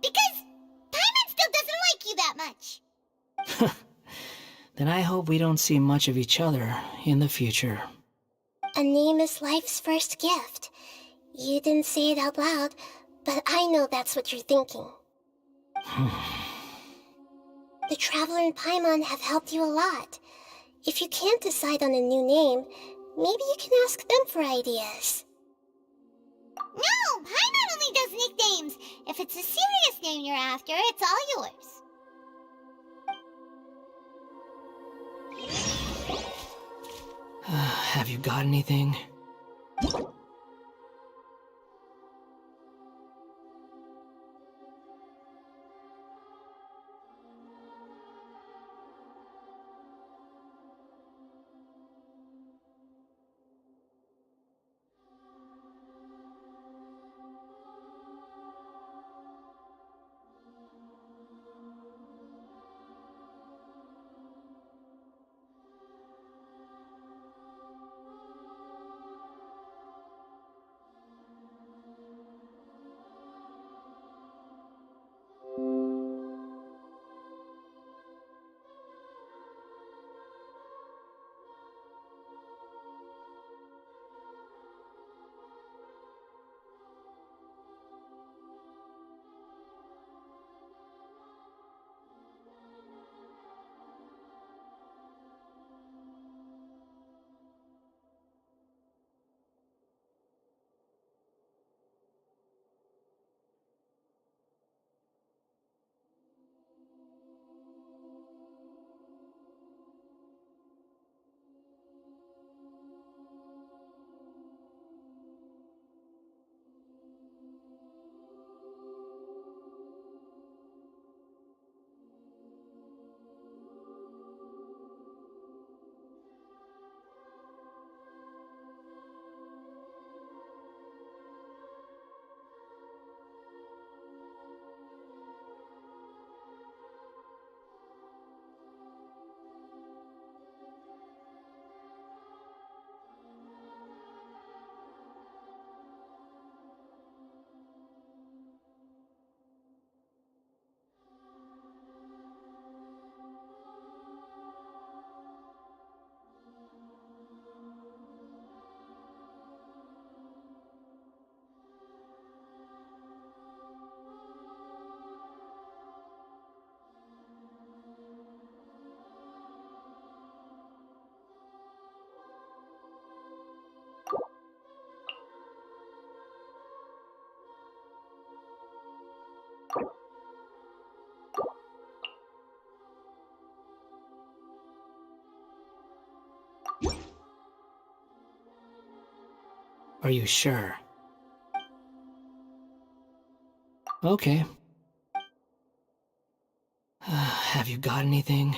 Paimon still doesn't like you that much. Then I hope we don't see much of each other in the future. A name is life's first gift. You didn't say it out loud, but I know that's what you're thinking. The Traveler and Paimon have helped you a lot. If you can't decide on a new name, maybe you can ask them for ideas. No, Paimon only does nicknames. If it's a serious name you're after, it's all yours. Have you got anything? Are you sure? Okay. Have you got anything?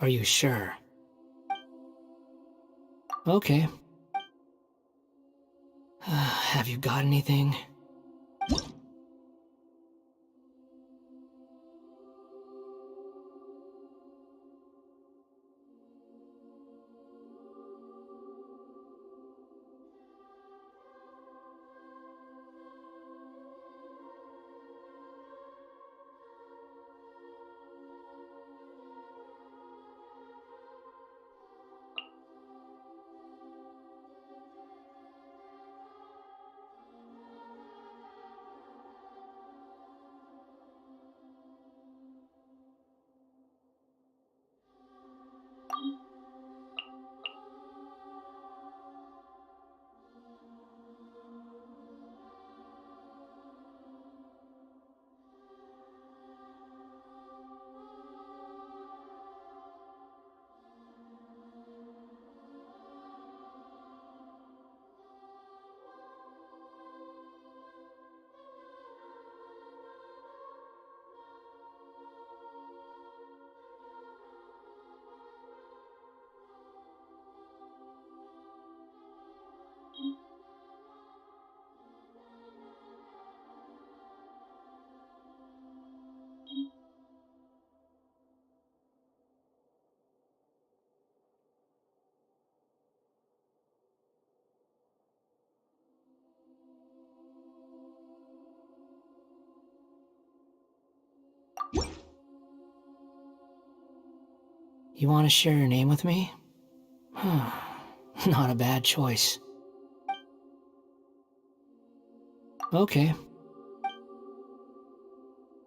Are you sure? Okay. Have you got anything? You want to share your name with me? Not a bad choice. Okay.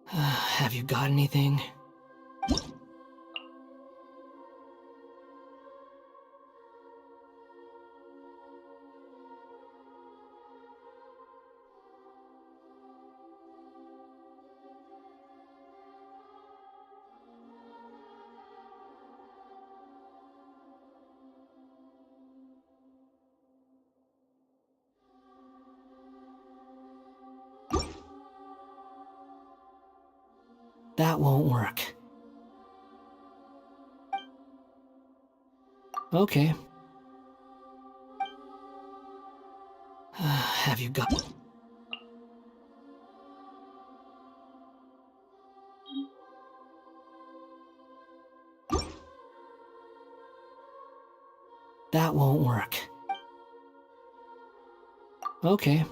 Have you got anything? That won't work. Okay. Have you got... That won't work. Okay.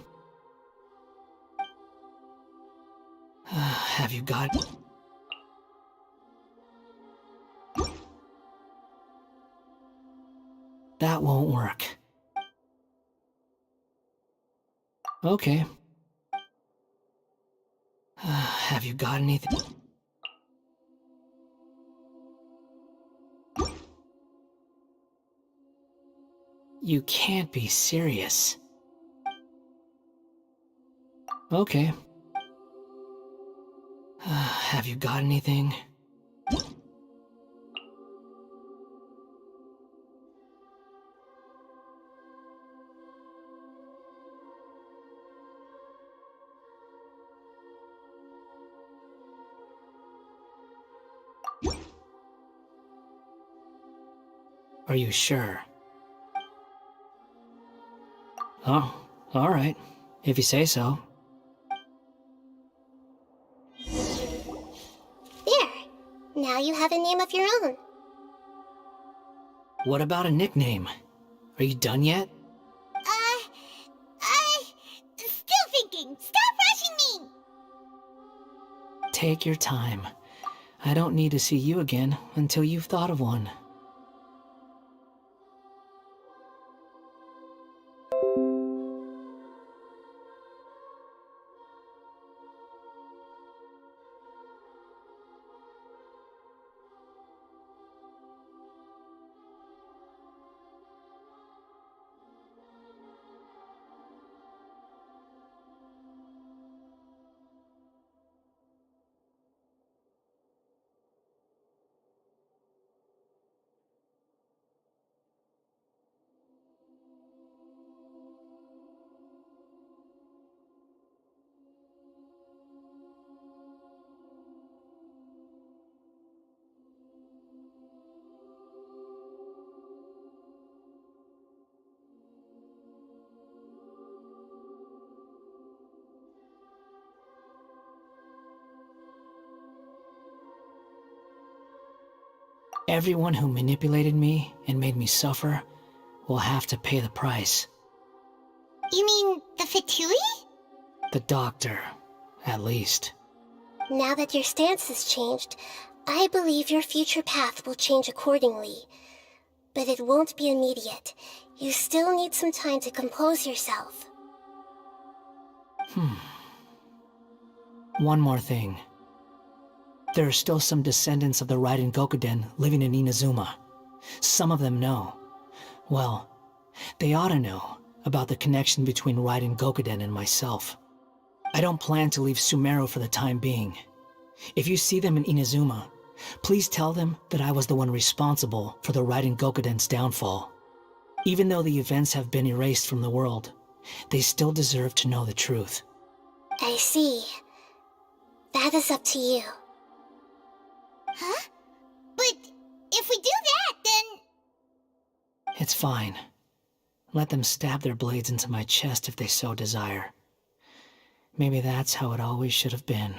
Have you got... That won't work. Okay. Have you got anything? You can't be serious. Okay. Have you got anything? Are you sure? Oh, all right. If you say so. There. Now you have a name of your own. What about a nickname? Are you done yet? Still thinking. Stop rushing me! Take your time. I don't need to see you again until you've thought of one. Everyone who manipulated me and made me suffer will have to pay the price. You mean the Fatui? The doctor, at least. Now that your stance has changed, I believe your future path will change accordingly. But it won't be immediate. You still need some time to compose yourself. One more thing. There are still some descendants of the Raiden Gokuden living in Inazuma. Some of them know. Well, they ought to know about the connection between Raiden Gokuden and myself. I don't plan to leave Sumeru for the time being. If you see them in Inazuma, please tell them that I was the one responsible for the Raiden Gokuden's downfall. Even though the events have been erased from the world, they still deserve to know the truth. I see. That is up to you. Huh? But if we do that, then... It's fine. Let them stab their blades into my chest if they so desire. Maybe that's how it always should have been.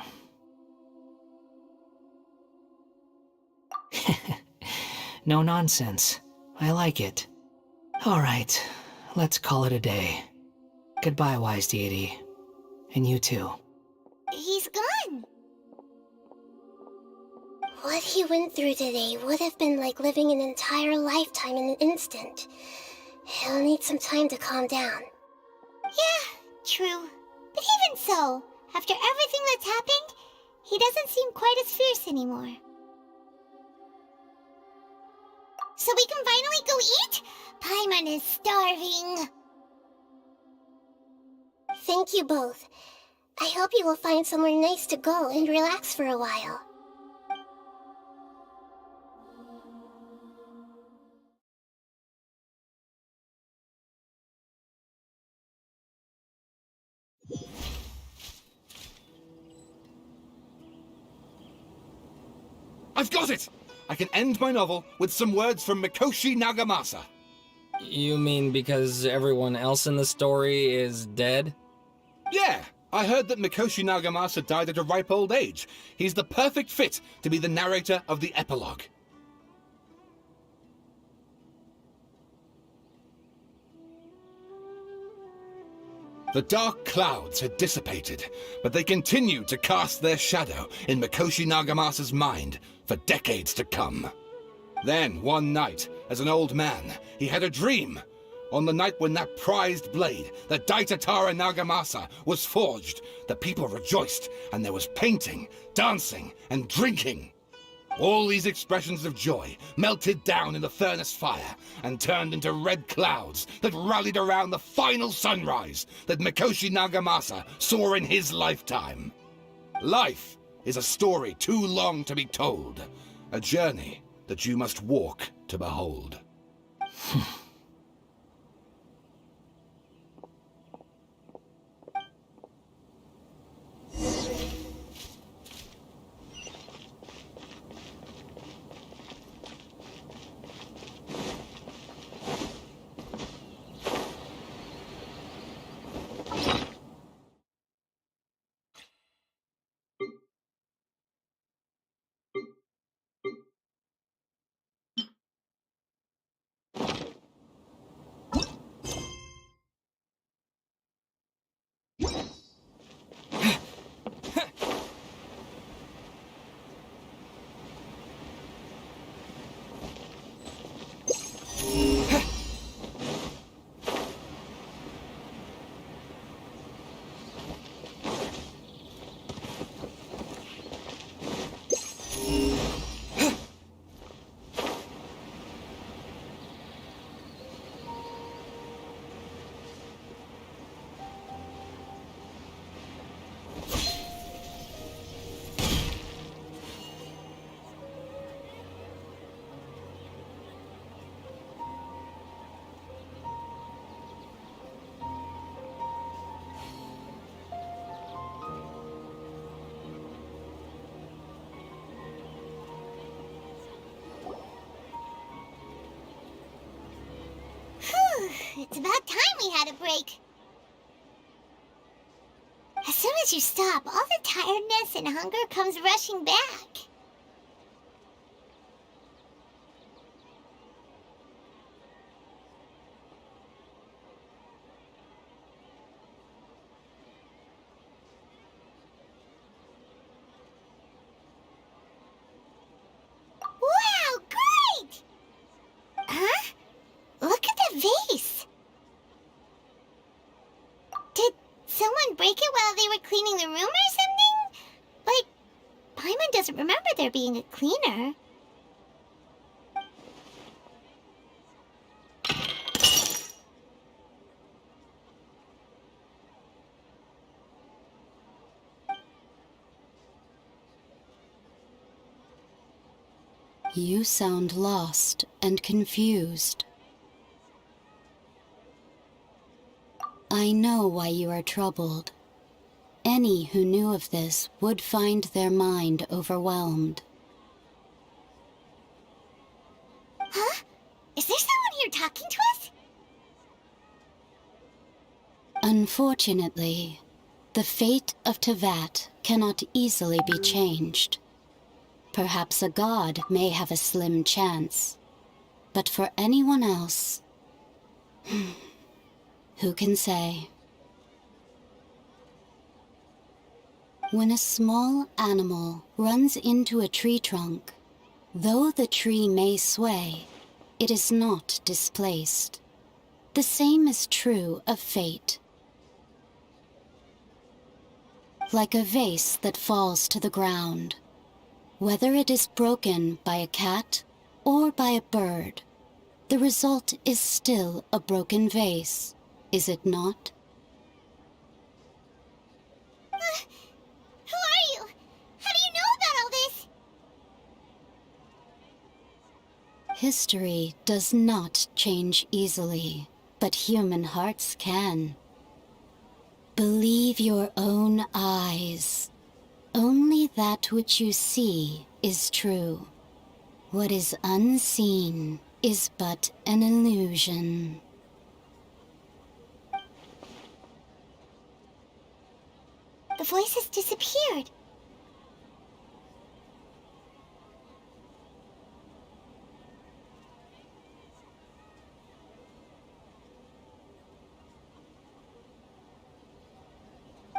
No nonsense. I like it. All right, let's call it a day. Goodbye, wise deity. And you too. He's gone. What he went through today would have been like living an entire lifetime in an instant. He'll need some time to calm down. Yeah, true. But even so, after everything that's happened, he doesn't seem quite as fierce anymore. So we can finally go eat? Paimon is starving. Thank you both. I hope you will find somewhere nice to go and relax for a while. I've got it! I can end my novel with some words from Mikoshi Nagamasa. You mean because everyone else in the story is dead? Yeah, I heard that Mikoshi Nagamasa died at a ripe old age. He's the perfect fit to be the narrator of the epilogue. The dark clouds had dissipated, but they continued to cast their shadow in Mikoshi Nagamasa's mind for decades to come. Then, one night, as an old man, he had a dream. On the night when that prized blade, the Daitatara Nagamasa, was forged, the people rejoiced, and there was painting, dancing, and drinking. All these expressions of joy melted down in the furnace fire and turned into red clouds that rallied around the final sunrise that Mikoshi Nagamasa saw in his lifetime. Life is a story too long to be told, a journey that you must walk to behold. It's about time we had a break. As soon as you stop, all the tiredness and hunger comes rushing back. they were cleaning the room or something? But Paimon doesn't remember there being a cleaner. You sound lost and confused. I know why you are troubled. Any who knew of this would find their mind overwhelmed. Huh? Is there someone here talking to us? Unfortunately, the fate of Tevat cannot easily be changed. Perhaps a god may have a slim chance, but for anyone else, who can say? When a small animal runs into a tree trunk, though the tree may sway, it is not displaced. The same is true of fate. Like a vase that falls to the ground, whether it is broken by a cat or by a bird, the result is still a broken vase, is it not? Who are you? How do you know about all this? History does not change easily, but human hearts can. Believe your own eyes. Only that which you see is true. What is unseen is but an illusion. The voice has disappeared.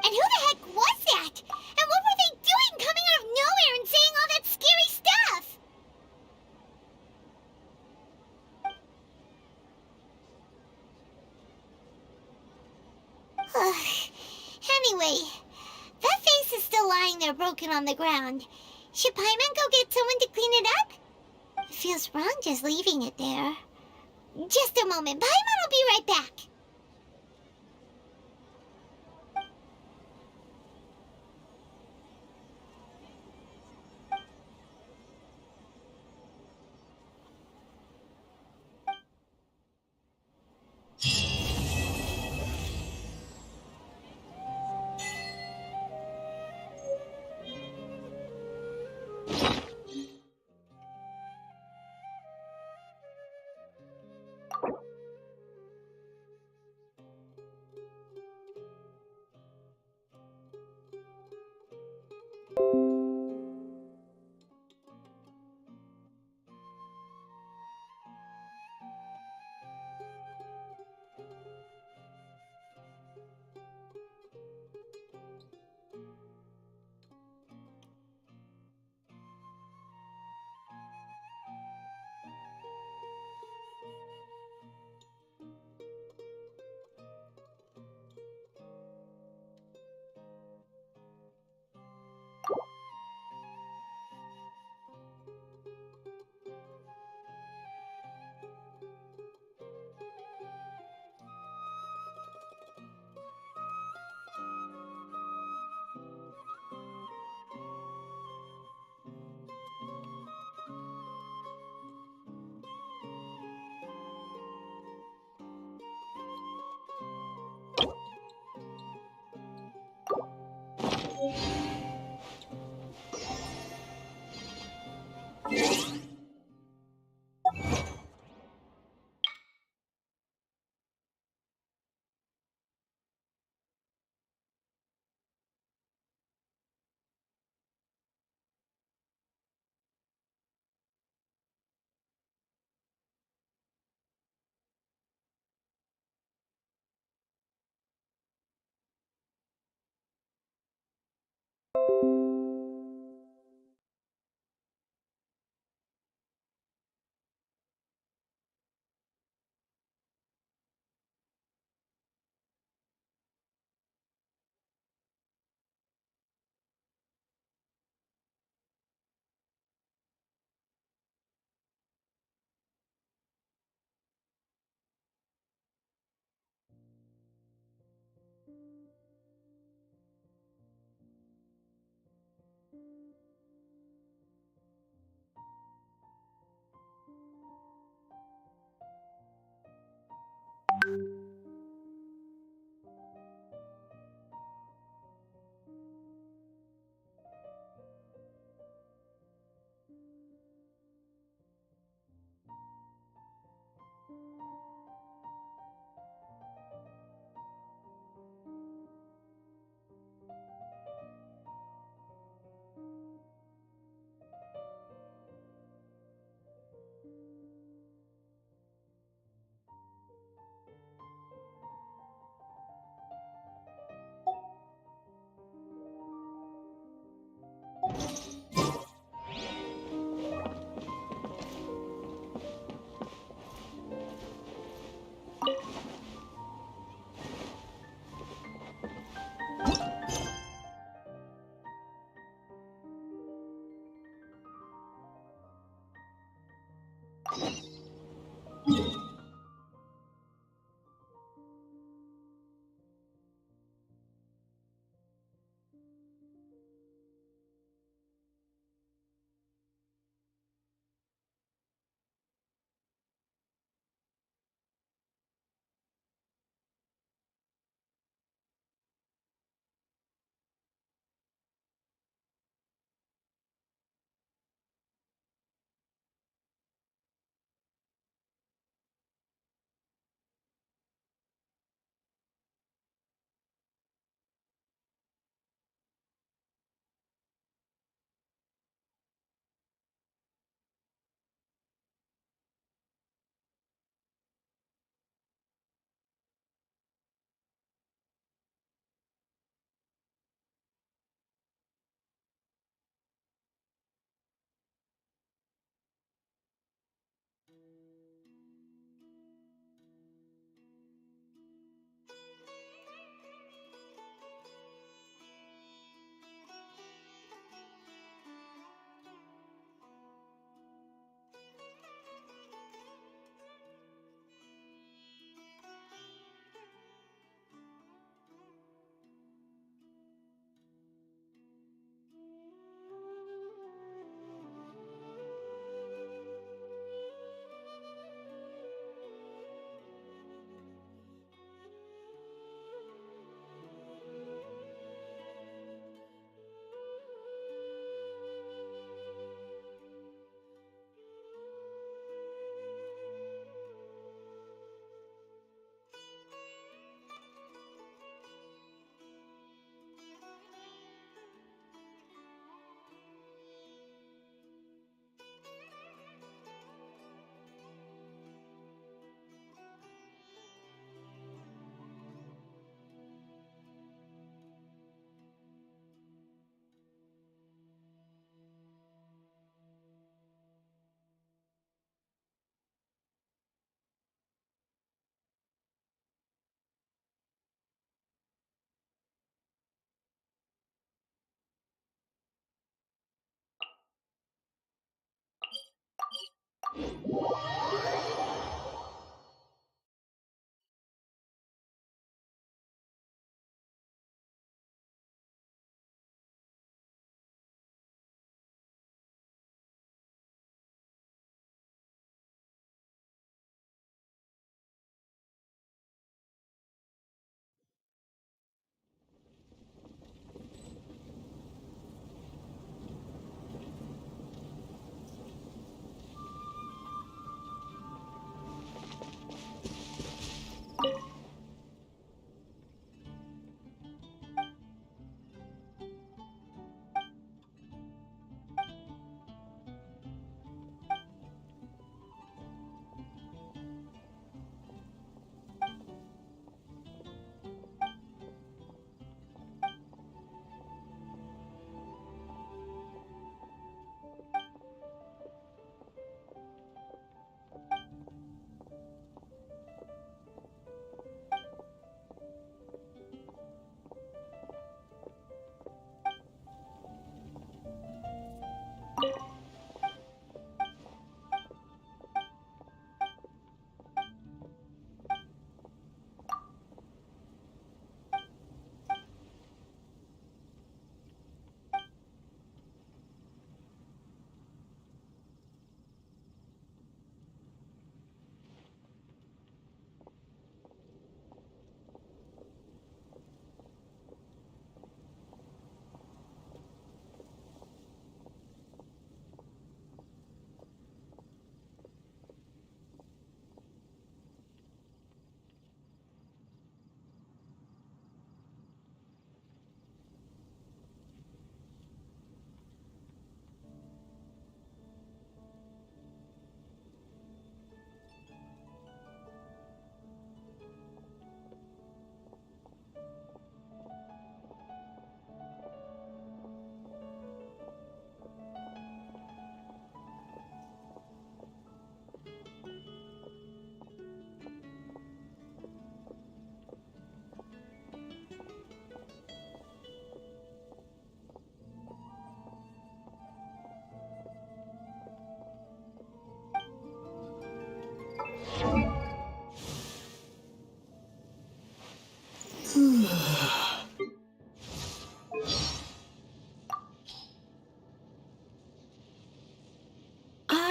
And who the heck was that? And what were they doing coming out of nowhere and saying all that scary stuff? Anyway, that face is still lying there broken on the ground. Should Paimon go get someone to clean it up? It feels wrong just leaving it there. Just a moment. Paimon will be right back.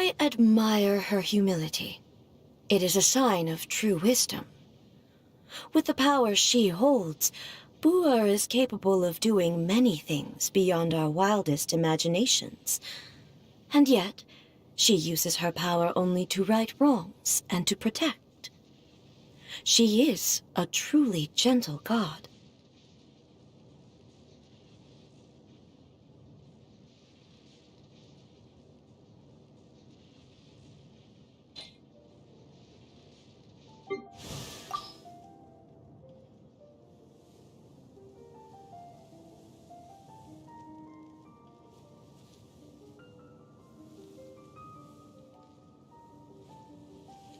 I admire her humility. It is a sign of true wisdom. With the power she holds, Buer is capable of doing many things beyond our wildest imaginations. And yet, she uses her power only to right wrongs and to protect. She is a truly gentle god.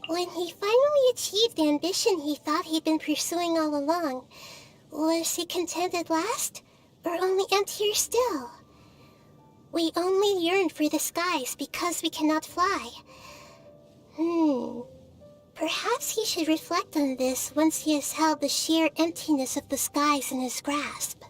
When he finally achieved the ambition he thought he'd been pursuing all along, was he content at last, or only emptier still? We only yearn for the skies because we cannot fly. Perhaps he should reflect on this once he has held the sheer emptiness of the skies in his grasp.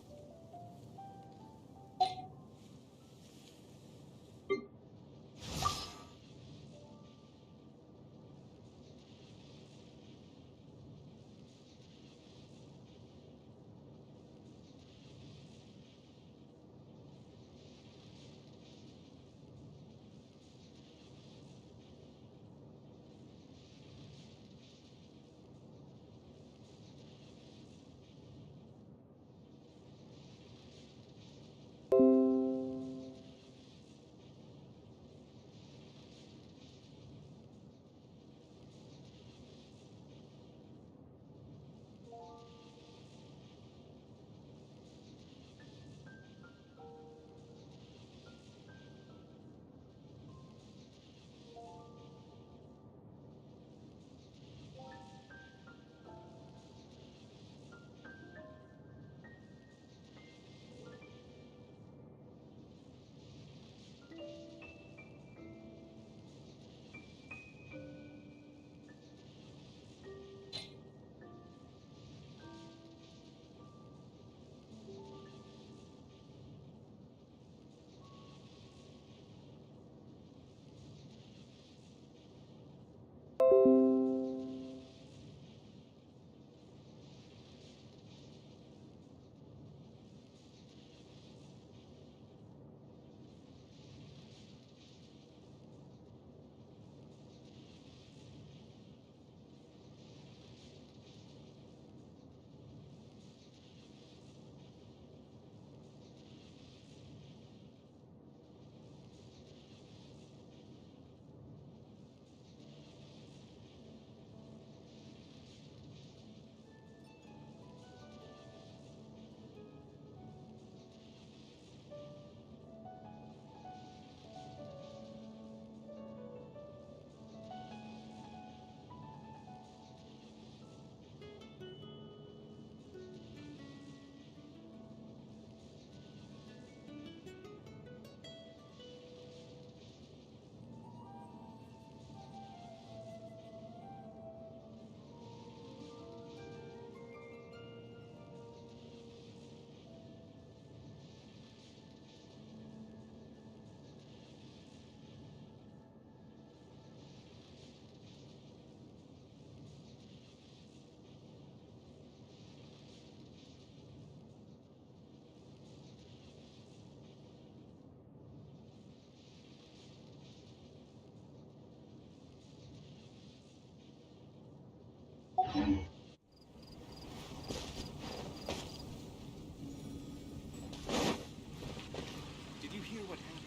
Did you hear what happened?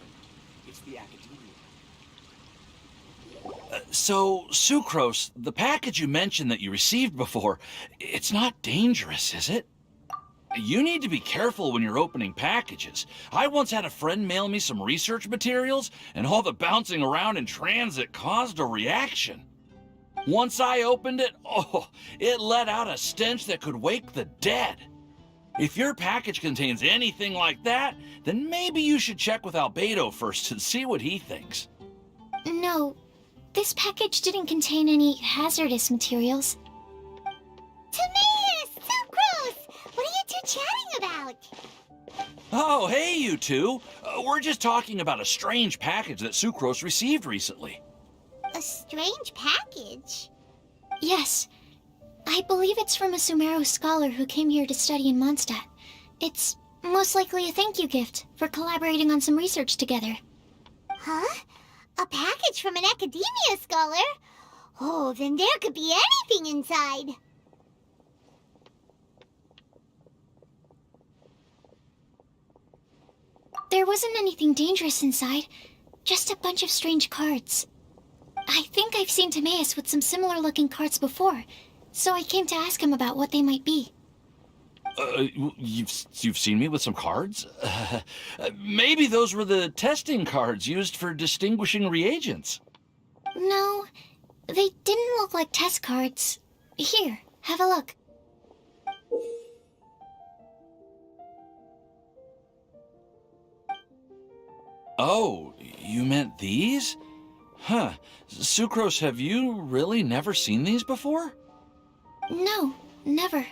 It's the Academia. So, Sucrose, the package you mentioned that you received before, it's not dangerous, is it? You need to be careful when you're opening packages. I once had a friend mail me some research materials, and all the bouncing around in transit caused a reaction. Once I opened it, it let out a stench that could wake the dead. If your package contains anything like that, then maybe you should check with Albedo first and see what he thinks. No, this package didn't contain any hazardous materials. Timaeus! Sucrose! What are you two chatting about? Oh, hey, you two. We're just talking about a strange package that Sucrose received recently. A strange package? Yes. I believe it's from a Sumeru scholar who came here to study in Mondstadt. It's most likely a thank you gift for collaborating on some research together. Huh? A package from an academia scholar? Oh, then there could be anything inside. There wasn't anything dangerous inside, just a bunch of strange cards. I think I've seen Timaeus with some similar-looking cards before, so I came to ask him about what they might be. You've seen me with some cards? Maybe those were the testing cards used for distinguishing reagents. No, they didn't look like test cards. Here, have a look. Oh, you meant these? Huh. Sucrose, have you really never seen these before? No, never.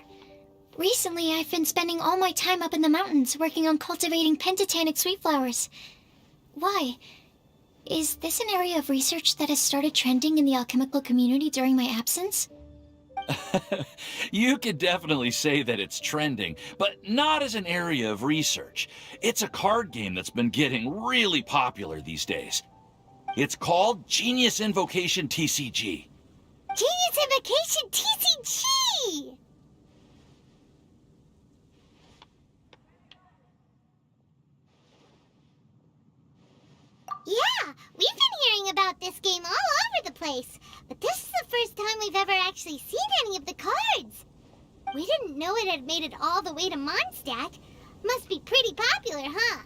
Recently, I've been spending all my time up in the mountains working on cultivating pentatonic sweet flowers. Why? Is this an area of research that has started trending in the alchemical community during my absence? You could definitely say that it's trending, but not as an area of research. It's a card game that's been getting really popular these days. It's called Genius Invocation TCG. Genius Invocation TCG! Yeah, we've been hearing about this game all over the place, but this is the first time we've ever actually seen any of the cards. We didn't know it had made it all the way to Mondstadt. Must be pretty popular, huh?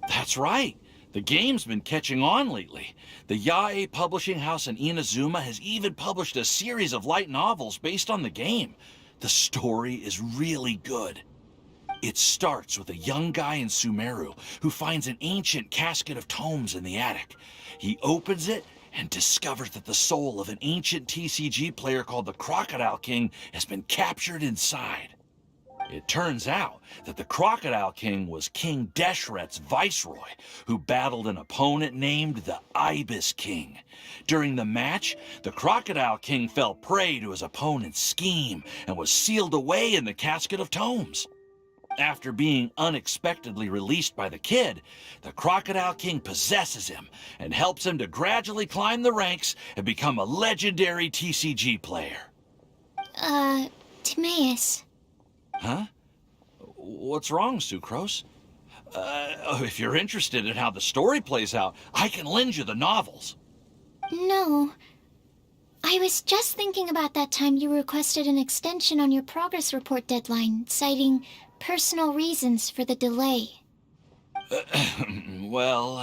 That's right. The game's been catching on lately. The Yae publishing house in Inazuma has even published a series of light novels based on the game. The story is really good. It starts with a young guy in Sumeru who finds an ancient casket of tomes in the attic. He opens it and discovers that the soul of an ancient TCG player called the Crocodile King has been captured inside. It turns out that the Crocodile King was King Deshret's viceroy, who battled an opponent named the Ibis King. During the match, the Crocodile King fell prey to his opponent's scheme and was sealed away in the casket of tomes. After being unexpectedly released by the kid, the Crocodile King possesses him and helps him to gradually climb the ranks and become a legendary TCG player. Timaeus. Huh? What's wrong, Sucrose? If you're interested in how the story plays out, I can lend you the novels. No. I was just thinking about that time you requested an extension on your progress report deadline, citing personal reasons for the delay. Well,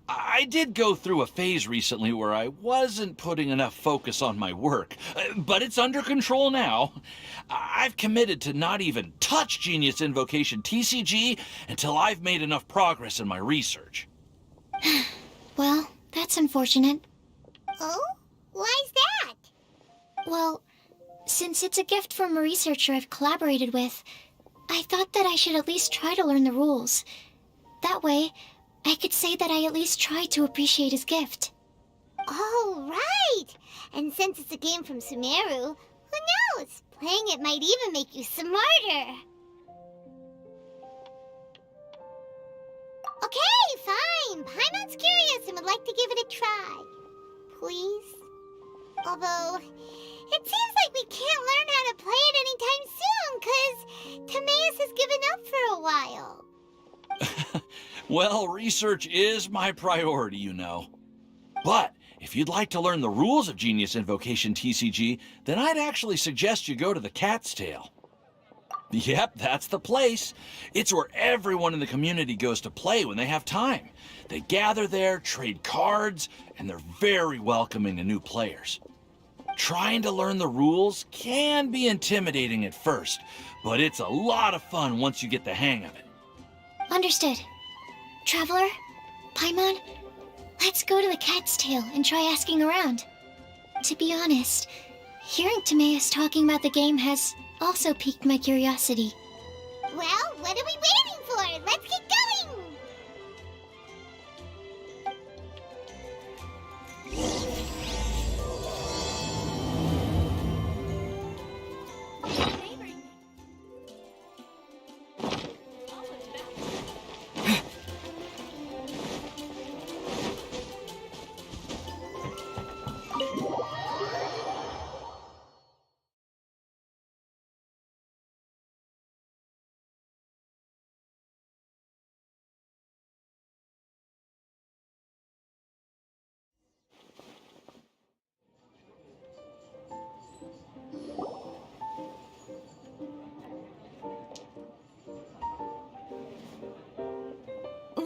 I did go through a phase recently where I wasn't putting enough focus on my work, but it's under control now. I've committed to not even touch Genius Invocation TCG until I've made enough progress in my research. Well, that's unfortunate. Oh? Why's that? Well, since it's a gift from a researcher I've collaborated with, I thought that I should at least try to learn the rules. That way, I could say that I at least tried to appreciate his gift. Oh, right! And since it's a game from Sumeru, who knows? Playing it might even make you smarter. Okay, fine. Paimon's curious and would like to give it a try. Please? Although, it seems like we can't learn how to play it anytime soon, 'cause Timaeus has given up for a while. Well, research is my priority, you know. But if you'd like to learn the rules of Genius Invocation TCG, then I'd actually suggest you go to the Cat's Tail. Yep, that's the place. It's where everyone in the community goes to play when they have time. They gather there, trade cards, and they're very welcoming to new players. Trying to learn the rules can be intimidating at first, but it's a lot of fun once you get the hang of it. Understood. Traveler, Paimon, let's go to the Cat's Tail and try asking around. To be honest, hearing Timaeus talking about the game has also piqued my curiosity. Well, what are we waiting for? Let's get going!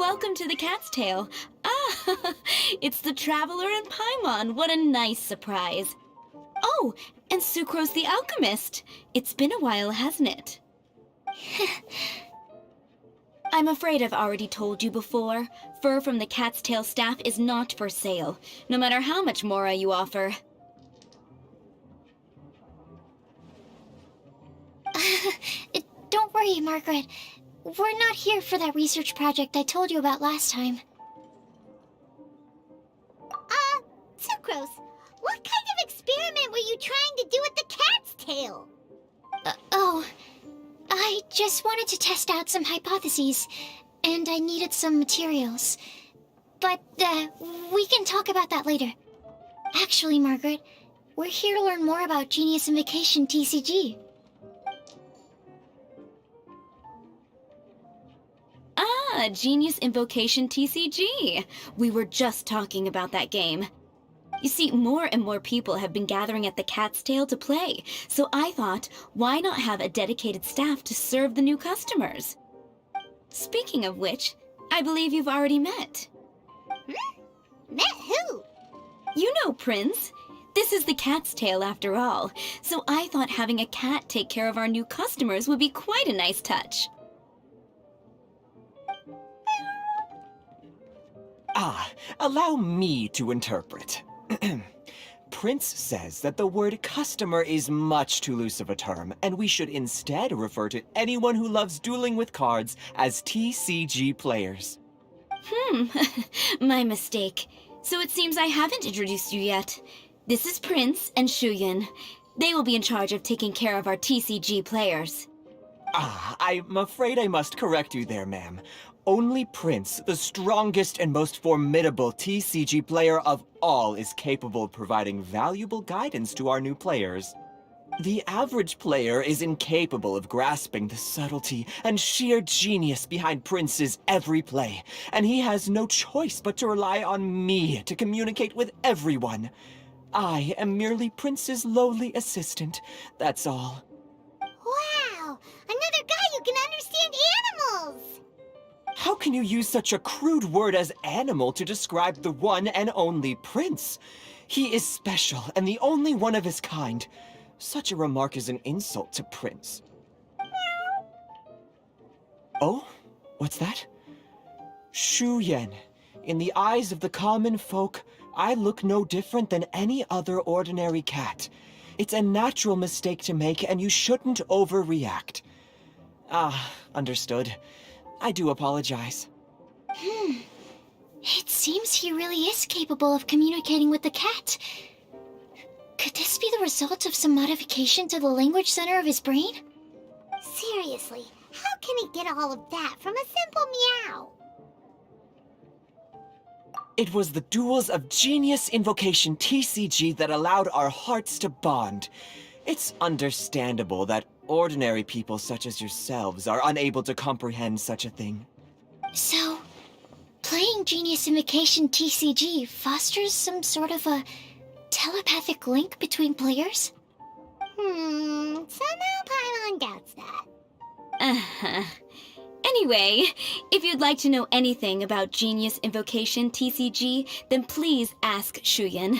welcome to the Cat's Tail. Ah, it's the Traveler and Paimon. What a nice surprise. Oh, and Sucrose the Alchemist. It's been a while, hasn't it? I'm afraid I've already told you before. Fur from the Cat's Tail staff is not for sale, no matter how much Mora you offer. Don't worry, Margaret. We're not here for that research project I told you about last time. Sucrose, what kind of experiment were you trying to do with the cat's tail? I just wanted to test out some hypotheses, and I needed some materials. But, we can talk about that later. Actually, Margaret, we're here to learn more about Genius Invocation TCG. Ah, Genius Invocation TCG. We were just talking about that game. You see, more and more people have been gathering at the Cat's Tail to play, so I thought, why not have a dedicated staff to serve the new customers? Speaking of which, I believe you've already met. Met who? You know Prince. This is the Cat's Tail after all, so I thought having a cat take care of our new customers would be quite a nice touch. Allow me to interpret. Prince says that the word customer is much too loose of a term, and we should instead refer to anyone who loves dueling with cards as TCG players. My mistake. So it seems I haven't introduced you yet. This is Prince and Shuyan. They will be in charge of taking care of our TCG players. I'm afraid I must correct you there, ma'am. Only Prince, the strongest and most formidable TCG player of all, is capable of providing valuable guidance to our new players. The average player is incapable of grasping the subtlety and sheer genius behind Prince's every play, and he has no choice but to rely on me to communicate with everyone. I am merely Prince's lowly assistant, that's all. Wow! Another guy who can understand animals! How can you use such a crude word as animal to describe the one and only Prince? He is special and the only one of his kind. Such a remark is an insult to Prince. Oh? What's that? Shu Yen. In the eyes of the common folk, I look no different than any other ordinary cat. It's a natural mistake to make, and you shouldn't overreact. Understood. I do apologize. It seems he really is capable of communicating with the cat. Could this be the result of some modification to the language center of his brain? Seriously, how can he get all of that from a simple meow? It was the duels of Genius Invocation TCG that allowed our hearts to bond. It's understandable that ordinary people such as yourselves are unable to comprehend such a thing. So, playing Genius Invocation TCG fosters some sort of a telepathic link between players? Somehow Paimon doubts that. Anyway, if you'd like to know anything about Genius Invocation TCG, then please ask Shuyan,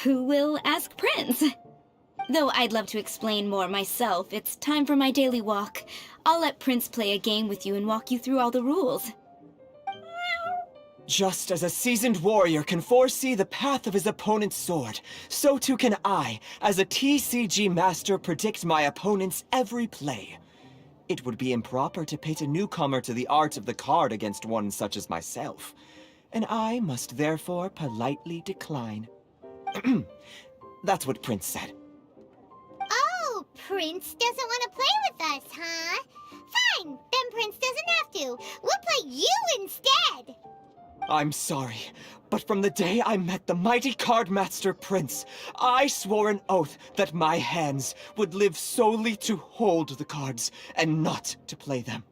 who will ask Prince. Though I'd love to explain more myself, it's time for my daily walk. I'll let Prince play a game with you and walk you through all the rules. Just as a seasoned warrior can foresee the path of his opponent's sword, so too can I, as a TCG master, predict my opponent's every play. It would be improper to pit a newcomer to the art of the card against one such as myself, and I must therefore politely decline. That's what Prince said. Oh, Prince doesn't want to play with us, huh? Fine, then Prince doesn't have to. We'll play you instead. I'm sorry, but from the day I met the mighty cardmaster Prince, I swore an oath that my hands would live solely to hold the cards and not to play them.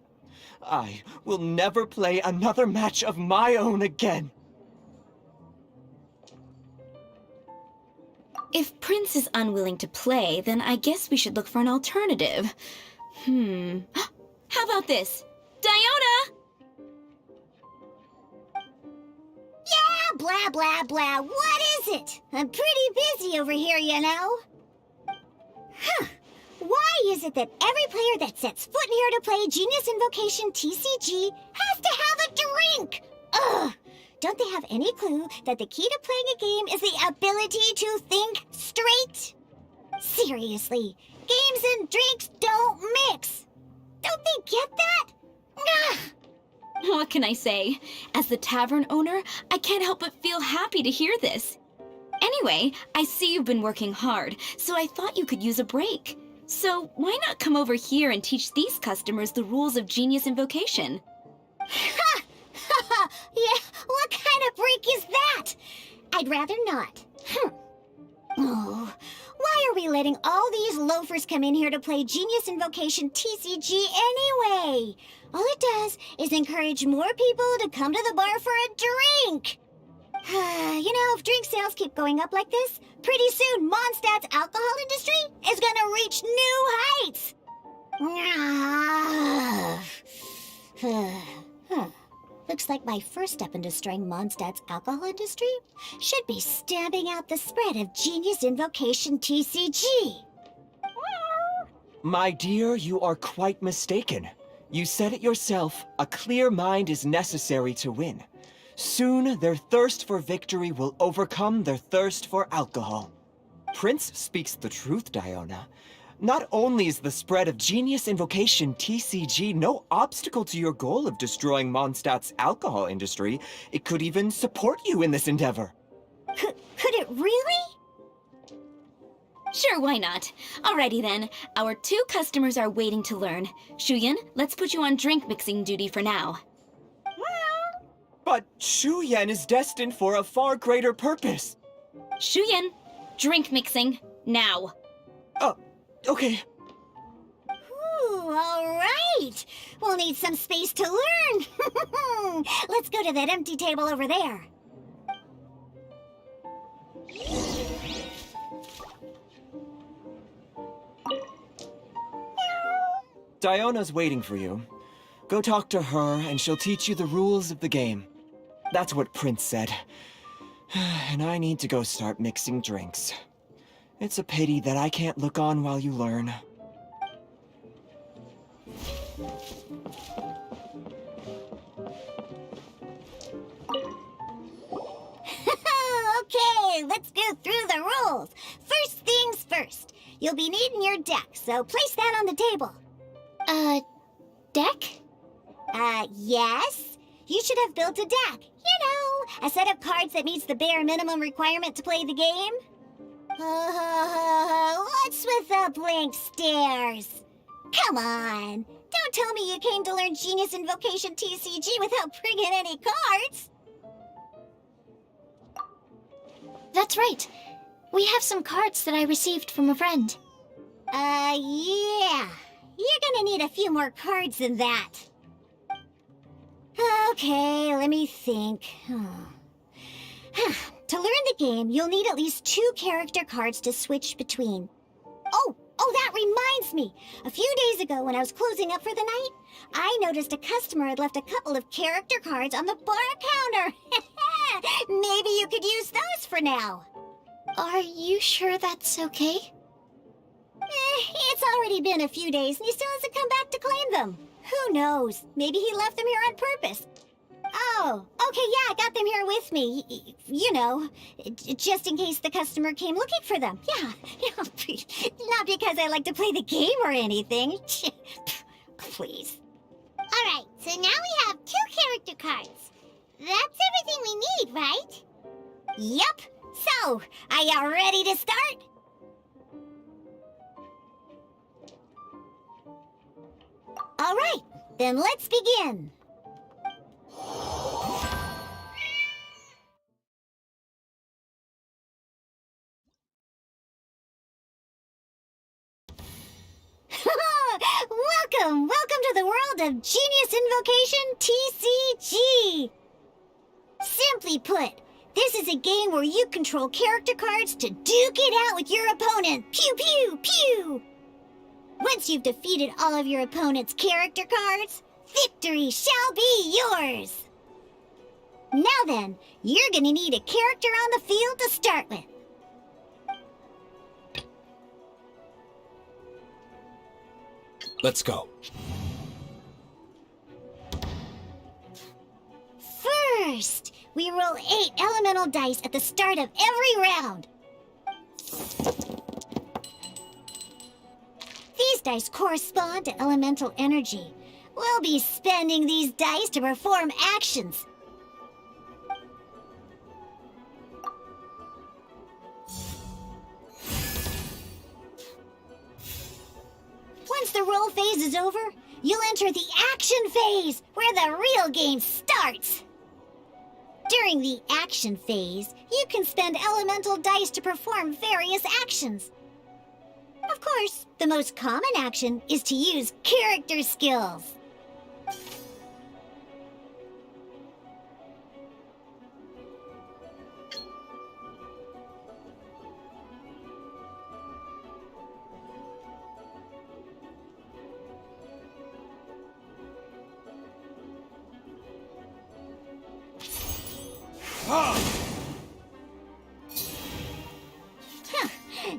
I will never play another match of my own again. If Prince is unwilling to play, then I guess we should look for an alternative. How about this? Diona! blah, blah, blah. What is it? I'm pretty busy over here, you know. Huh. Why is it that every player that sets foot in here to play Genius Invocation TCG has to have a drink? Ugh! Don't they have any clue that the key to playing a game is the ability to think straight? Seriously, games and drinks don't mix. Don't they get that? Ugh! What can I say? As the tavern owner, I can't help but feel happy to hear this. Anyway, I see you've been working hard, so I thought you could use a break. So why not come over here and teach these customers the rules of Genius Invocation? Ha! Ha! Yeah, what kind of break is that? I'd rather not. Oh, why are we letting all these loafers come in here to play Genius Invocation TCG anyway? All it does is encourage more people to come to the bar for a drink. You know, if drink sales keep going up like this, pretty soon Mondstadt's alcohol industry is gonna reach new heights. Looks like my first step in destroying Mondstadt's alcohol industry should be stamping out the spread of Genius Invocation TCG. My dear, you are quite mistaken. You said it yourself, a clear mind is necessary to win. Soon, their thirst for victory will overcome their thirst for alcohol. Prince speaks the truth, Diona. Not only is the spread of Genius Invocation TCG no obstacle to your goal of destroying Mondstadt's alcohol industry, it could even support you in this endeavor. Could it really? Sure, why not? Alrighty then, our 2 customers are waiting to learn. Shuyan, let's put you on drink mixing duty for now. But Shuyan is destined for a far greater purpose. Shuyan, drink mixing, now. Okay. Ooh, all right. We'll need some space to learn. Let's go to that empty table over there. Diona's waiting for you. Go talk to her, and she'll teach you the rules of the game. That's what Prince said. And I need to go start mixing drinks. It's a pity that I can't look on while you learn. Okay, let's go through the rules. First things first. You'll be needing your deck, so place that on the table. Deck? Yes. You should have built a deck. You know, a set of cards that meets the bare minimum requirement to play the game. What's with the blank stares? Come on. Don't tell me you came to learn Genius Invocation TCG without bringing any cards. That's right. We have some cards that I received from a friend. Yeah. You're gonna need a few more cards than that. Okay, let me think. To learn the game, you'll need at least 2 character cards to switch between. Oh, that reminds me. A few days ago when I was closing up for the night, I noticed a customer had left a couple of character cards on the bar counter. Maybe you could use those for now. Are you sure that's okay? It's already been a few days and he still hasn't come back to claim them. Who knows? Maybe he left them here on purpose. Oh, okay, yeah, I got them here with me. You know, just in case the customer came looking for them. Yeah, not because I like to play the game or anything. Please. All right, so now we have 2 character cards. That's everything we need, right? Yep. So, are you ready to start? All right, then let's begin. Welcome to the world of Genius Invocation TCG. Simply put, this is a game where you control character cards to duke it out with your opponent. Pew, pew, pew. Once you've defeated all of your opponent's character cards, victory shall be yours. Now then, you're gonna need a character on the field to start with. Let's go. First, we roll 8 elemental dice at the start of every round. These dice correspond to elemental energy. We'll be spending these dice to perform actions. Once the roll phase is over, you'll enter the action phase, where the real game starts. During the action phase, you can spend elemental dice to perform various actions. Of course, the most common action is to use character skills.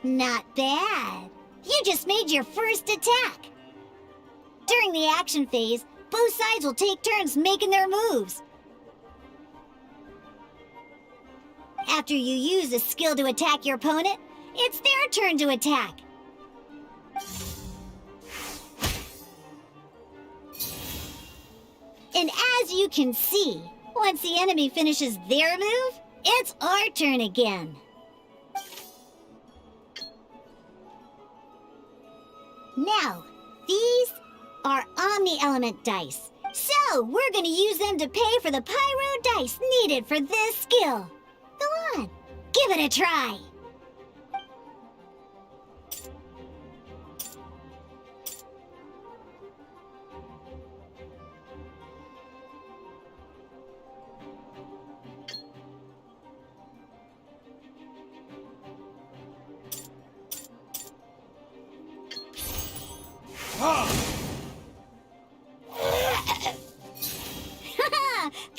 Not bad. You just made your first attack. During the action phase, both sides will take turns making their moves. After you use a skill to attack your opponent, it's their turn to attack. And as you can see, once the enemy finishes their move, it's our turn again. Now, these are Omni-Element dice. So, we're gonna use them to pay for the Pyro dice needed for this skill. Go on, give it a try.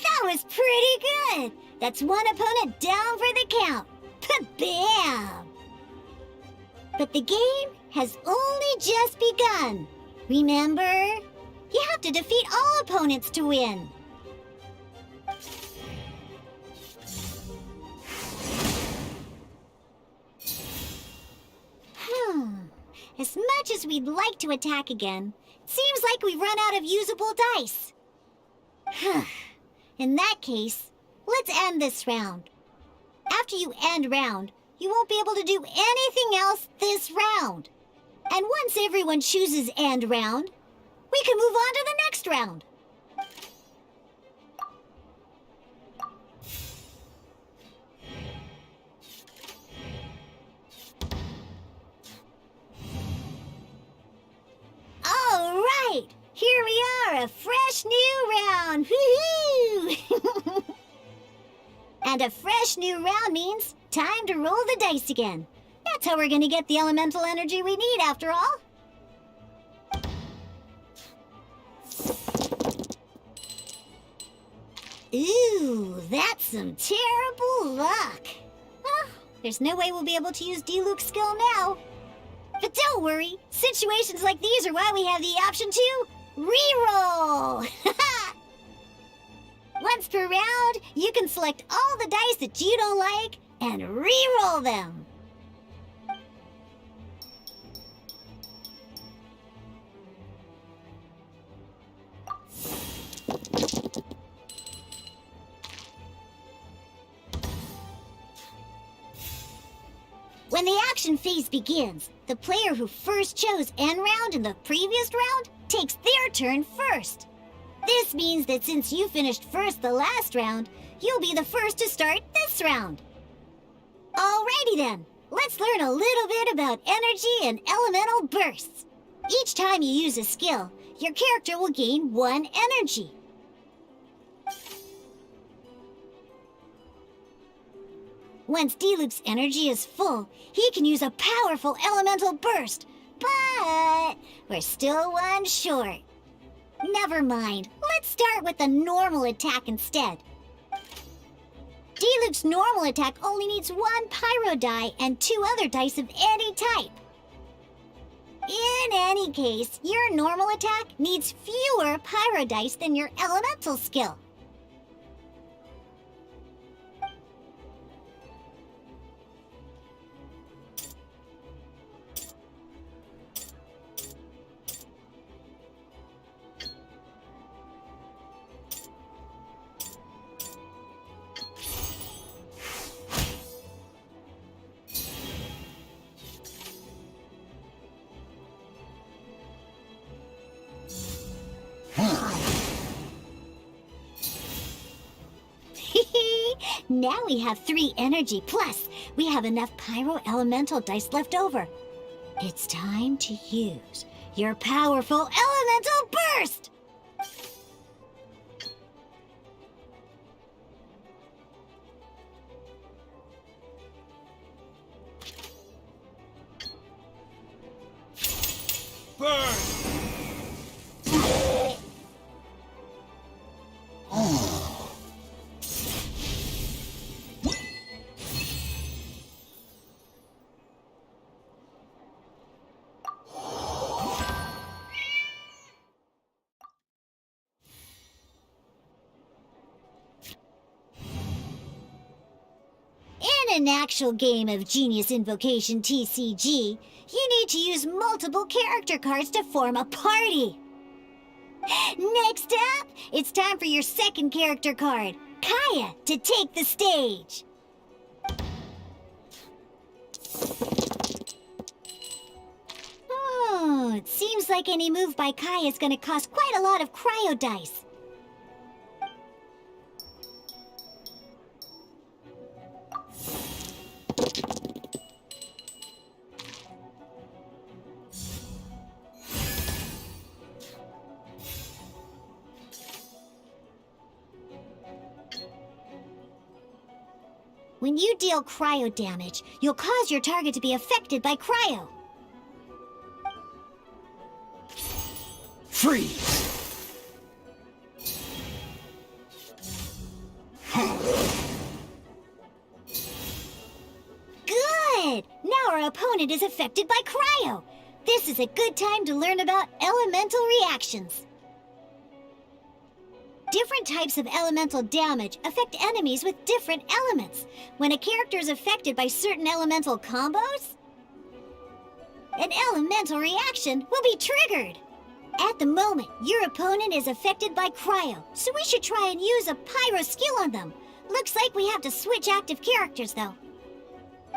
That was pretty good. That's one opponent down for the count. Bam! But the game has only just begun. Remember? You have to defeat all opponents to win. As much as we'd like to attack again, it seems like we've run out of usable dice. In that case, let's end this round. After you end round, you won't be able to do anything else this round. And once everyone chooses end round, we can move on to the next round. All right, here we are, a fresh new round. Woohoo! And a fresh new round means time to roll the dice again. That's how we're gonna get the elemental energy we need, after all. Ooh, that's some terrible luck. Well, there's no way we'll be able to use Diluc's skill now. But don't worry, situations like these are why we have the option to reroll. Once per round, you can select all the dice that you don't like and re-roll them. When the action phase begins, the player who first chose end round in the previous round takes their turn first. This means that since you finished first the last round, you'll be the first to start this round. Alrighty then, let's learn a little bit about energy and elemental bursts. Each time you use a skill, your character will gain 1 energy. Once Diluc's energy is full, he can use a powerful elemental burst. But we're still 1 short. Never mind, let's start with a normal attack instead. D-Luke's normal attack only needs 1 pyro die and 2 other dice of any type. In any case, your normal attack needs fewer pyro dice than your elemental skill. Now we have 3 energy, plus we have enough pyro elemental dice left over. It's time to use your powerful elemental burst! Burn! In an actual game of Genius Invocation TCG, you need to use multiple character cards to form a party. Next up, it's time for your second character card, Kaya, to take the stage. Oh, it seems like any move by Kaya is going to cost quite a lot of cryo dice. When you deal cryo damage, you'll cause your target to be affected by cryo. Freeze! Good! Now our opponent is affected by cryo. This is a good time to learn about elemental reactions. Different types of elemental damage affect enemies with different elements. When a character is affected by certain elemental combos, an elemental reaction will be triggered. At the moment, your opponent is affected by cryo, so we should try and use a pyro skill on them. Looks like we have to switch active characters, though.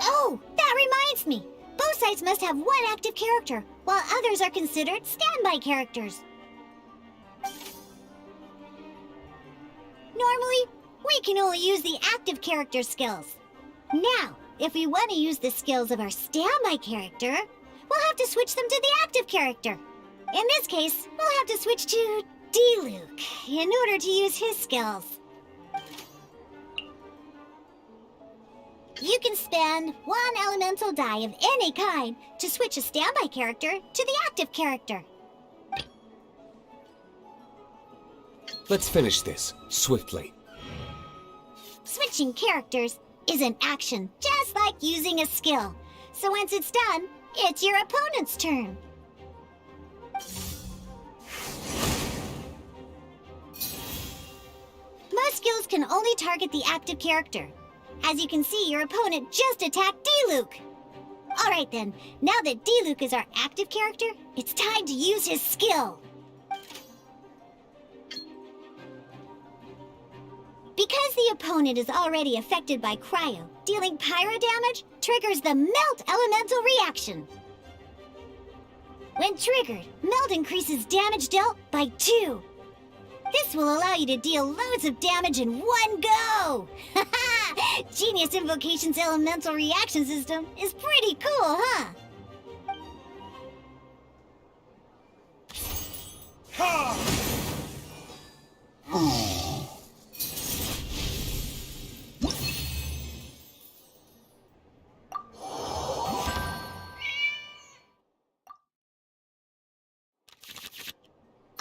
Oh, that reminds me. Both sides must have 1 active character, while others are considered standby characters. Normally, we can only use the active character skills. Now, if we want to use the skills of our standby character, we'll have to switch them to the active character. In this case, we'll have to switch to D-Luke in order to use his skills. You can spend 1 elemental die of any kind to switch a standby character to the active character. Let's finish this, swiftly. Switching characters is an action, just like using a skill. So once it's done, it's your opponent's turn. Most skills can only target the active character. As you can see, your opponent just attacked D-Luke. Alright then, now that D-Luke is our active character, it's time to use his skill. Because the opponent is already affected by cryo, dealing pyro damage triggers the Melt Elemental reaction. When triggered, Melt increases damage dealt by 2. This will allow you to deal loads of damage in one go! Haha! Genius Invocation's elemental reaction system is pretty cool, huh?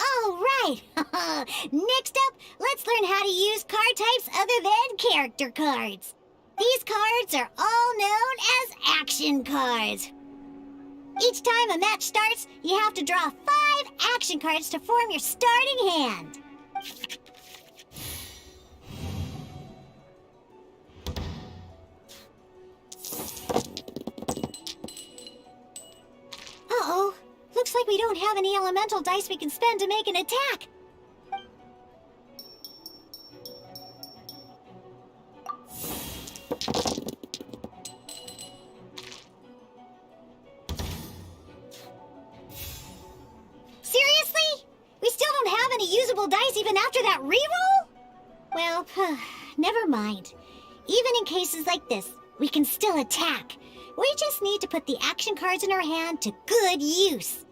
Alright! Next up, let's learn how to use card types other than character cards. These cards are all known as action cards. Each time a match starts, you have to draw 5 action cards to form your starting hand. Uh-oh. Looks like we don't have any elemental dice we can spend to make an attack. Seriously? We still don't have any usable dice even after that reroll? Well, never mind. Even in cases like this, we can still attack. We just need to put the action cards in our hand to good use.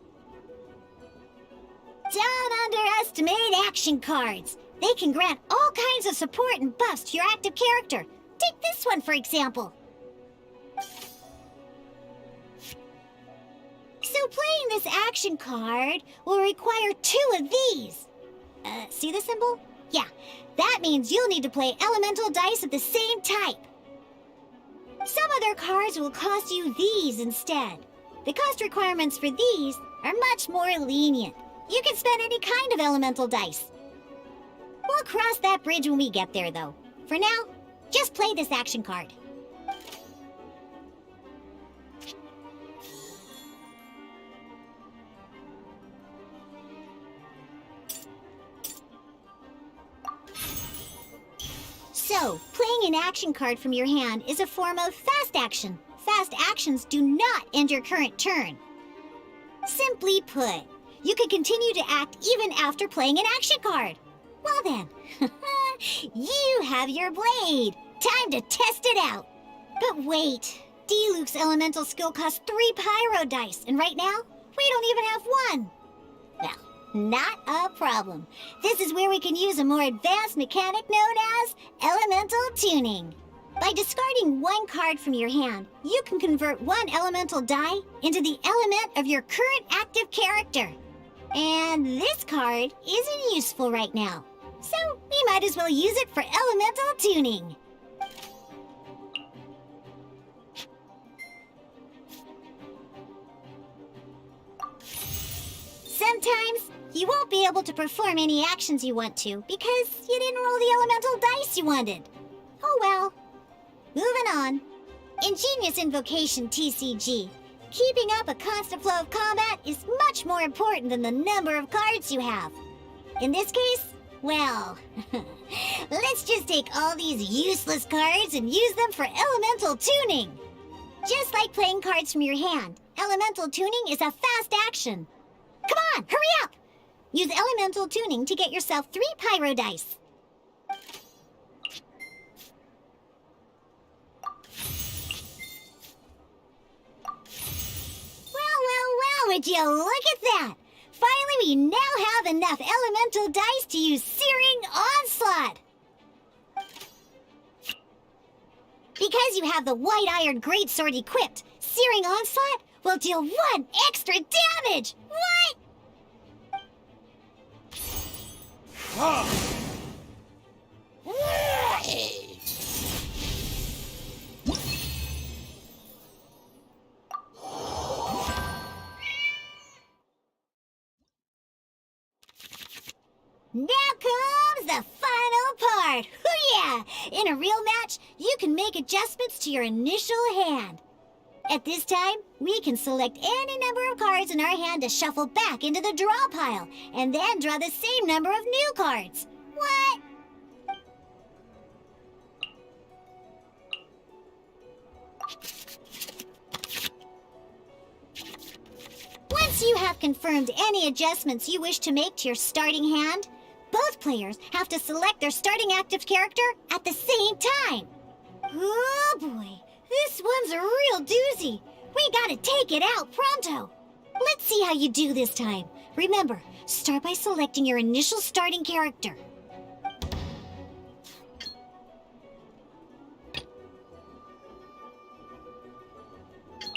Don't underestimate action cards. They can grant all kinds of support and buffs to your active character. Take this one, for example. So playing this action card will require 2 of these. See the symbol? Yeah, that means you'll need to play elemental dice of the same type. Some other cards will cost you these instead. The cost requirements for these are much more lenient. You can spend any kind of elemental dice. We'll cross that bridge when we get there, though. For now, just play this action card. So, playing an action card from your hand is a form of fast action. Fast actions do not end your current turn. Simply put, you can continue to act even after playing an action card. Well then, you have your blade. Time to test it out. But wait, D-Luke's elemental skill costs 3 pyro dice, and right now, we don't even have 1. Well, not a problem. This is where we can use a more advanced mechanic known as elemental tuning. By discarding 1 card from your hand, you can convert 1 elemental die into the element of your current active character. And this card isn't useful right now, so we might as well use it for elemental tuning. Sometimes you won't be able to perform any actions you want to because you didn't roll the elemental dice you wanted. Oh well. Moving on. In Genius Invocation TCG, keeping up a constant flow of combat is much more important than the number of cards you have. In this case, well, let's just take all these useless cards and use them for elemental tuning. Just like playing cards from your hand, elemental tuning is a fast action. Come on, hurry up! Use elemental tuning to get yourself 3 pyro dice. Well, would you look at that? Finally, we now have enough elemental dice to use Searing Onslaught. Because you have the White-Iron Greatsword equipped, Searing Onslaught will deal 1 extra damage! What? Now comes the final part! Hoo-yeah! In a real match, you can make adjustments to your initial hand. At this time, we can select any number of cards in our hand to shuffle back into the draw pile, and then draw the same number of new cards. What? Once you have confirmed any adjustments you wish to make to your starting hand, both players have to select their starting active character at the same time. Oh boy, this one's a real doozy. We gotta take it out pronto. Let's see how you do this time. Remember, start by selecting your initial starting character.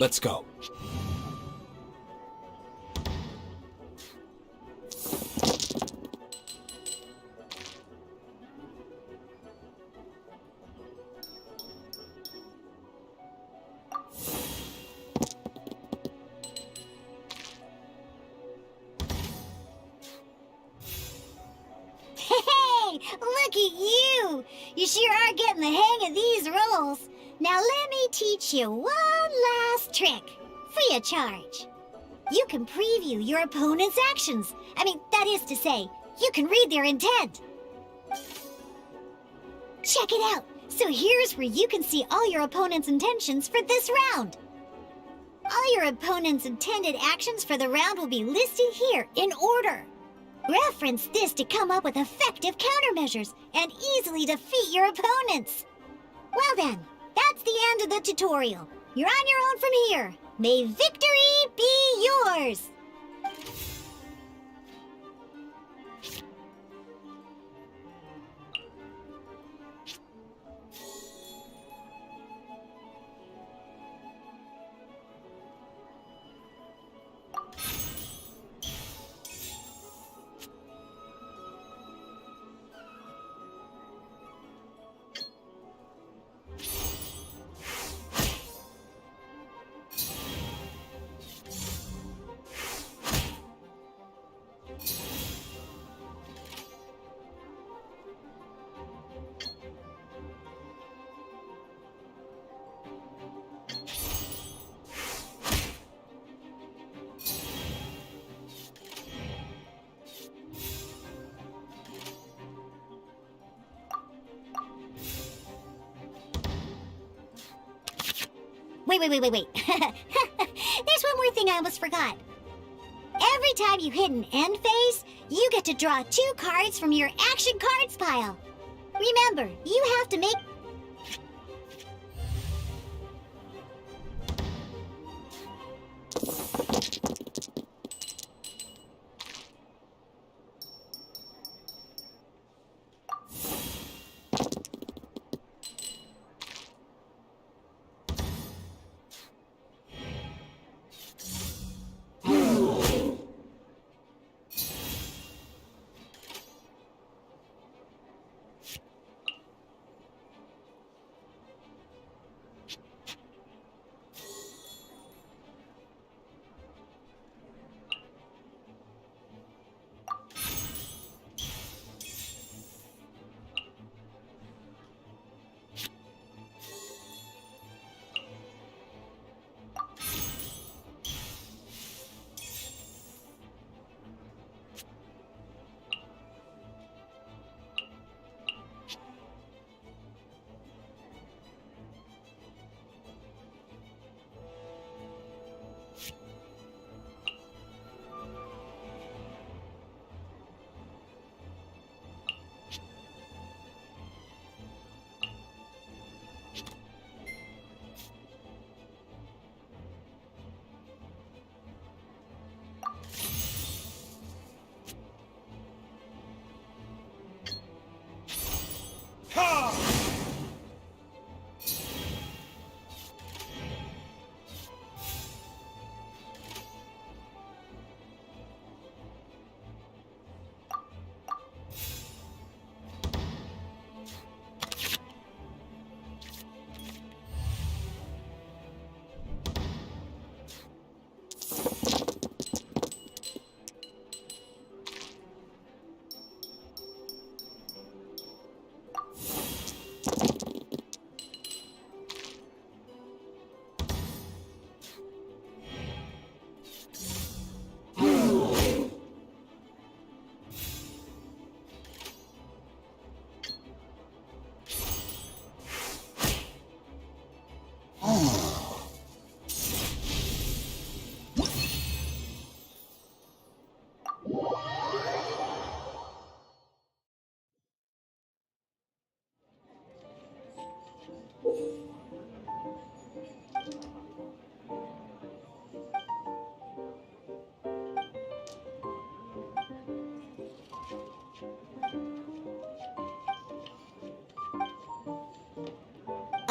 Let's go. rolls. Now let me teach you one last trick, free of charge. You can preview your opponent's actions. That is to say, you can read their intent. Check it out. So here's where you can see all your opponent's intentions for this round. All your opponent's intended actions for the round will be listed here in order. Reference this to come up with effective countermeasures and easily defeat your opponents. Well then, that's the end of the tutorial. You're on your own from here. May victory be yours! Wait. There's one more thing I almost forgot. Every time you hit an end phase, you get to draw 2 cards from your action cards pile. Remember, you have to make...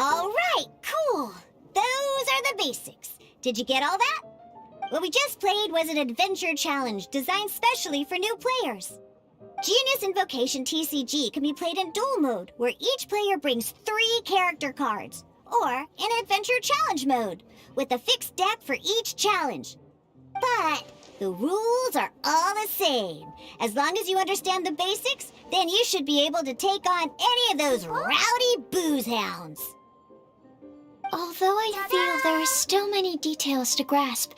All right, cool. Those are the basics. Did you get all that? What we just played was an adventure challenge designed specially for new players. Genius Invocation TCG can be played in duel mode, where each player brings 3 character cards, or in adventure challenge mode, with a fixed deck for each challenge. But the rules are all the same. As long as you understand the basics, then you should be able to take on any of those rowdy booze hounds. Although I feel there are still many details to grasp,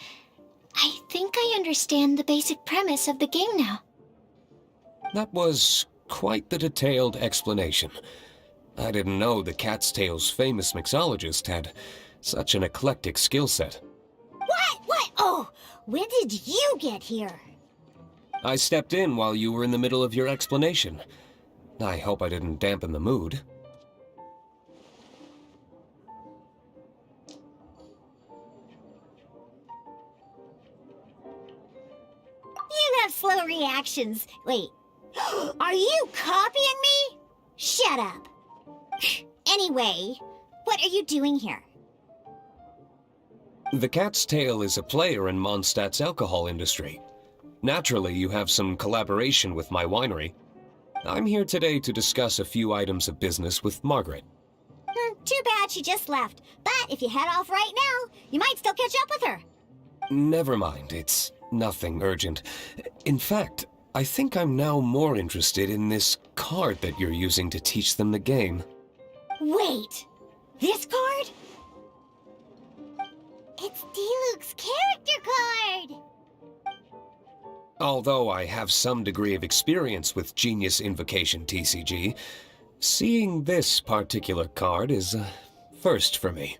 I think I understand the basic premise of the game now. That was quite the detailed explanation. I didn't know the Cat's Tail's famous mixologist had such an eclectic skill set. What? Oh, when did you get here? I stepped in while you were in the middle of your explanation. I hope I didn't dampen the mood. You have slow reactions. Wait, are you copying me? Shut up. Anyway, what are you doing here? The Cat's Tail is a player in Mondstadt's alcohol industry. Naturally, you have some collaboration with my winery. I'm here today to discuss a few items of business with Margaret. Too bad she just left. But if you head off right now, you might still catch up with her. Never mind, it's nothing urgent. In fact, I think I'm now more interested in this card that you're using to teach them the game. Wait, this card? It's Diluc's character card! Although I have some degree of experience with Genius Invocation TCG, seeing this particular card is a first for me.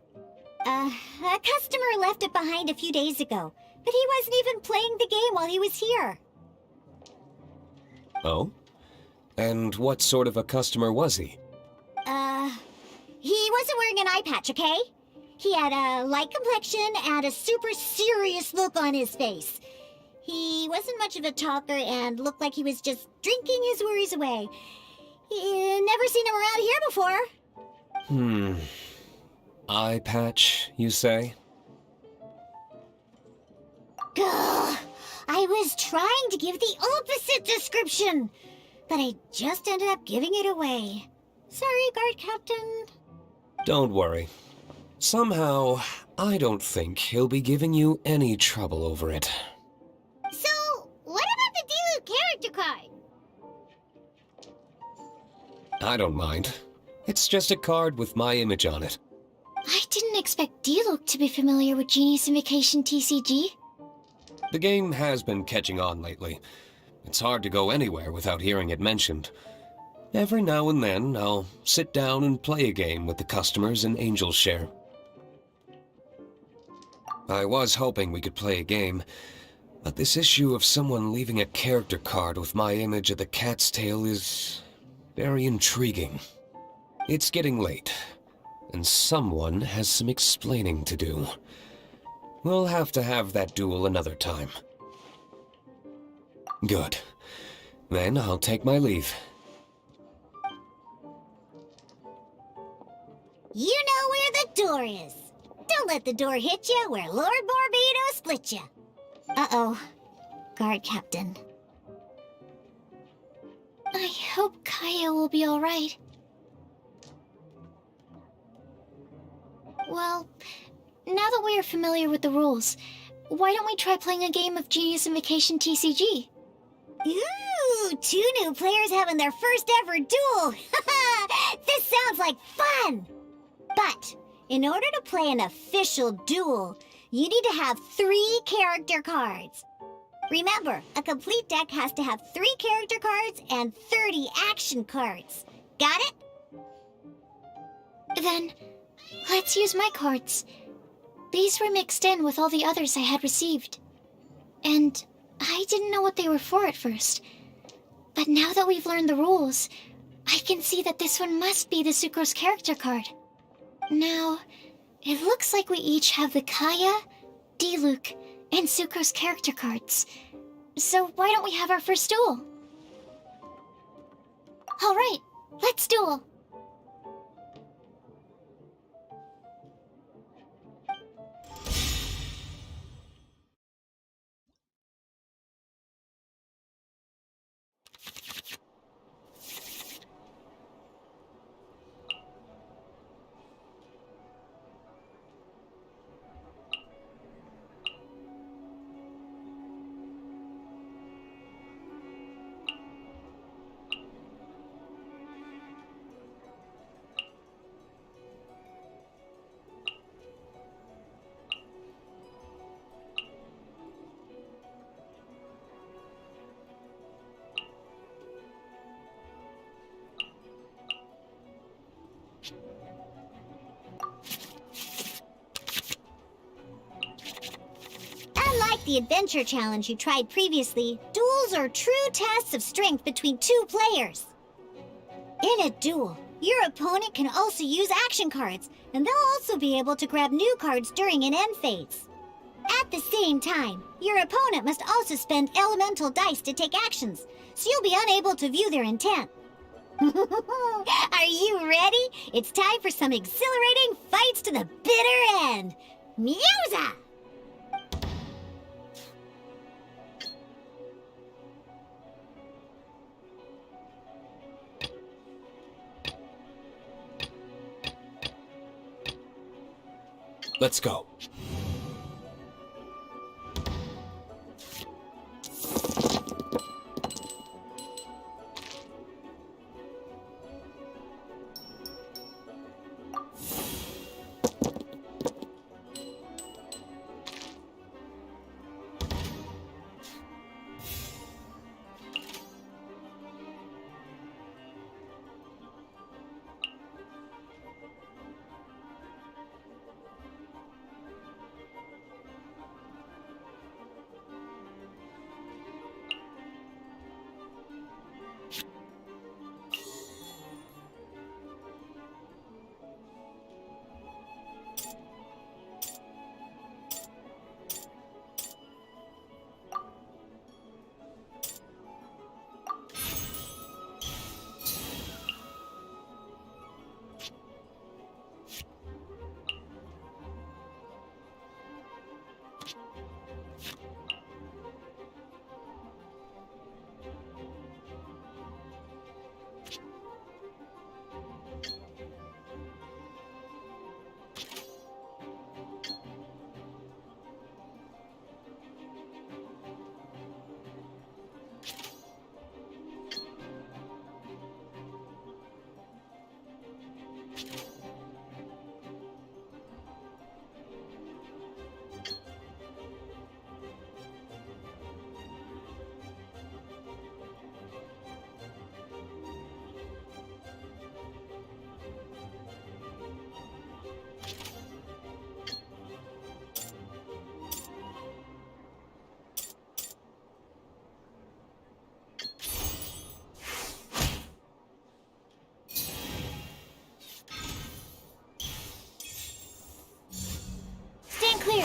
A customer left it behind a few days ago, but he wasn't even playing the game while he was here. Oh? And what sort of a customer was he? He wasn't wearing an eye patch, okay? He had a light complexion and a super serious look on his face. He wasn't much of a talker and looked like he was just drinking his worries away. Never seen him around here before. Eye patch, you say? Gah! I was trying to give the opposite description, but I just ended up giving it away. Sorry, guard captain. Don't worry. Somehow, I don't think he'll be giving you any trouble over it. So, what about the Diluc character card? I don't mind. It's just a card with my image on it. I didn't expect Diluc to be familiar with Genius Invocation TCG. The game has been catching on lately. It's hard to go anywhere without hearing it mentioned. Every now and then, I'll sit down and play a game with the customers in Angel's Share. I was hoping we could play a game, but this issue of someone leaving a character card with my image of the Cat's Tail is very intriguing. It's getting late, and someone has some explaining to do. We'll have to have that duel another time. Good. Then I'll take my leave. You know where the door is. Don't let the door hit you where Lord Morbido split you. Uh-oh. Guard captain. I hope Kaya will be alright. Well, now that we are familiar with the rules, why don't we try playing a game of Genius Invocation TCG? Ooh, 2 new players having their first ever duel! This sounds like fun! But, in order to play an official duel, you need to have 3 character cards. Remember, a complete deck has to have 3 character cards and 30 action cards. Got it? Then, let's use my cards. These were mixed in with all the others I had received. And I didn't know what they were for at first. But now that we've learned the rules, I can see that this one must be the Sucrose character card. Now, it looks like we each have the Kaya, Diluc, and Sucrose character cards. So why don't we have our first duel? Alright, let's duel. Unlike the adventure challenge you tried previously, duels are true tests of strength between two players. In a duel, your opponent can also use action cards, and they'll also be able to grab new cards during an end phase. At the same time, your opponent must also spend elemental dice to take actions, so you'll be unable to view their intent. Are you ready? It's time for some exhilarating fights to the bitter end. Musa! Let's go. Stand clear!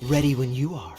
Ready when you are.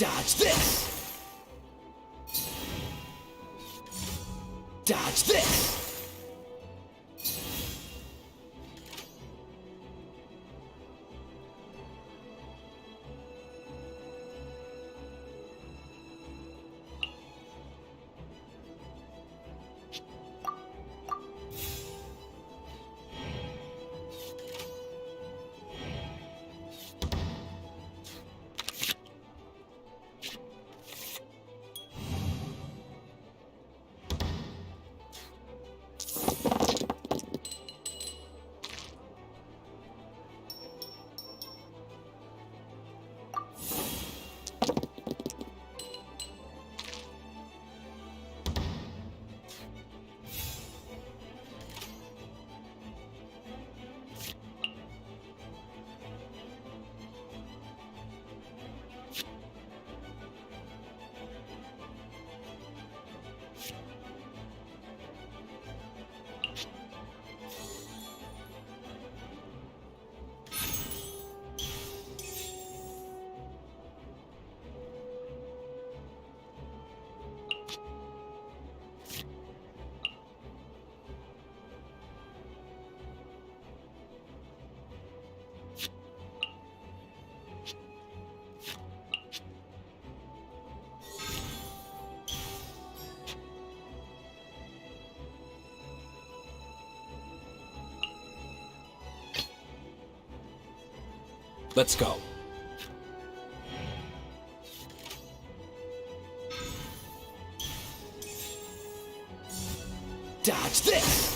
Dodge this! Dodge this! Let's go. Dodge this!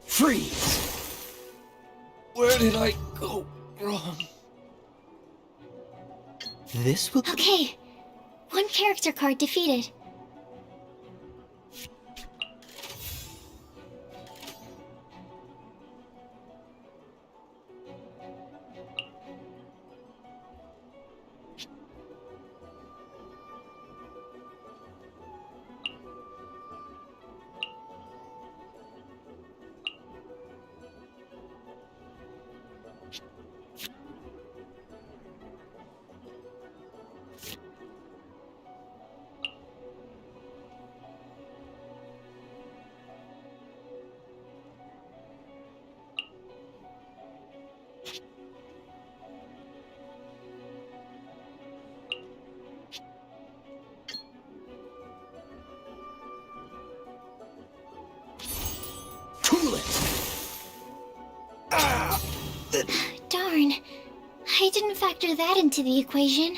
Freeze! Where did I go wrong? This will... Okay, one character card defeated. Cool it! Darn, I didn't factor that into the equation.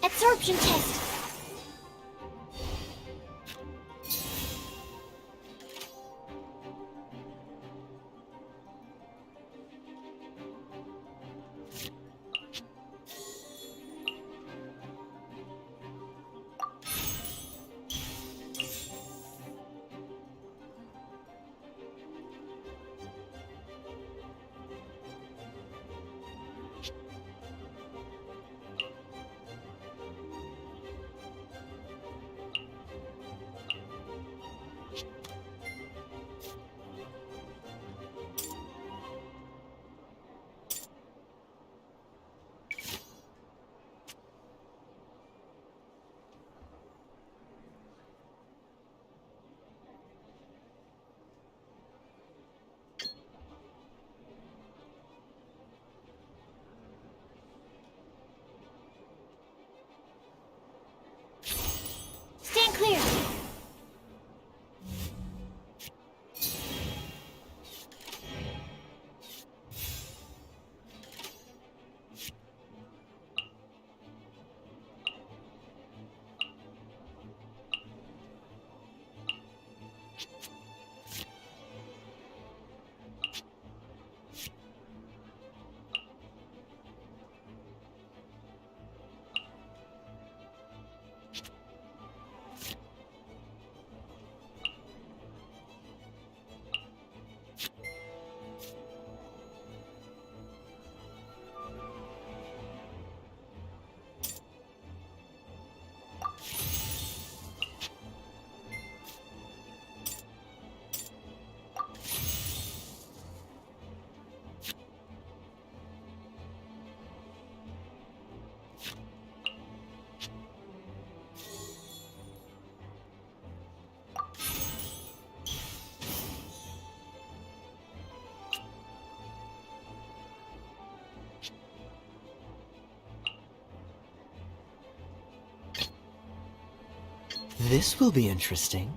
Absorption test. This will be interesting.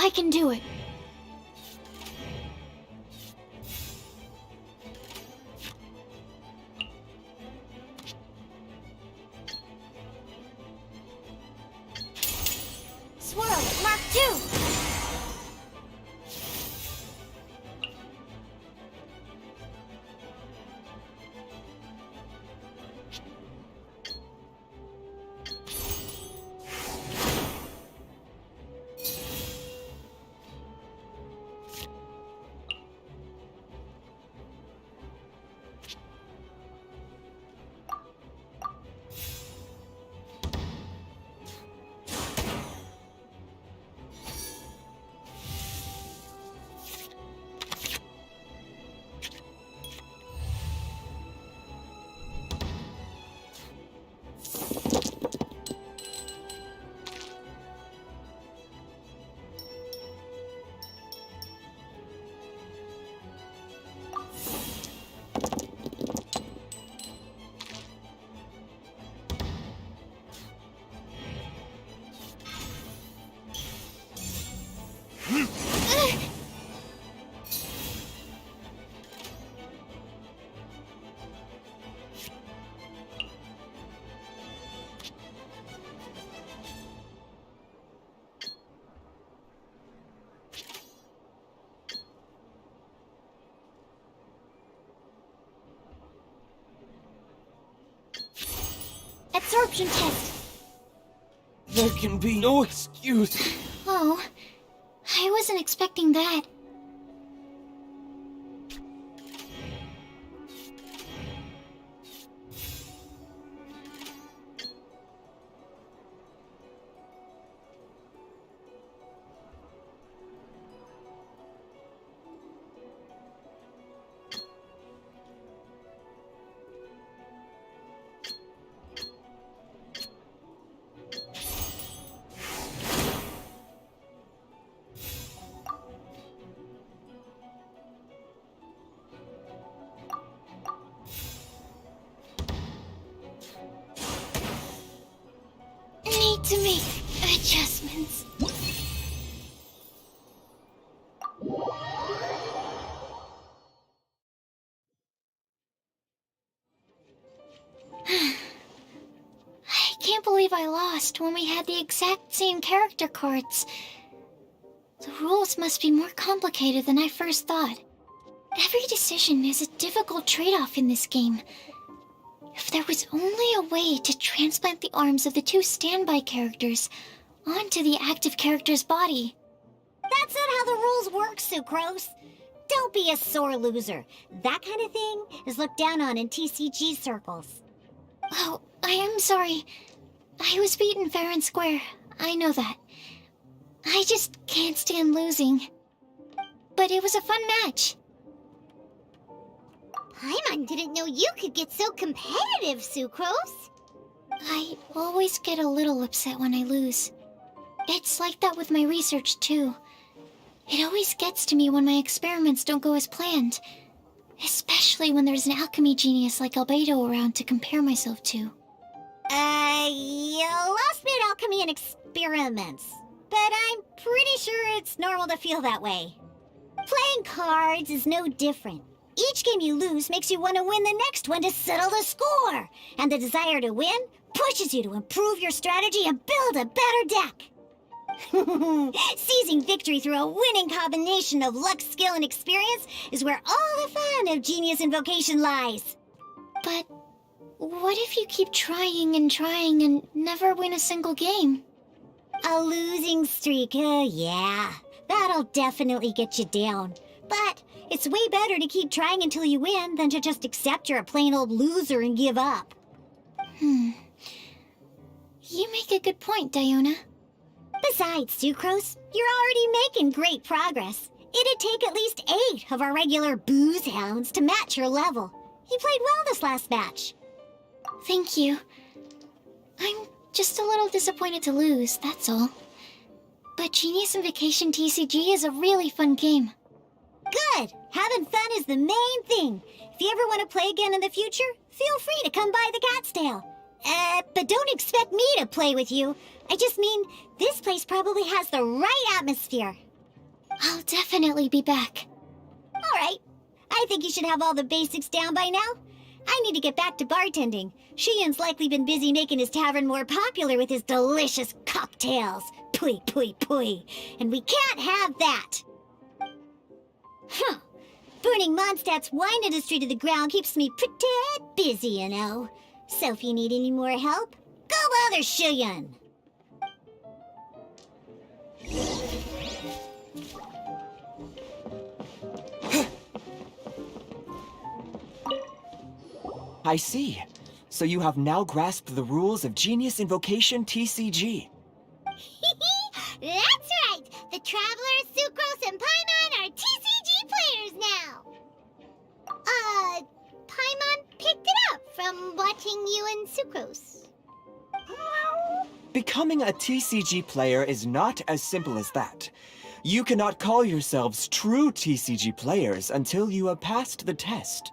I can do it. Swirl, Mark 2! Absorption test. There can be no excuse. Oh, I wasn't expecting that. Need to make adjustments. I can't believe I lost when we had the exact same character cards. The rules must be more complicated than I first thought. Every decision is a difficult trade-off in this game. If there was only a way to transplant the arms of the two standby characters onto the active character's body. That's not how the rules work, Sucrose. Don't be a sore loser. That kind of thing is looked down on in TCG circles. Oh, I am sorry. I was beaten fair and square. I know that. I just can't stand losing. But it was a fun match. Paimon didn't know you could get so competitive, Sucrose. I always get a little upset when I lose. It's like that with my research, too. It always gets to me when my experiments don't go as planned. Especially when there's an alchemy genius like Albedo around to compare myself to. You lost me at alchemy and experiments. But I'm pretty sure it's normal to feel that way. Playing cards is no different. Each game you lose makes you want to win the next one to settle the score. And the desire to win pushes you to improve your strategy and build a better deck. Seizing victory through a winning combination of luck, skill, and experience is where all the fun of Genius Invocation lies. But what if you keep trying and never win a single game? A losing streak, yeah. That'll definitely get you down. But it's way better to keep trying until you win than to just accept you're a plain old loser and give up. You make a good point, Diona. Besides, Sucrose, you're already making great progress. It'd take at least 8 of our regular booze hounds to match your level. You played well this last match. Thank you. I'm just a little disappointed to lose, that's all. But Genius Invocation TCG is a really fun game. Good! Having fun is the main thing. If you ever want to play again in the future, feel free to come by the Cat's Tail. But don't expect me to play with you. I just mean, this place probably has the right atmosphere. I'll definitely be back. Alright. I think you should have all the basics down by now. I need to get back to bartending. Shiyan's likely been busy making his tavern more popular with his delicious cocktails. Pui, pui, pui. And we can't have that. Huh. Burning Mondstadt's wine industry to the ground keeps me pretty busy, you know. So if you need any more help, go bother Shiyan. I see. So you have now grasped the rules of Genius Invocation TCG. That's right! The Traveler, Sucrose, and Paimon are TCG players now! Paimon picked it up from watching you and Sucrose. Becoming a TCG player is not as simple as that. You cannot call yourselves true TCG players until you have passed the test.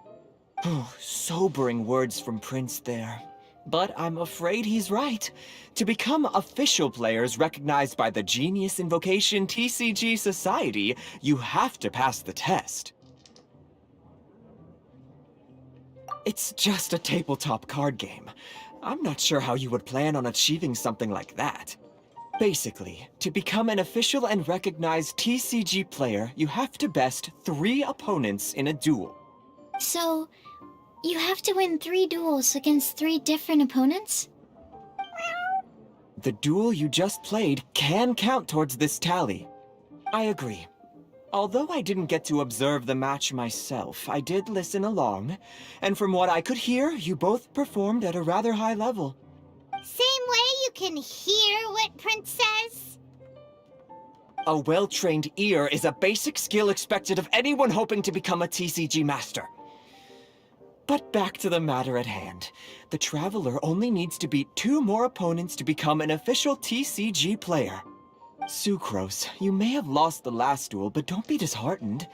Sobering words from Prince there. But I'm afraid he's right. To become official players recognized by the Genius Invocation TCG Society, you have to pass the test. It's just a tabletop card game. I'm not sure how you would plan on achieving something like that. Basically, to become an official and recognized TCG player, you have to best 3 opponents in a duel. So, you have to win 3 duels against 3 different opponents? The duel you just played can count towards this tally. I agree. Although I didn't get to observe the match myself, I did listen along, and from what I could hear, you both performed at a rather high level. Same way you can hear what Prince says? A well-trained ear is a basic skill expected of anyone hoping to become a TCG master. But back to the matter at hand. The Traveler only needs to beat 2 more opponents to become an official TCG player. Sucrose, you may have lost the last duel, but don't be disheartened.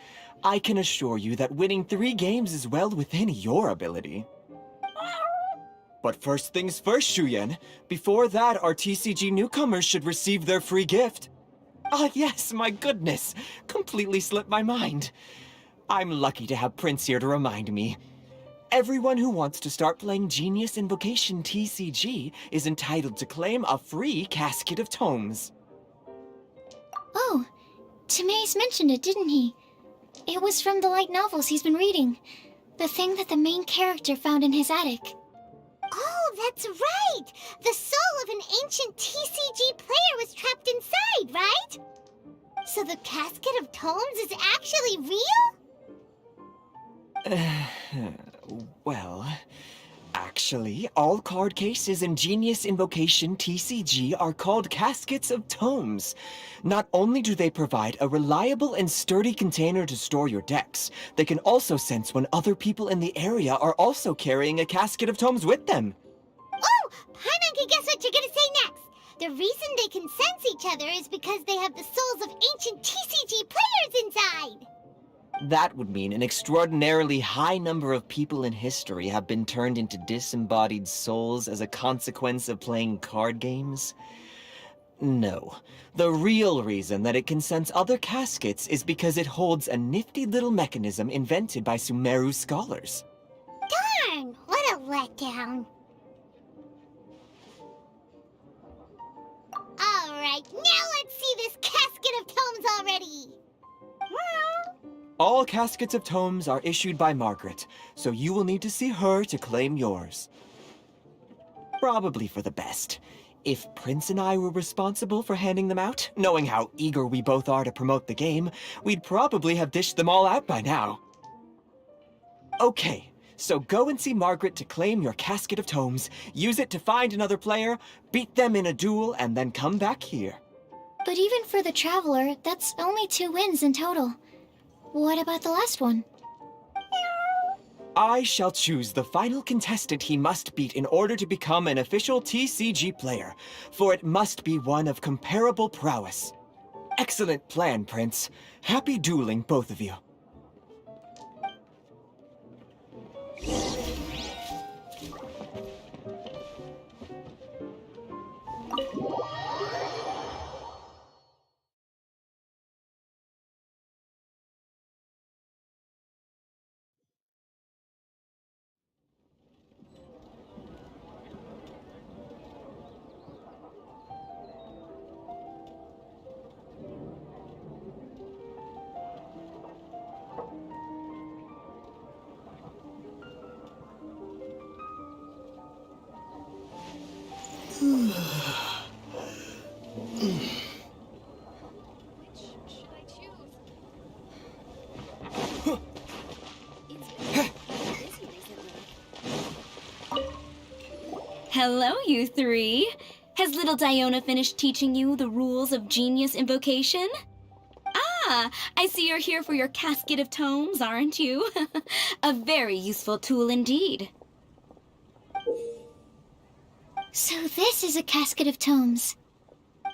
I can assure you that winning 3 games is well within your ability. But first things first, Shuyen. Before that, our TCG newcomers should receive their free gift. Ah yes, my goodness. Completely slipped my mind. I'm lucky to have Prince here to remind me. Everyone who wants to start playing Genius Invocation TCG is entitled to claim a free casket of tomes. Oh, Timaeus mentioned it, didn't he? It was from the light novels he's been reading. The thing that the main character found in his attic. Oh, that's right! The soul of an ancient TCG player was trapped inside, right? So the casket of tomes is actually real? Well, Actually, all card cases in Genius Invocation TCG are called Caskets of Tomes. Not only do they provide a reliable and sturdy container to store your decks, they can also sense when other people in the area are also carrying a Casket of Tomes with them. Oh! Paimon can guess what you're gonna say next! The reason they can sense each other is because they have the souls of ancient TCG players inside! That would mean an extraordinarily high number of people in history have been turned into disembodied souls as a consequence of playing card games? No. The real reason that it can sense other caskets is because it holds a nifty little mechanism invented by Sumeru scholars. Darn! What a letdown. Alright, now let's see this Casket of Tomes already! All Caskets of Tomes are issued by Margaret, so you will need to see her to claim yours. Probably for the best. If Prince and I were responsible for handing them out, knowing how eager we both are to promote the game, we'd probably have dished them all out by now. Okay, so go and see Margaret to claim your Casket of Tomes, use it to find another player, beat them in a duel, and then come back here. But even for the Traveler, that's only 2 wins in total. What about the last one? I shall choose the final contestant he must beat in order to become an official TCG player, for it must be one of comparable prowess. Excellent plan, Prince. Happy dueling, both of you. Hello, you three. Has little Diona finished teaching you the rules of Genius Invocation? Ah, I see you're here for your Casket of Tomes, aren't you? A very useful tool indeed. So this is a Casket of Tomes.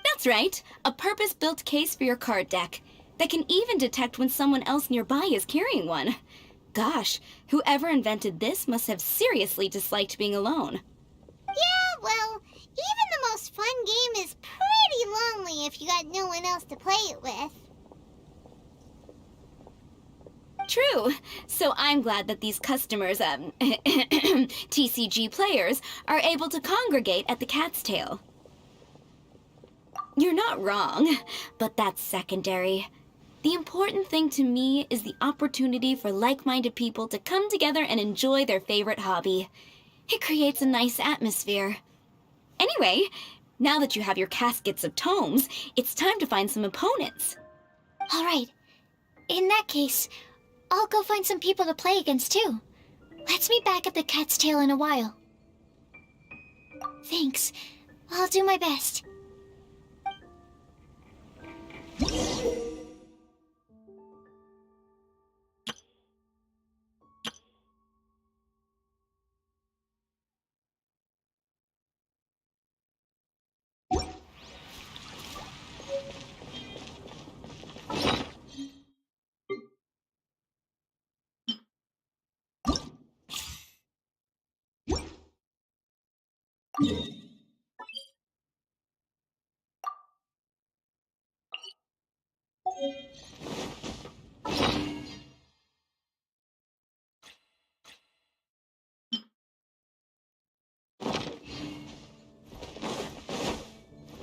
That's right, a purpose-built case for your card deck that can even detect when someone else nearby is carrying one. Gosh, whoever invented this must have seriously disliked being alone. Yeah, well, even the most fun game is pretty lonely if you got no one else to play it with. True. So I'm glad that these customers, TCG players, are able to congregate at the Cat's Tail. You're not wrong, but that's secondary. The important thing to me is the opportunity for like-minded people to come together and enjoy their favorite hobby. It creates a nice atmosphere. Anyway, now that you have your Caskets of Tomes, it's time to find some opponents. All right. In that case, I'll go find some people to play against too. Let's meet back at the Cat's Tail in a while. Thanks. I'll do my best.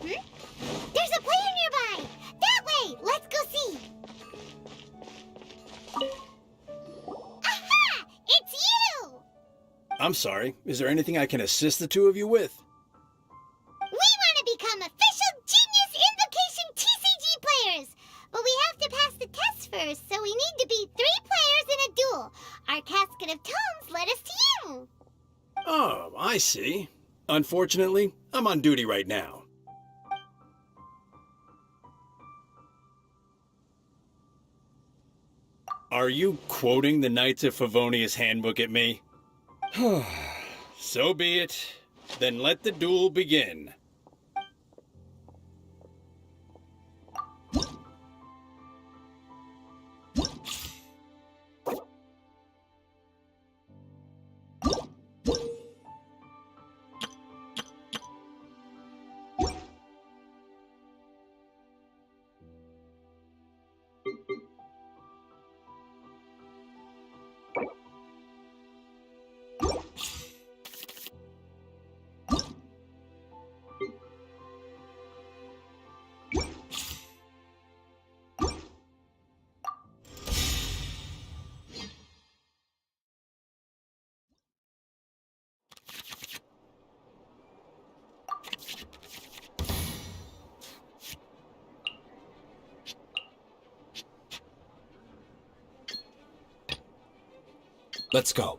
There's a player nearby! That way! Let's go see! Aha! It's you! I'm sorry. Is there anything I can assist the two of you with? We want to become official Genius Invocation TCG players! But we have to pass the test first, so we need to beat 3 players in a duel. Our Casket of Tomes led us to you! Oh, I see. Unfortunately, I'm on duty right now. Are you quoting the Knights of Favonius handbook at me? So be it. Then let the duel begin. Let's go.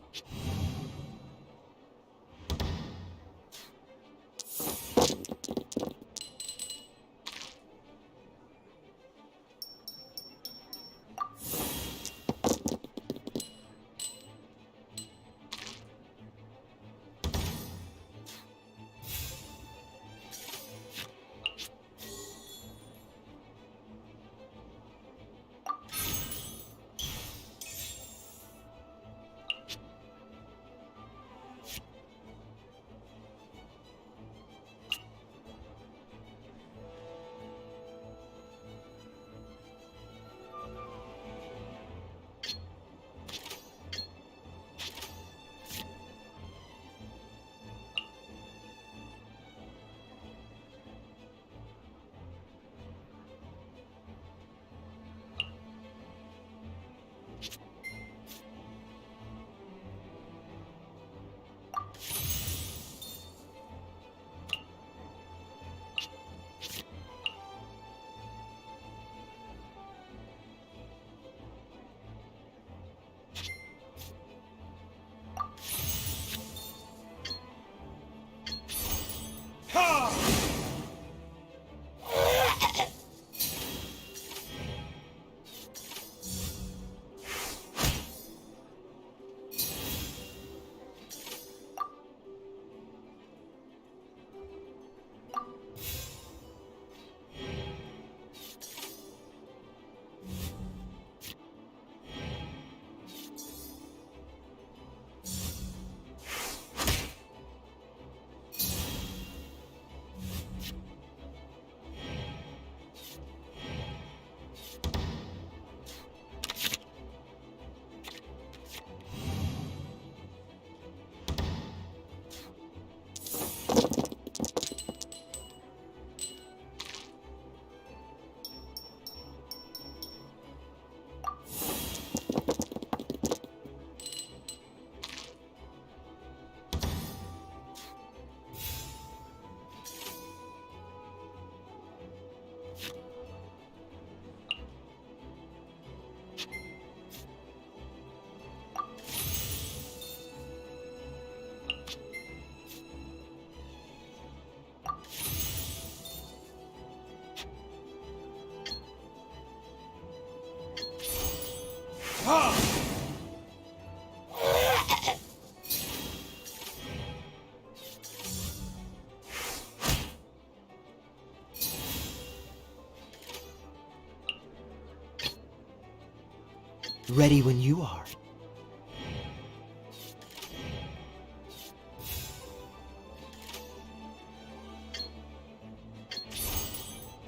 Ready when you are.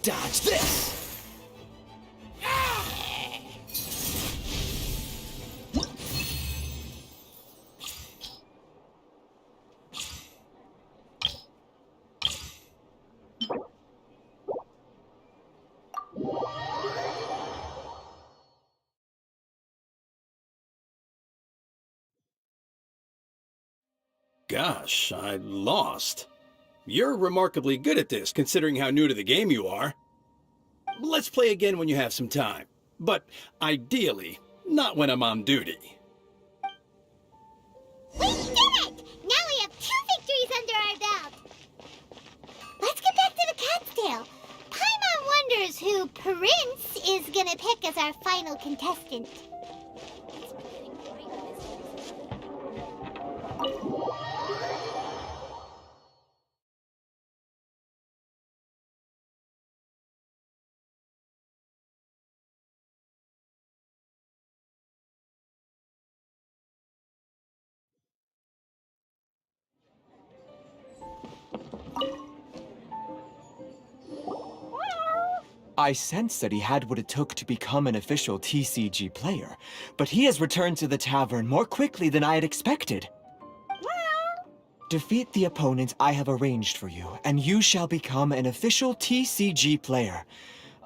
Dodge this! Gosh, I lost. You're remarkably good at this, considering how new to the game you are. Let's play again when you have some time. But ideally, not when I'm on duty. We did it! Now we have pick as our final contestant. I sensed that he had what it took to become an official TCG player, but he has returned to the tavern more quickly than I had expected. Defeat the opponent I have arranged for you, and you shall become an official TCG player.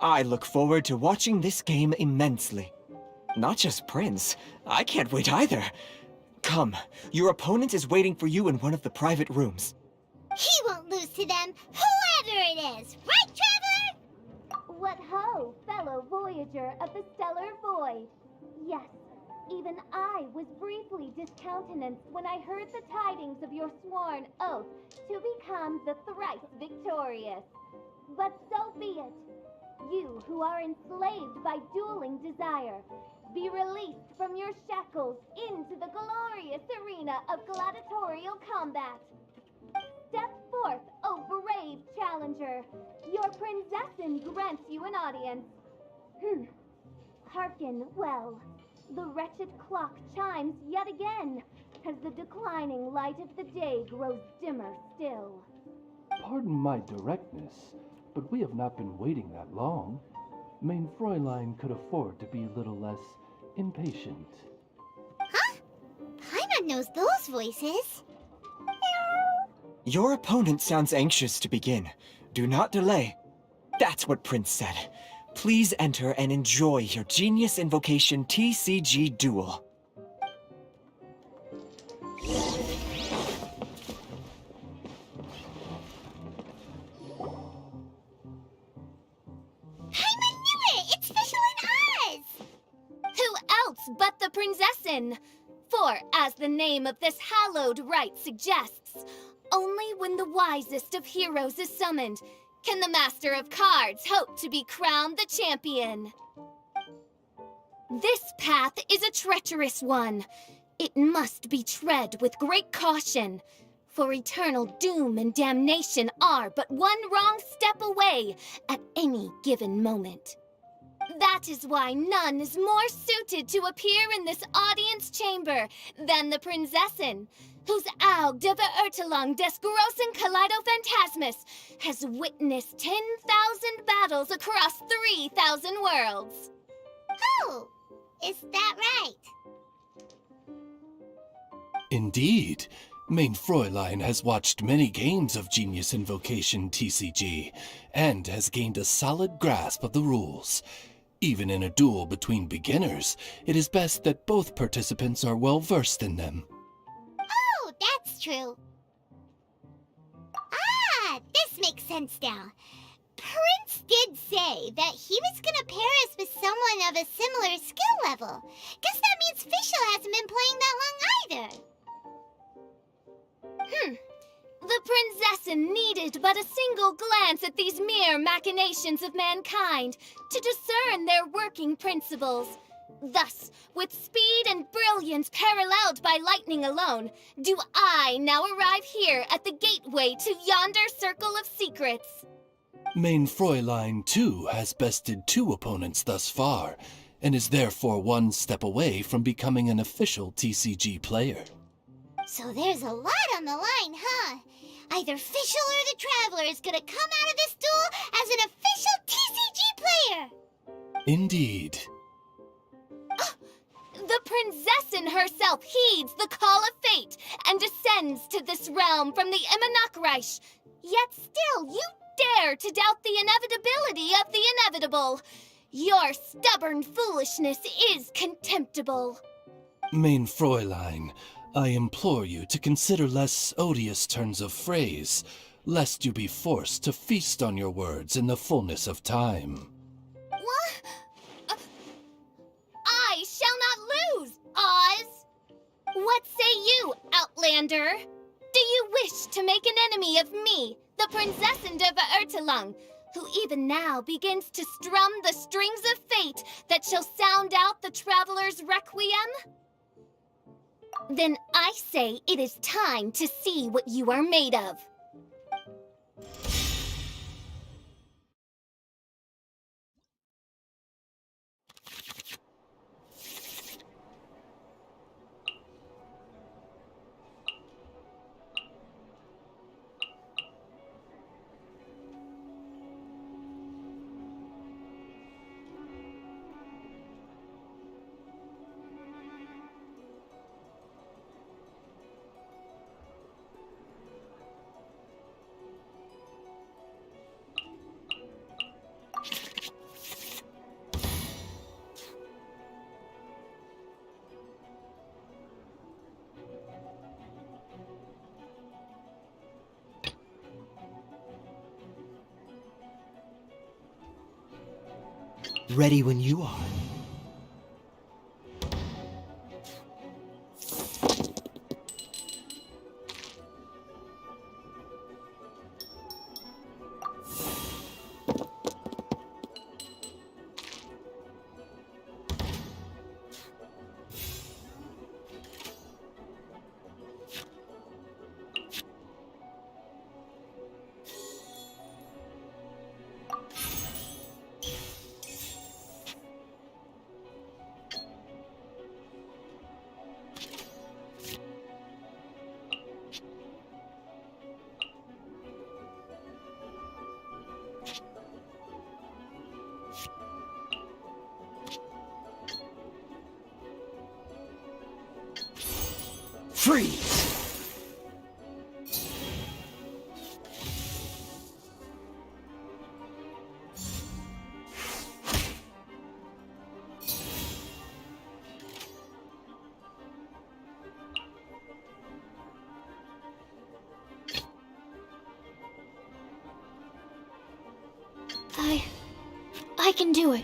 I look forward to watching this game immensely. Not just Prince, I can't wait either. Come, your opponent is waiting for you in one of the private rooms. He won't lose to them, whoever it is. Right, Traveler? What ho, fellow voyager of the stellar void. Yes, even I was briefly discountenanced when I heard the tidings of your sworn oath to become the thrice victorious. But so be it. You who are enslaved by dueling desire, be released from your shackles into the glorious arena of gladiatorial combat. Step forth, O brave challenger. Your princessin grants you an audience. Hearken well. The wretched clock chimes yet again, as the declining light of the day grows dimmer still. Pardon my directness, but we have not been waiting that long. Mein Fräulein could afford to be a little less impatient. Huh? Paimon knows those voices. Your opponent sounds anxious to begin. Do not delay. That's what Prince said. Please enter and enjoy your Genius Invocation TCG duel. Paimon knew it! It's Fischl and Oz! Who else but the princessin? For, as the name of this hallowed rite suggests, only when the wisest of heroes is summoned can the Master of Cards hope to be crowned the champion. This path is a treacherous one. It must be tread with great caution, for eternal doom and damnation are but one wrong step away at any given moment. That is why none is more suited to appear in this audience chamber than the princessin, whose Aug de Verurtelung des großen Kaleido-Phantasmus has witnessed 10,000 battles across 3,000 worlds. Oh, is that right? Indeed. Mein Fräulein has watched many games of Genius Invocation TCG, and has gained a solid grasp of the rules. Even in a duel between beginners, it is best that both participants are well versed in them. Oh, that's true. Ah, this makes sense now. Prince did say that he was gonna pair us with someone of a similar skill level. Guess that means Fischl hasn't been playing that long either. The princessin needed but a single glance at these mere machinations of mankind to discern their working principles. Thus, with speed and brilliance paralleled by lightning alone, do I now arrive here at the gateway to yonder circle of secrets. Mein Fräulein, too, has bested 2 opponents thus far, and is therefore one step away from becoming an official TCG player. So there's a lot on the line, huh? Either Fischl or the Traveler is gonna come out of this duel as an official TCG player! Indeed. The princessin herself heeds the call of fate and descends to this realm from the Immanakreich. Yet still you dare to doubt the inevitability of the inevitable. Your stubborn foolishness is contemptible. Mein Fräulein, I implore you to consider less odious turns of phrase, lest you be forced to feast on your words in the fullness of time. What? I shall not lose, Oz! What say you, Outlander? Do you wish to make an enemy of me, the Princessin de Verurtelung, who even now begins to strum the strings of fate that shall sound out the traveler's requiem? Then I say it is time to see what you are made of. Ready when you are. Freeze! I can do it.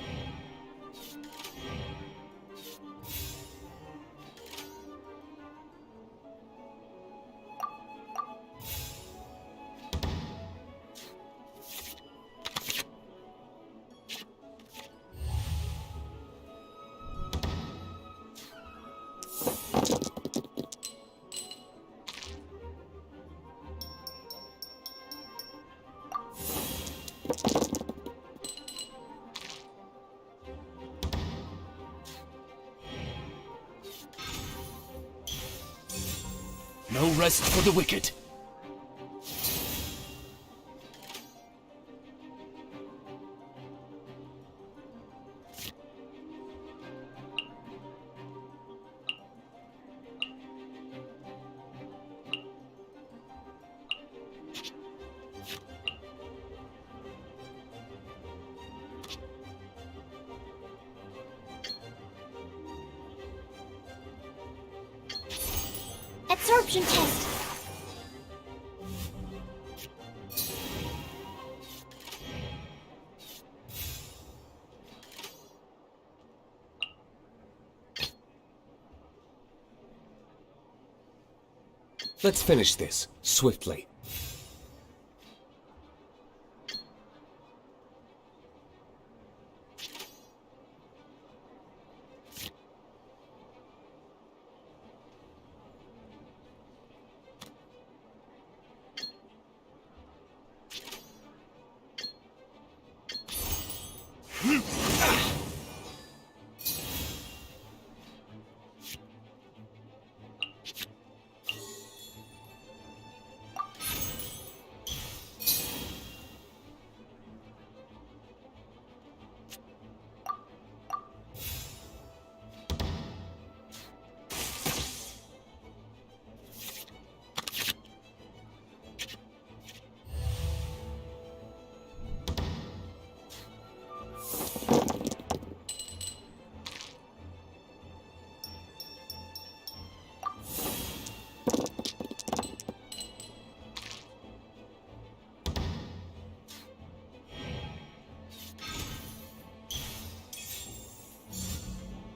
No rest for the wicked. Absorption test. Let's finish this, swiftly.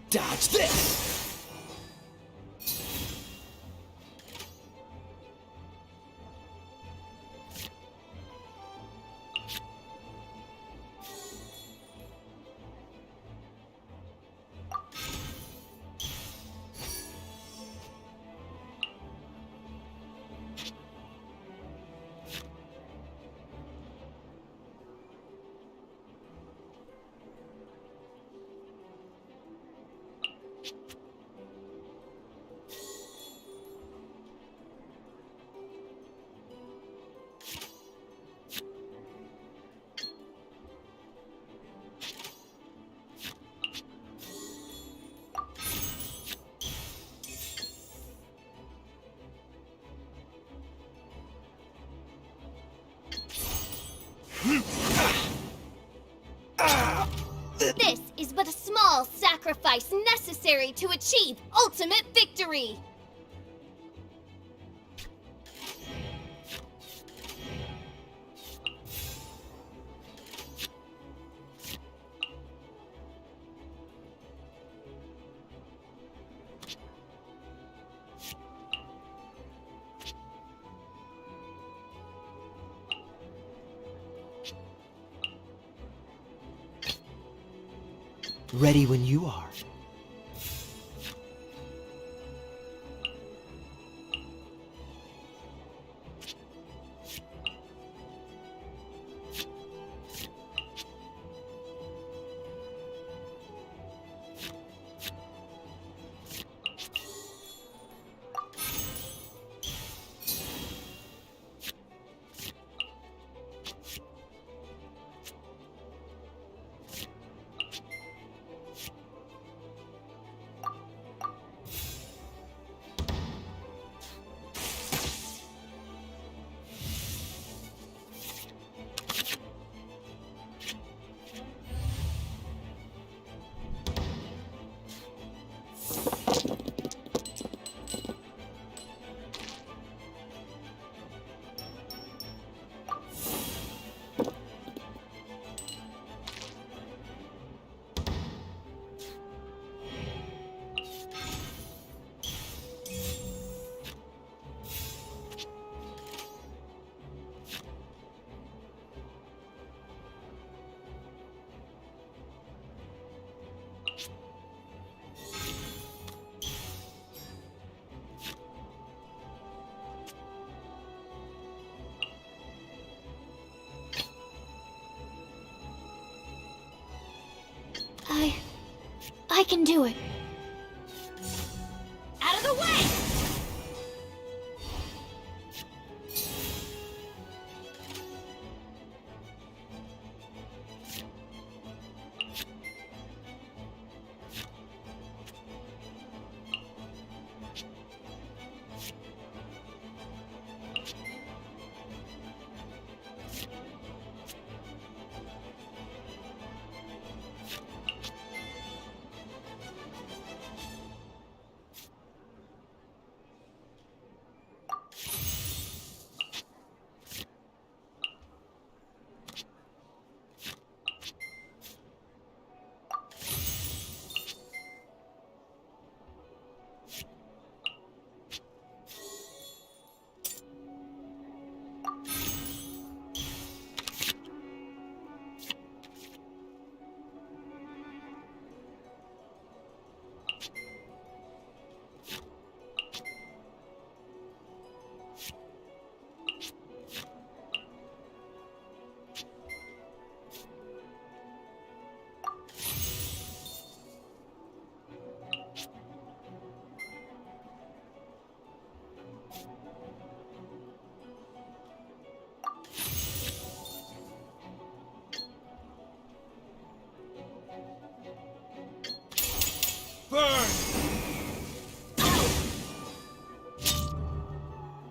Dodge this! This is but a small sacrifice necessary to achieve ultimate victory! Ready when you are. I can do it. Out of the way!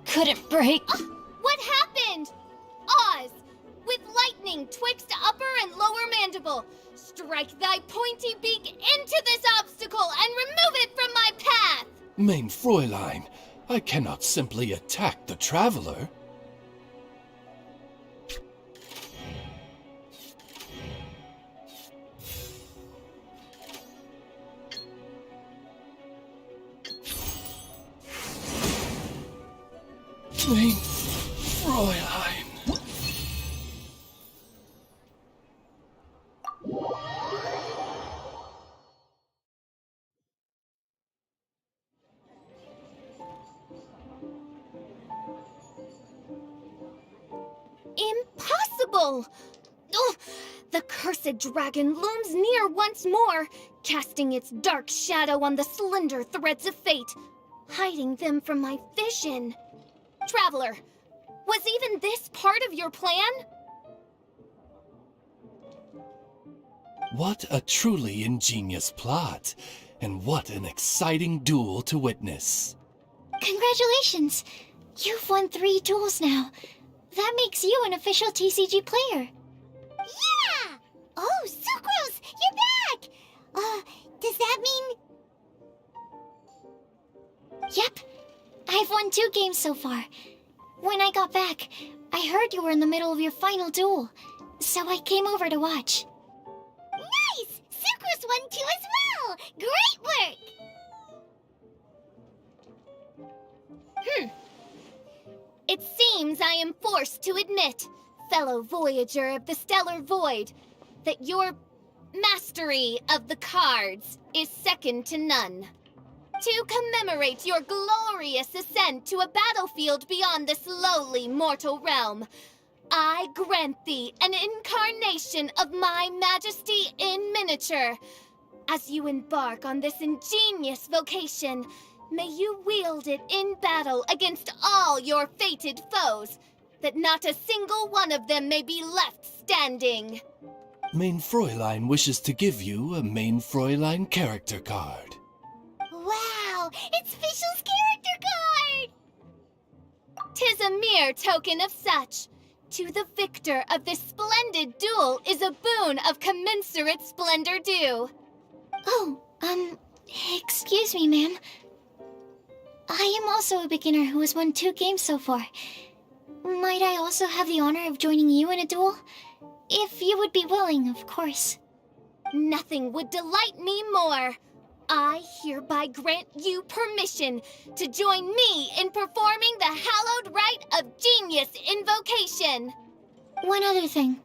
Couldn't break. What happened? Oz! With lightning twixt upper and lower mandible, strike thy pointy beak into this obstacle and remove it from my path! Mein Fräulein, I cannot simply attack the traveler. Mein Fräulein. Impossible! Ugh, the cursed dragon looms near once more, casting its dark shadow on the slender threads of fate, hiding them from my vision. Traveler, was even this part of your plan? What a truly ingenious plot, and what an exciting duel to witness. Congratulations! You've won 3 duels now. That makes you an official TCG player. Yeah! Oh, Sucrose, you're back! Does that mean... Yep. I've won 2 games so far. When I got back, I heard you were in the middle of your final duel, so I came over to watch. Nice! Sucrose won too as well! Great work! It seems I am forced to admit, fellow Voyager of the Stellar Void, that your mastery of the cards is second to none. To commemorate your glorious ascent to a battlefield beyond this lowly mortal realm, I grant thee an incarnation of my majesty in miniature. As you embark on this ingenious vocation, may you wield it in battle against all your fated foes, that not a single one of them may be left standing. Main Fräulein wishes to give you a Main Fräulein character card. Wow, it's Fischl's character card! 'Tis a mere token of such. To the victor of this splendid duel is a boon of commensurate splendor due. Oh, excuse me, ma'am. I am also a beginner who has won 2 games so far. Might I also have the honor of joining you in a duel? If you would be willing, of course. Nothing would delight me more. I hereby grant you permission to join me in performing the hallowed rite of genius invocation. One other thing.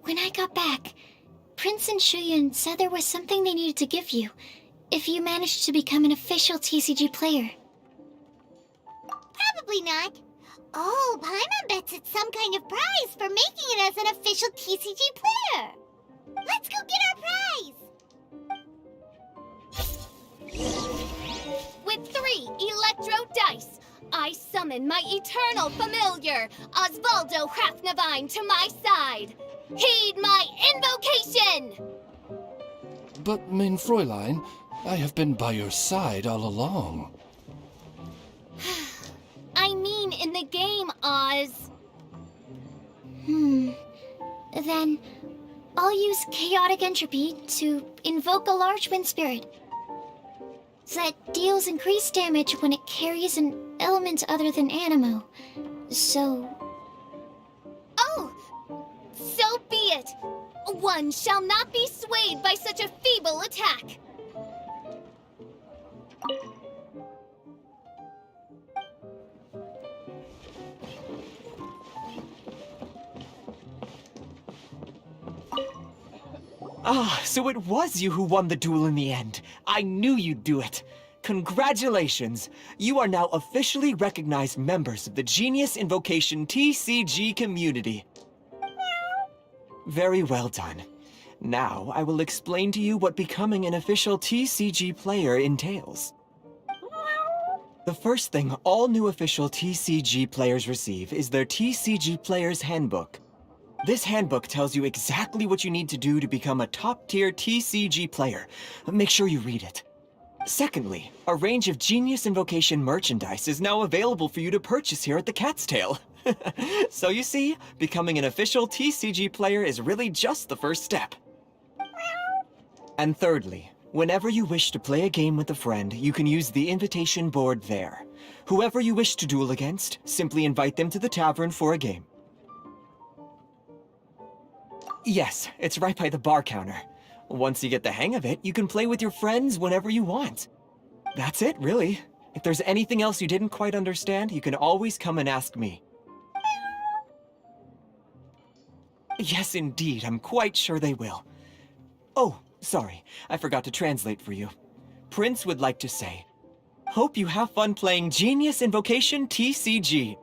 When I got back, Prince and Shuyan said there was something they needed to give you if you managed to become an official TCG player. Probably not. Oh, Paimon bets it's some kind of prize for making it as an official TCG player. Let's go get our prize! With 3 Electro Dice, I summon my eternal familiar, Osvaldo Hrafnavine, to my side. Heed my invocation! But, Main Fräulein, I have been by your side all along. I mean in the game, Oz. Then, I'll use Chaotic Entropy to invoke a large wind spirit that deals increased damage when it carries an element other than Animo. So... Oh! So be it! One shall not be swayed by such a feeble attack! Ah, so it was you who won the duel in the end. I knew you'd do it. Congratulations! You are now officially recognized members of the Genius Invocation TCG community. Very well done. Now, I will explain to you what becoming an official TCG player entails. The first thing all new official TCG players receive is their TCG Player's Handbook. This handbook tells you exactly what you need to do to become a top-tier TCG player. Make sure you read it. Secondly, a range of Genius Invocation merchandise is now available for you to purchase here at the Cat's Tail. So you see, becoming an official TCG player is really just the first step. And thirdly, whenever you wish to play a game with a friend, you can use the invitation board there. Whoever you wish to duel against, simply invite them to the tavern for a game. Yes, it's right by the bar counter. Once you get the hang of it, you can play with your friends whenever you want. That's it, really. If there's anything else you didn't quite understand, you can always come and ask me. Yes, indeed, I'm quite sure they will. Oh, sorry, I forgot to translate for you. Prince would like to say, hope you have fun playing Genius Invocation TCG.